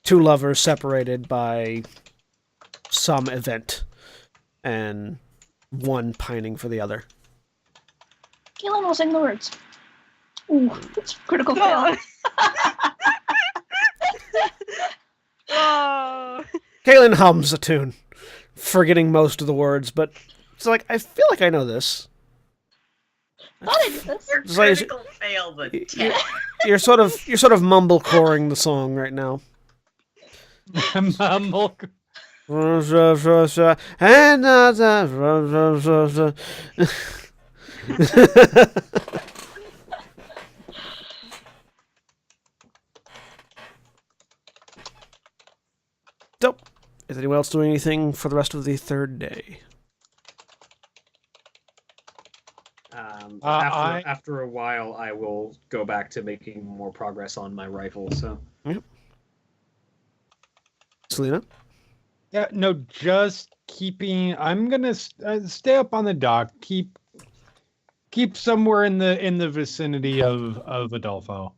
two lovers separated by some event, and one pining for the other. Keelan will sing the words. Ooh, that's critical fail. Oh. Kaylin hums a tune, forgetting most of the words, but it's like, I feel like I know this. Thought I did this. Your It's like- critical fail the test. You're sort of mumblecoring the song right now. Mumble. So, is anyone else doing anything for the rest of the third day? After a while, I will go back to making more progress on my rifle. So, Selena? Yeah, no, just keeping. I'm gonna stay up on the dock. Keep somewhere in the vicinity of Adolfo.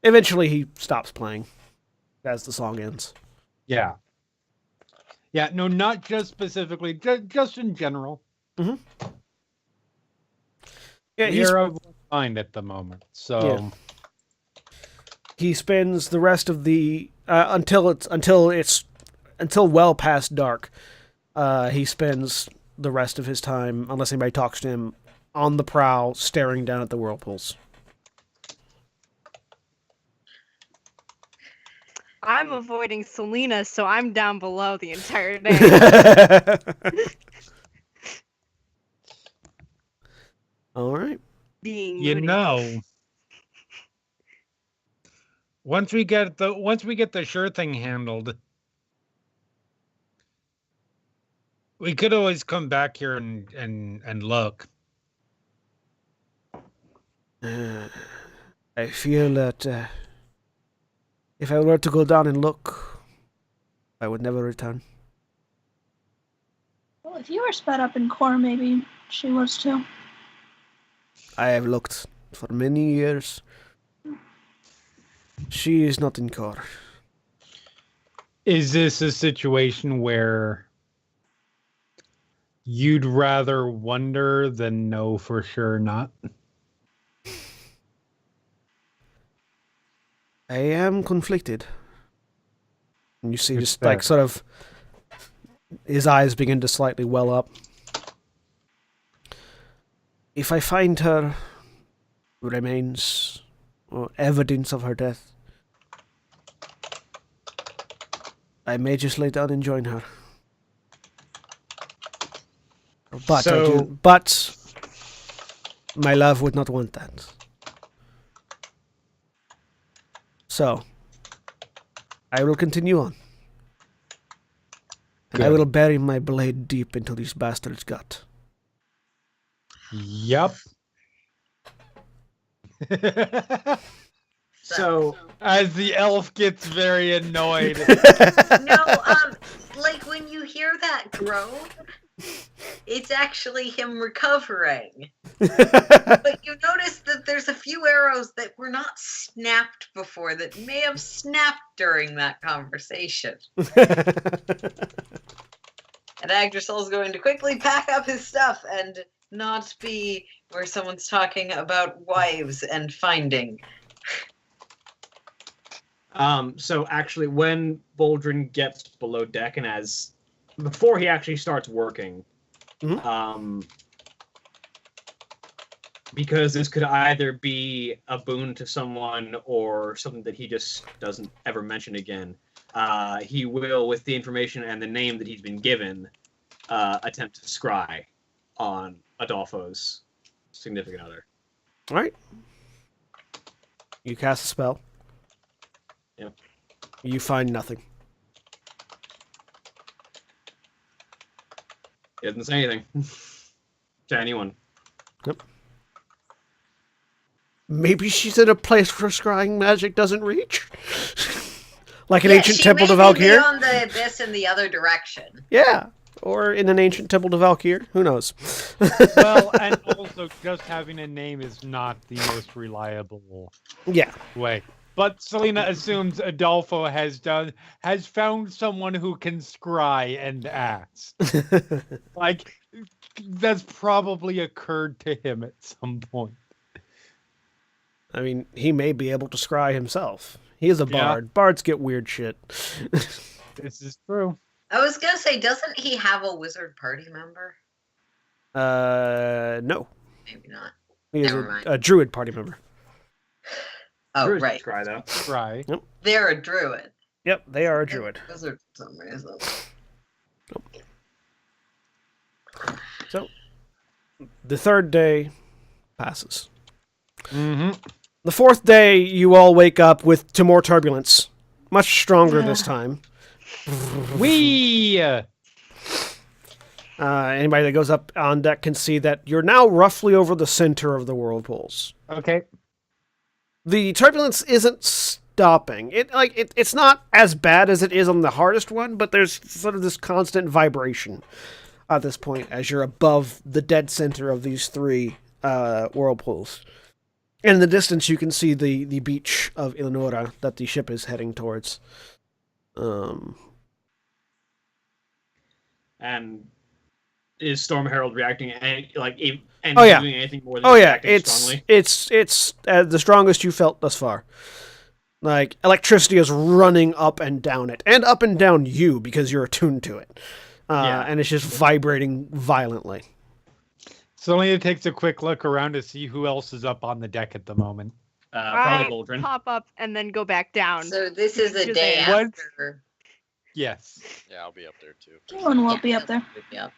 Eventually, he stops playing as the song ends. Yeah. Yeah, no, not just specifically, just in general. Mm-hmm. Yeah, he's We're of one mind at the moment, so Yeah. He spends the rest of the until well past dark. He spends the rest of his time, unless anybody talks to him, on the prowl, staring down at the whirlpools. I'm avoiding Selena, so I'm down below the entire day. All right. Being you moody. know, once we get the sure thing handled, we could always come back here and look. I feel that if I were to go down and look, I would never return. Well, if you were sped up in core, maybe she was too. I have looked for many years. She is not in core. Is this a situation where you'd rather wonder than know for sure not? I am conflicted. And you see, It's just fair. like sort of, his eyes begin to slightly well up. If I find her remains or evidence of her death, I may just lay down and join her. But but my love would not want that. So I will continue on. And I Good. will bury my blade deep into these bastards' gut. Yep. so As the elf gets very annoyed. No, like when you hear that groan, it's actually him recovering. But you notice that there's a few arrows that were not snapped before that may have snapped during that conversation. And Yggdrasil's going to quickly pack up his stuff and not be where someone's talking about wives and finding. So actually, when Boldrin gets below deck and before he actually starts working, because this could either be a boon to someone or something that he just doesn't ever mention again, he will, with the information and the name that he's been given, attempt to scry on Adolfo's significant other. All right. You cast a spell. Yep. You find nothing. He doesn't say anything to anyone. Maybe she's in a place where scrying magic doesn't reach? Like an Yeah, ancient she temple to may be Valkyr? beyond the abyss in the other direction. Yeah. Or in an ancient temple to Valkyr. Who knows? Well, and also just having a name is not the most reliable Yeah. way. But Selena assumes Adolfo has found someone who can scry and ask. Like, that's probably occurred to him at some point. I mean, he may be able to scry himself. He is a Yeah. bard. Bards get weird shit. This is true. I was gonna say, doesn't he have a wizard party member? No. Maybe not. He is Never mind. a druid party member. Oh, Druids right. Scry, though. Scry. They're a druid. Yep, they are a druid. Wizard for some reason. So, the third day passes. Mm-hmm. The fourth day, you all wake up to more turbulence. Much stronger this time. Wee! Anybody that goes up on deck can see that you're now roughly over the center of the whirlpools. Okay. The turbulence isn't stopping. It's not as bad as it is on the hardest one, but there's sort of this constant vibration at this point as you're above the dead center of these three whirlpools. And in the distance, you can see the beach of Illanura that the ship is heading towards. And is Storm Herald reacting doing anything more than reacting strongly? it's the strongest you felt thus far. Like, electricity is running up and down it, and up and down you because you're attuned to it. And it's just vibrating violently. Selena takes a quick look around to see who else is up on the deck at the moment. Probably I Boldrin. pop up and then go back down. So this is a You're day there. after. Yes. Yeah, I'll be up there too. Dylan will be up there. Yeah.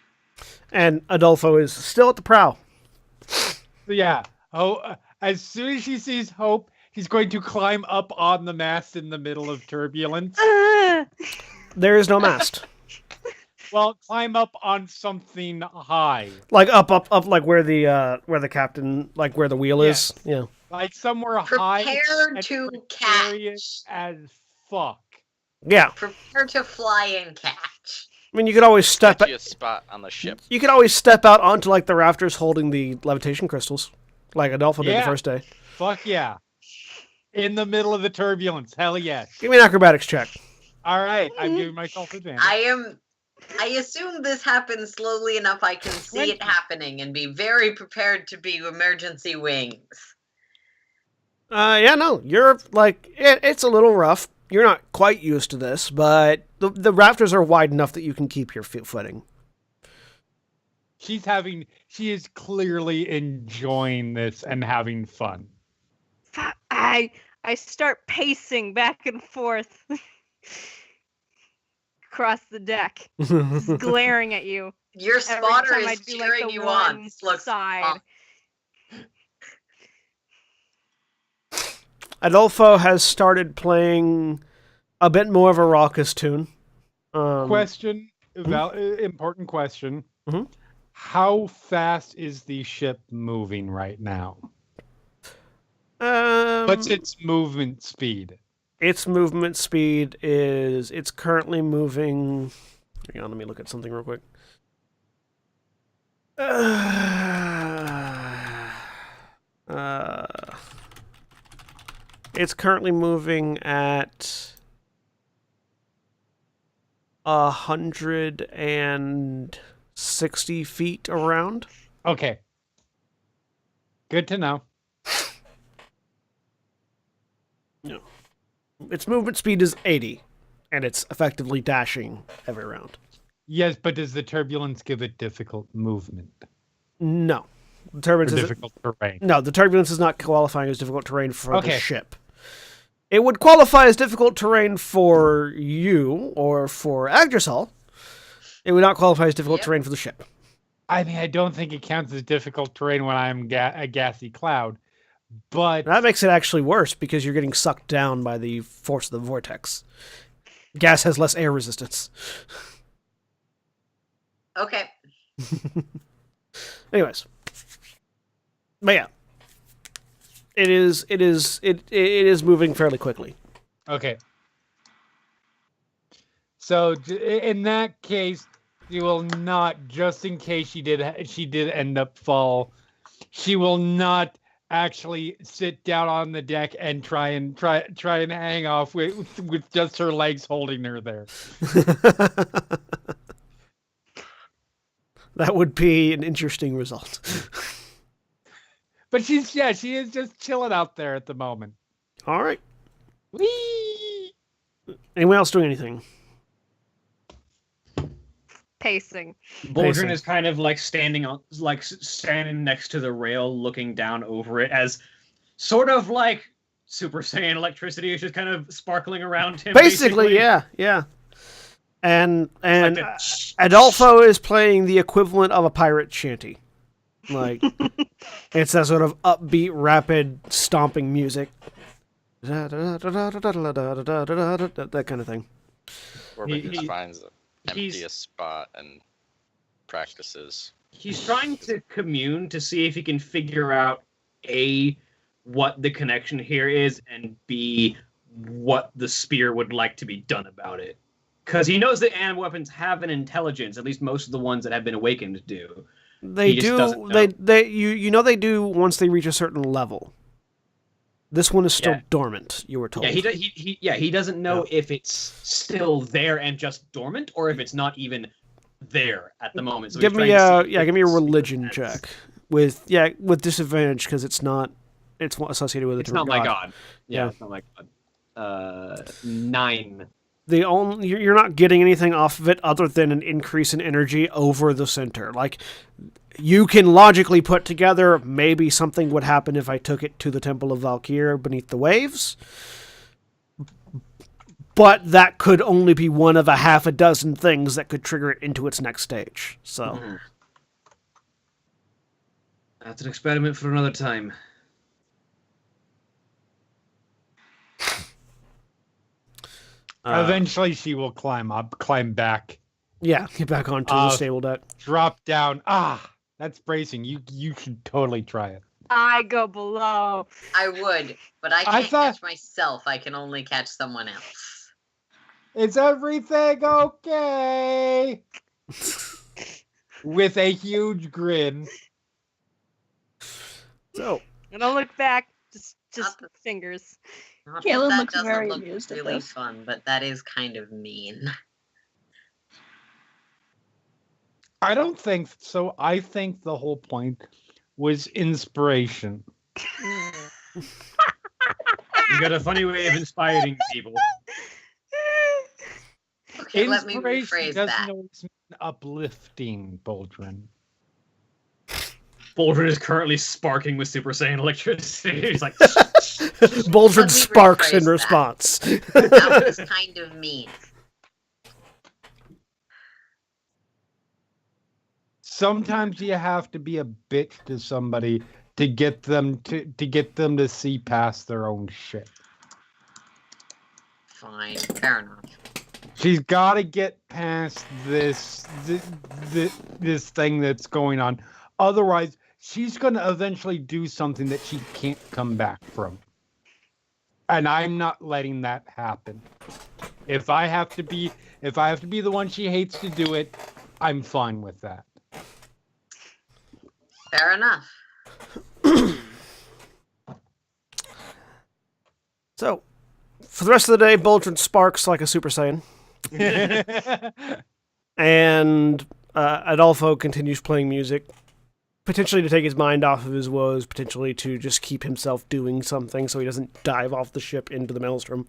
And Adolfo is still at the prow. So yeah. As soon as she sees Hope, he's going to climb up on the mast in the middle of turbulence. There is no mast. Well, climb up on something high. Like up, like where the captain, like where the wheel is. Yeah. Like somewhere high. Prepare and to precarious catch. as fuck. Yeah. Prepare to fly and catch. I mean, you could always step. Sketchy spot on the ship. You could always step out onto like the rafters holding the levitation crystals, like Adolfo did the first day. Fuck yeah. In the middle of the turbulence. Hell yes. Give me an acrobatics check. All right. I'm giving myself advantage. I assume this happens slowly enough I can see it happening and be very prepared to be emergency wings. Yeah, no, you're like it's a little rough. You're not quite used to this, but the rafters are wide enough that you can keep your footing. She is clearly enjoying this and having fun. I start pacing back and forth across the deck, just glaring at you. Your Every spotter time I is do, like, cheering the you one on. This looks side. awesome. Adolfo has started playing a bit more of a raucous tune. Question, important question. Mhm. How fast is the ship moving right now? What's its movement speed? Its movement speed is it's currently moving. Hang on, let me look at something real quick. It's currently moving at 160 feet around. Okay. Good to know. Its movement speed is 80, and it's effectively dashing every round. Yes, but does the turbulence give it difficult movement? No. The Or turbulence is difficult terrain? no, the turbulence is not qualifying as difficult terrain for the Okay. ship. It would qualify as difficult terrain for you or for Agdrasol. It would not qualify as difficult terrain for the ship. I mean, I don't think it counts as difficult terrain when I'm a gassy cloud, but That makes it actually worse because you're getting sucked down by the force of the vortex. Gas has less air resistance. Okay. Anyways. But yeah. It is moving fairly quickly. Okay. So in that case, she will not, just in case she did end up fall, she will not actually sit down on the deck and try and hang off with just her legs holding her there. That would be an interesting result. But she is just chilling out there at the moment. All right. Whee! Anyone else doing anything? Pacing. Baldrin is kind of like standing next to the rail, looking down over it, as sort of like Super Saiyan electricity is just kind of sparkling around him. Basically, yeah. And Adolfo is playing the equivalent of a pirate shanty. Like, it's that sort of upbeat, rapid, stomping music. That kind of thing. Corbin just finds the emptiest spot and practices. He's trying to commune to see if he can figure out A, what the connection here is, and B, what the spear would like to be done about it. Because he knows that animal weapons have an intelligence, at least most of the ones that have been awakened do. They do. They do once they reach a certain level. This one is still dormant. You were told. Yeah, he doesn't know if it's still there and just dormant, or if it's not even there at the moment. So give me a religion check with disadvantage because it's not. It's associated with it's not my god. Yeah, it's not my god. 9. You're not getting anything off of it other than an increase in energy over the center. Like, you can logically put together maybe something would happen if I took it to the Temple of Valkyr beneath the waves. But that could only be one of a half a dozen things that could trigger it into its next stage. So that's an experiment for another time. Eventually, she will climb back. Yeah, get back onto the stable deck. Drop down. That's bracing. You should totally try it. I go below. I would, but I can't catch myself. I can only catch someone else. Is everything okay? With a huge grin. So, I don't look back. Just fingers. Caleb that looks doesn't very look amused at really this. fun, but that is kind of mean. I don't think so. I think the whole point was inspiration. You got a funny way of inspiring people. Okay, let me Inspiration rephrase doesn't that. always mean uplifting, Baldrin. Baldrin is currently sparking with Super Saiyan electricity. He's like, Baldrin Let me sparks in rephrase that. response. That was kind of mean. Sometimes you have to be a bitch to somebody to get them to see past their own shit. Fine, fair enough. She's got to get past this thing that's going on. Otherwise, she's going to eventually do something that she can't come back from. And I'm not letting that happen. If I have to be the one she hates to do it, I'm fine with that. Fair enough. So, for the rest of the day, Baldrin sparks like a Super Saiyan. And Adolfo continues playing music, potentially to take his mind off of his woes, potentially to just keep himself doing something so he doesn't dive off the ship into the maelstrom.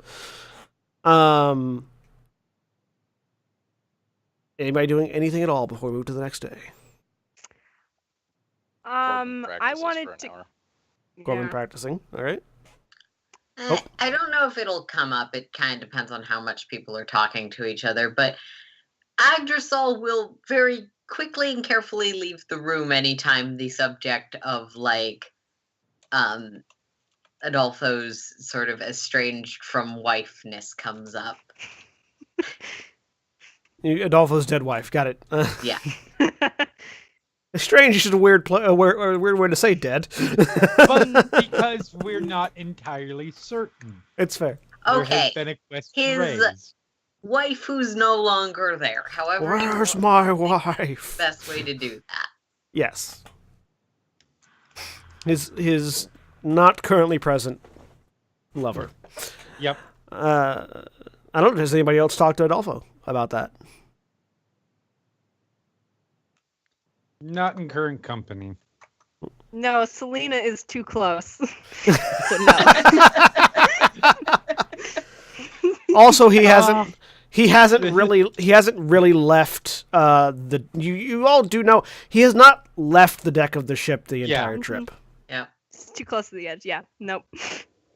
Anybody doing anything at all before we move to the next day? I wanted to. Corbin practicing, all right. I don't know if it'll come up. It kind of depends on how much people are talking to each other, but Agdrasol will very quickly and carefully leave the room anytime the subject of Adolfo's sort of estranged from wifeness comes up. Adolfo's dead wife, got it. Yeah. Strange is just a weird, weird way to say dead. But because we're not entirely certain. It's fair. There Okay. has been a question His raised. wife who's no longer there. However, you Where's want my wife? the best way to do that. Yes. His not currently present lover. Yep. I don't know. Has anybody else talked to Adolfo about that? Not in current company. No, Selena is too close. So no. Also, he hasn't really left the. You all do know he has not left the deck of the ship the Yeah. entire trip. Yeah. It's too close to the edge. Yeah. Nope.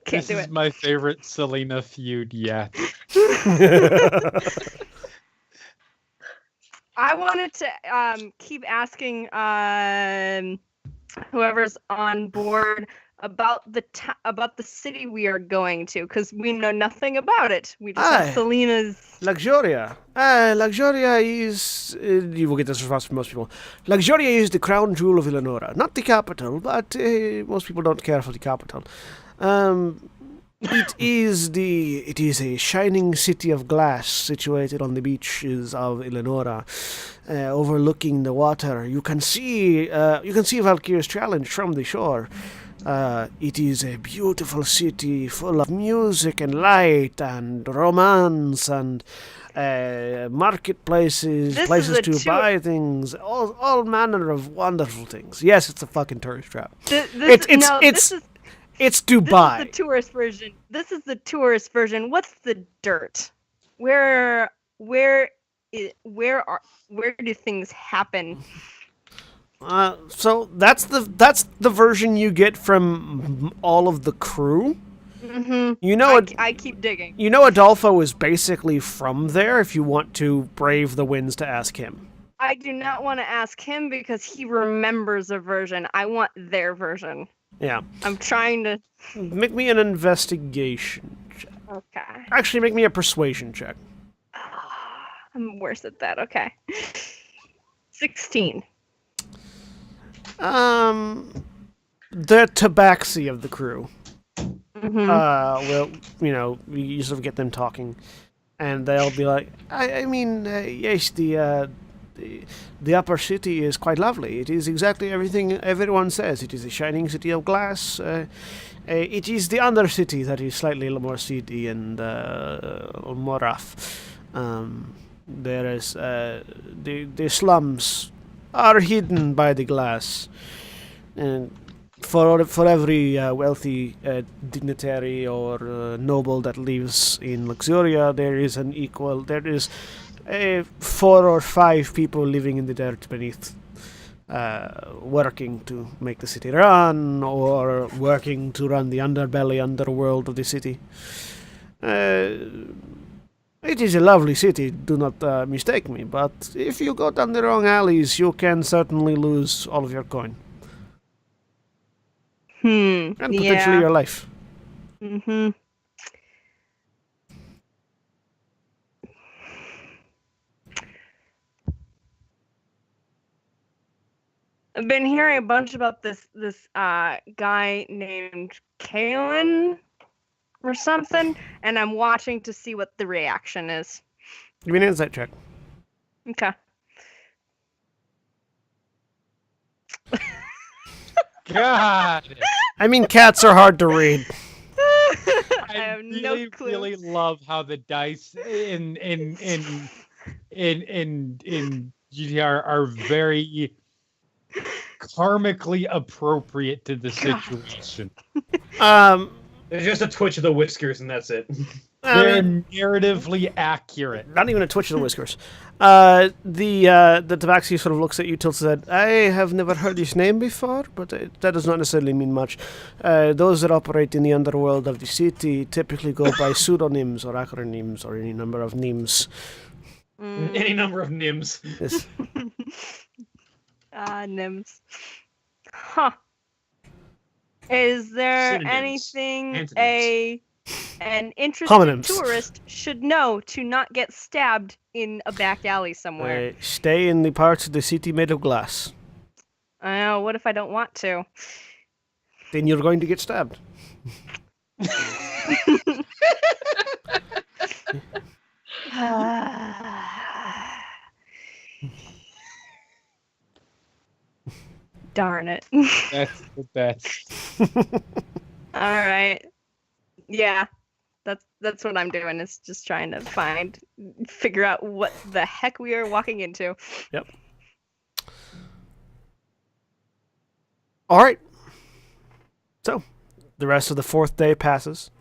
Can't This do is it. my favorite Selena feud yet. I wanted to keep asking whoever's on board about the city we are going to, because we know nothing about it. We just Aye. have Selena's. Luxuria. Luxuria is. You will get this response from most people. Luxuria is the crown jewel of Illanura. Not the capital, but most people don't care for the capital. It is a shining city of glass situated on the beaches of Illanura, overlooking the water. You can see Valkyr's challenge from the shore. It is a beautiful city full of music and light and romance and marketplaces, This is places a to tour- buy things, all manner of wonderful things. Yes, it's a fucking tourist trap. This It's is Dubai. the tourist version. This is the tourist version. What's the dirt? Where do things happen? So that's the version you get from all of the crew. Mm-hmm. You know, I keep digging. you know, Adolfo is basically from there. If you want to brave the winds to ask him. I do not want to ask him because he remembers a version. I want their version. Yeah, I'm trying to. make me an investigation check. Okay. Actually, make me a persuasion check. I'm worse at that. Okay. 16. The tabaxi of the crew. Mm-hmm. Well, you sort of get them talking, and they'll be like, I mean, yes, the upper city is quite lovely. It is exactly everything everyone says. It is a shining city of glass. It is the under city that is slightly more seedy and more rough. There is the slums are hidden by the glass, and for every wealthy dignitary or noble that lives in Luxuria, there is 4 or 5 people living in the dirt beneath, working to make the city run, or working to run the underworld of the city. It is a lovely city, do not mistake me, but if you go down the wrong alleys, you can certainly lose all of your coin. And potentially your life. Mm-hmm. I've been hearing a bunch about this guy named Kalen or something, and I'm watching to see what the reaction is. Give me an insight check. Okay. God, I mean, cats are hard to read. I have really, no clue. really love how the dice in GTR are very karmically appropriate to the situation. There's just a twitch of the whiskers and that's it. They're narratively accurate. Not even a twitch of the whiskers. The tabaxi sort of looks at you, tilts his head. I have never heard his name before, but that does not necessarily mean much. Those that operate in the underworld of the city typically go by pseudonyms or acronyms or any number of names. Any number of nims. Yes. Nims. Huh. Is there Synonyms. anything Antonyms. an interested Homonyms. tourist should know to not get stabbed in a back alley somewhere? Stay in the parts of the city made of glass. I know, what if I don't want to? Then you're going to get stabbed. Darn it. That's the best. All right. Yeah. That's what I'm doing, is just trying to figure out what the heck we are walking into. Yep. All right. So, the rest of the 4th day passes.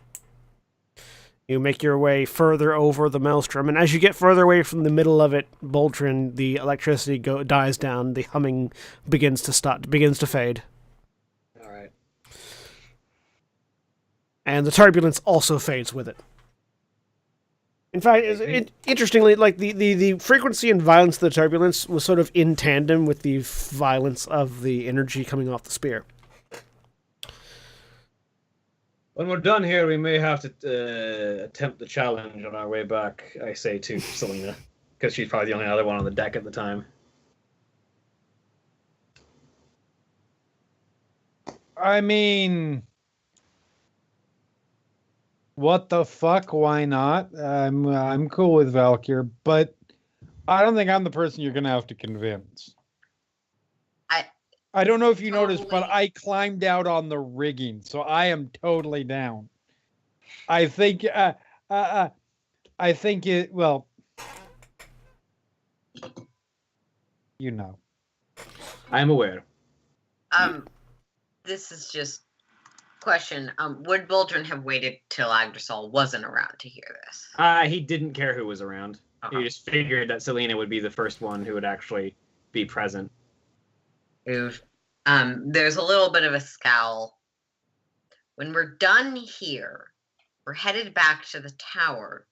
You make your way further over the maelstrom, and as you get further away from the middle of it, Boltrin, the electricity dies down. The humming begins to fade, All right. and the turbulence also fades with it. In fact, interestingly, like the frequency and violence of the turbulence was sort of in tandem with the violence of the energy coming off the spear. When we're done here, we may have to attempt the challenge on our way back, I say to Selena, because she's probably the only other one on the deck at the time. I mean, what the fuck? Why not? I'm cool with Valkyr, but I don't think I'm the person you're gonna have to convince. I don't know if you noticed, but I climbed out on the rigging, so I am totally down. I think it. Well, you know. I am aware. This is just question. Would Boldrin have waited till Agdrasol wasn't around to hear this? He didn't care who was around. He just figured that Selena would be the first one who would actually be present. There's a little bit of a scowl. When we're done here, we're headed back to the tower,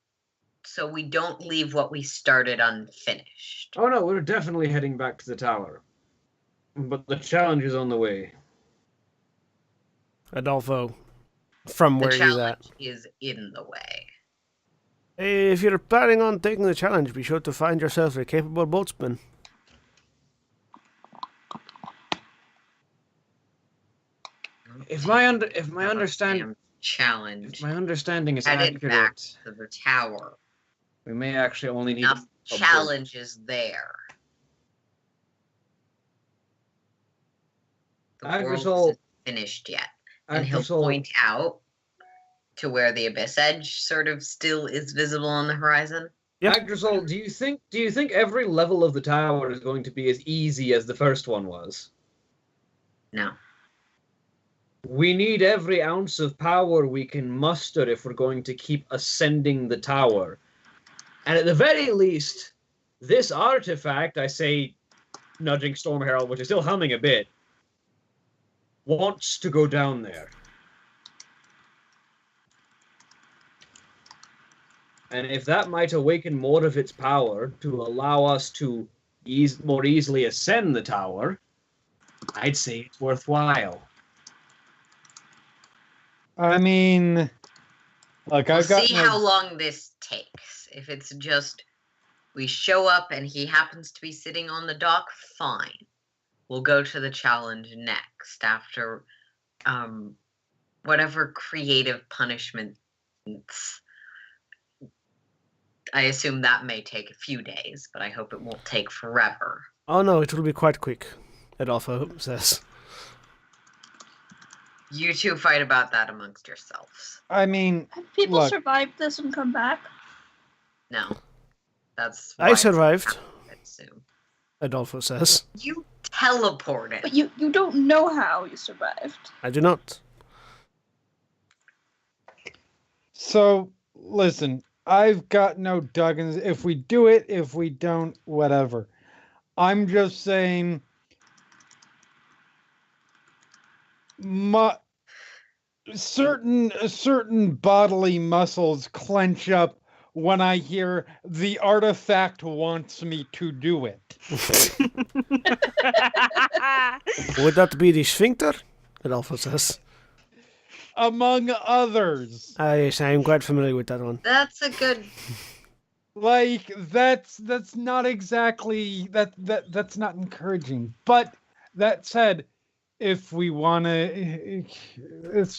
so we don't leave what we started unfinished. Oh no, we're definitely heading back to the tower. But the challenge is on the way. Adolfo, from where The you're at. challenge is in the way. If you're planning on taking the challenge, be sure to find yourself a capable boatsman. If my understanding is Headed accurate, back to the tower. we may actually only need Enough a challenges there. The world Agdrasol- isn't finished yet. And he'll Agdrasol- point out to where the abyss edge sort of still is visible on the horizon. Yep. Agdrasol, do you think every level of the tower is going to be as easy as the first one was? No. We need every ounce of power we can muster if we're going to keep ascending the tower. And at the very least, this artifact, I say, nudging Storm Herald, which is still humming a bit, wants to go down there. And if that might awaken more of its power to allow us to more easily ascend the tower, I'd say it's worthwhile. I mean, look, We'll I've got see how long this takes. If it's just we show up and he happens to be sitting on the dock, fine. We'll go to the challenge next after whatever creative punishments. I assume that may take a few days, but I hope it won't take forever. Oh no, it will be quite quick, Adolfo says. You two fight about that amongst yourselves. I mean, Have people look, survived this and come back? No. That's I why survived, I assume. Adolfo says. You teleported. But you don't know how you survived. I do not. So, listen, I've got no Duggins. If we do it, if we don't, whatever. I'm just saying, certain bodily muscles clench up when I hear the artifact wants me to do it. Would that be the sphincter? Adolfo says. Among others. Yes, I am quite familiar with that one. That's a good. Like, that's not exactly that's not encouraging. But That said, if we want to,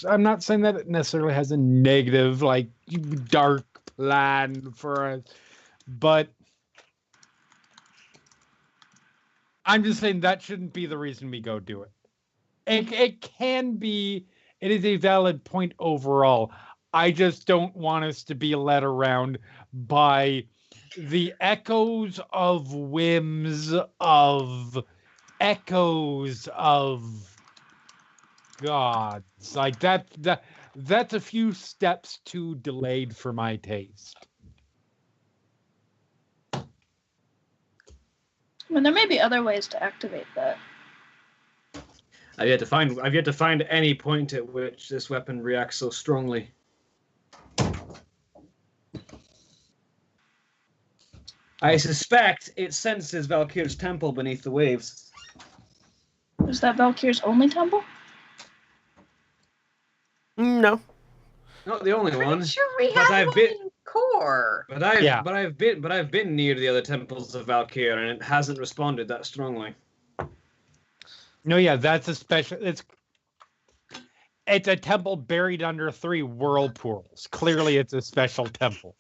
I'm not saying that it necessarily has a negative, like, dark plan for us, but I'm just saying that shouldn't be the reason we go do it. It can be, it is a valid point overall. I just don't want us to be led around by the echoes of whims, of echoes of gods. Like that's a few steps too delayed for my taste. I mean, there may be other ways to activate that. I've yet to find any point at which this weapon reacts so strongly. I suspect it senses Valkyr's temple beneath the waves. Is that Valkyr's only temple? No. Not the only one. Pretty sure we But have I've been- one core. But I've been near the other temples of Valkyr, and it hasn't responded that strongly. No, yeah, that's a special. It's a temple buried under 3 whirlpools. Clearly, it's a special temple.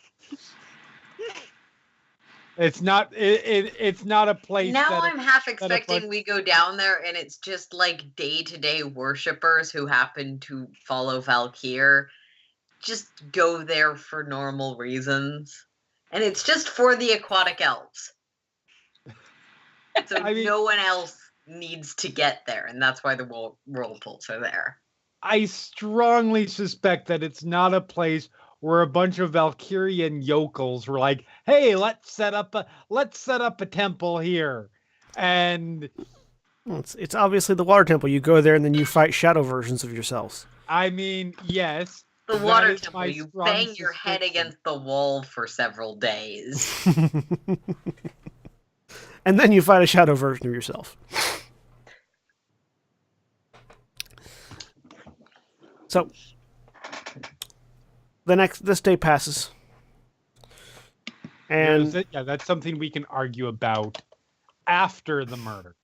It's not. It's not a place. Now I'm half a expecting place- we go down there and it's just like day-to-day worshippers who happen to follow Valkyr just go there for normal reasons. And it's just for the aquatic elves. So I mean- no one else needs to get there, and that's why the whirlpools are there. I strongly suspect that it's not a place where a bunch of Valkyrian yokels were like, "Hey, let's set up a temple here," and It's obviously the water temple. You go there and then you fight shadow versions of yourselves. I mean, yes, The that water is temple, my you strong bang your head suspicion. against the wall for several days. And then you fight a shadow version of yourself. So, this day passes. And Yeah, that's something we can argue about after the murder.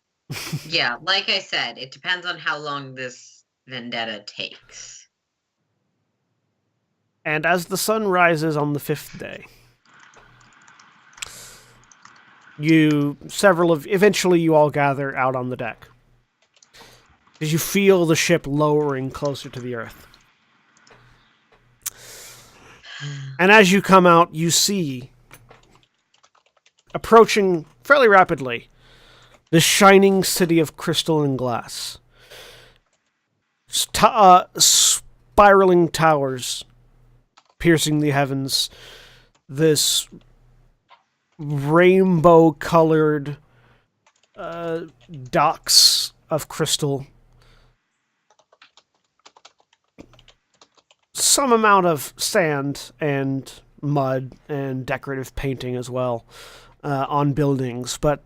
Yeah, like I said, it depends on how long this vendetta takes. And as the sun rises on the 5th day, eventually you all gather out on the deck. As you feel the ship lowering closer to the earth. And as you come out, you see, approaching fairly rapidly, the shining city of crystal and glass. Spiraling towers piercing the heavens. This rainbow-colored docks of crystal. Some amount of sand and mud and decorative painting as well on buildings, but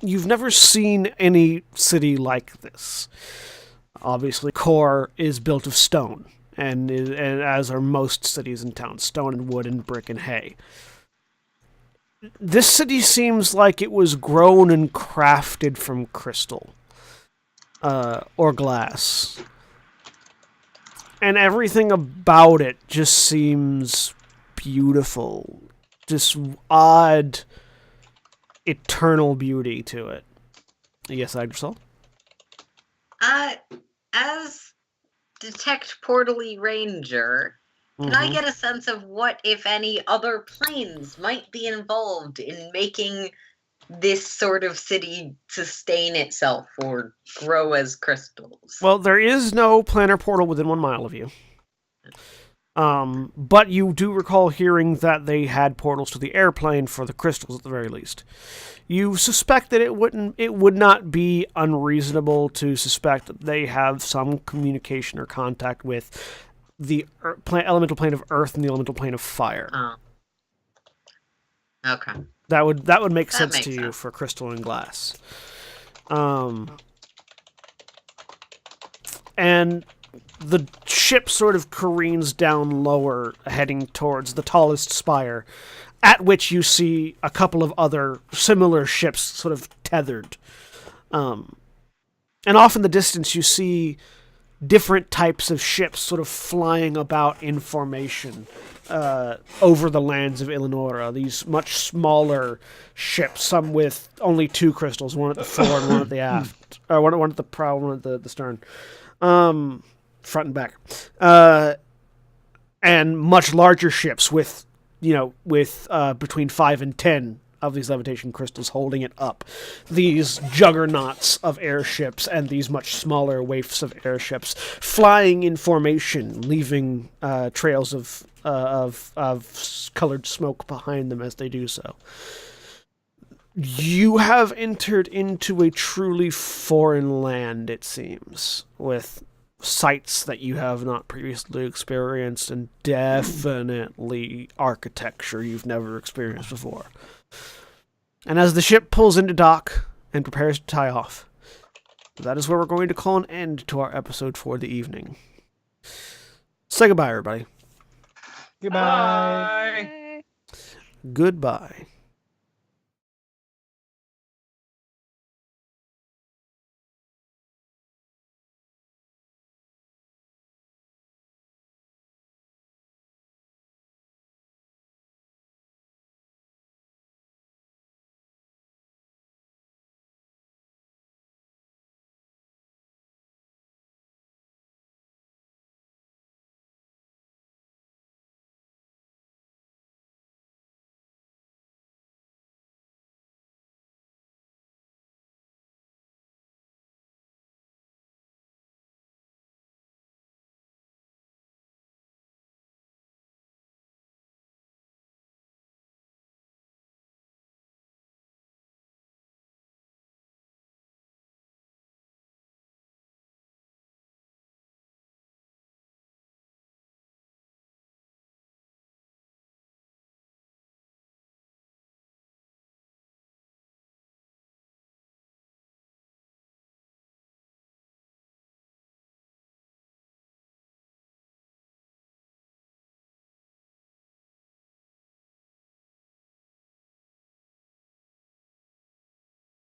you've never seen any city like this. Obviously, core is built of stone, and as are most cities in town, stone and wood and brick and hay. This city seems like it was grown and crafted from crystal or glass. And everything about it just seems beautiful. Just odd, eternal beauty to it. Yes, Agdrasol? As Detect Portally Ranger, can I get a sense of what, if any, other planes might be involved in making this sort of city sustain itself or grow as crystals? Well, there is no planar portal within 1 mile of you. But you do recall hearing that they had portals to the airplane for the crystals at the very least. You suspect that it would not be unreasonable to suspect that they have some communication or contact with the elemental plane of earth and the elemental plane of fire. Oh. Okay. That would make That sense makes to you sense. for crystal and glass. And the ship sort of careens down lower, heading towards the tallest spire, at which you see a couple of other similar ships sort of tethered. And off in the distance, you see different types of ships sort of flying about in formation over the lands of Illanura. These much smaller ships, some with only 2 crystals, one at the fore and one at the aft, or one at the prow, one at the stern, front and back, and much larger ships with between 5 and 10 of these levitation crystals holding it up. These juggernauts of airships and these much smaller waifs of airships flying in formation, leaving trails of colored smoke behind them as they do so. You have entered into a truly foreign land, it seems, with sights that you have not previously experienced and definitely architecture you've never experienced before. And as the ship pulls into dock and prepares to tie off, that is where we're going to call an end to our episode for the evening. Say goodbye, everybody. Goodbye. Bye. Goodbye.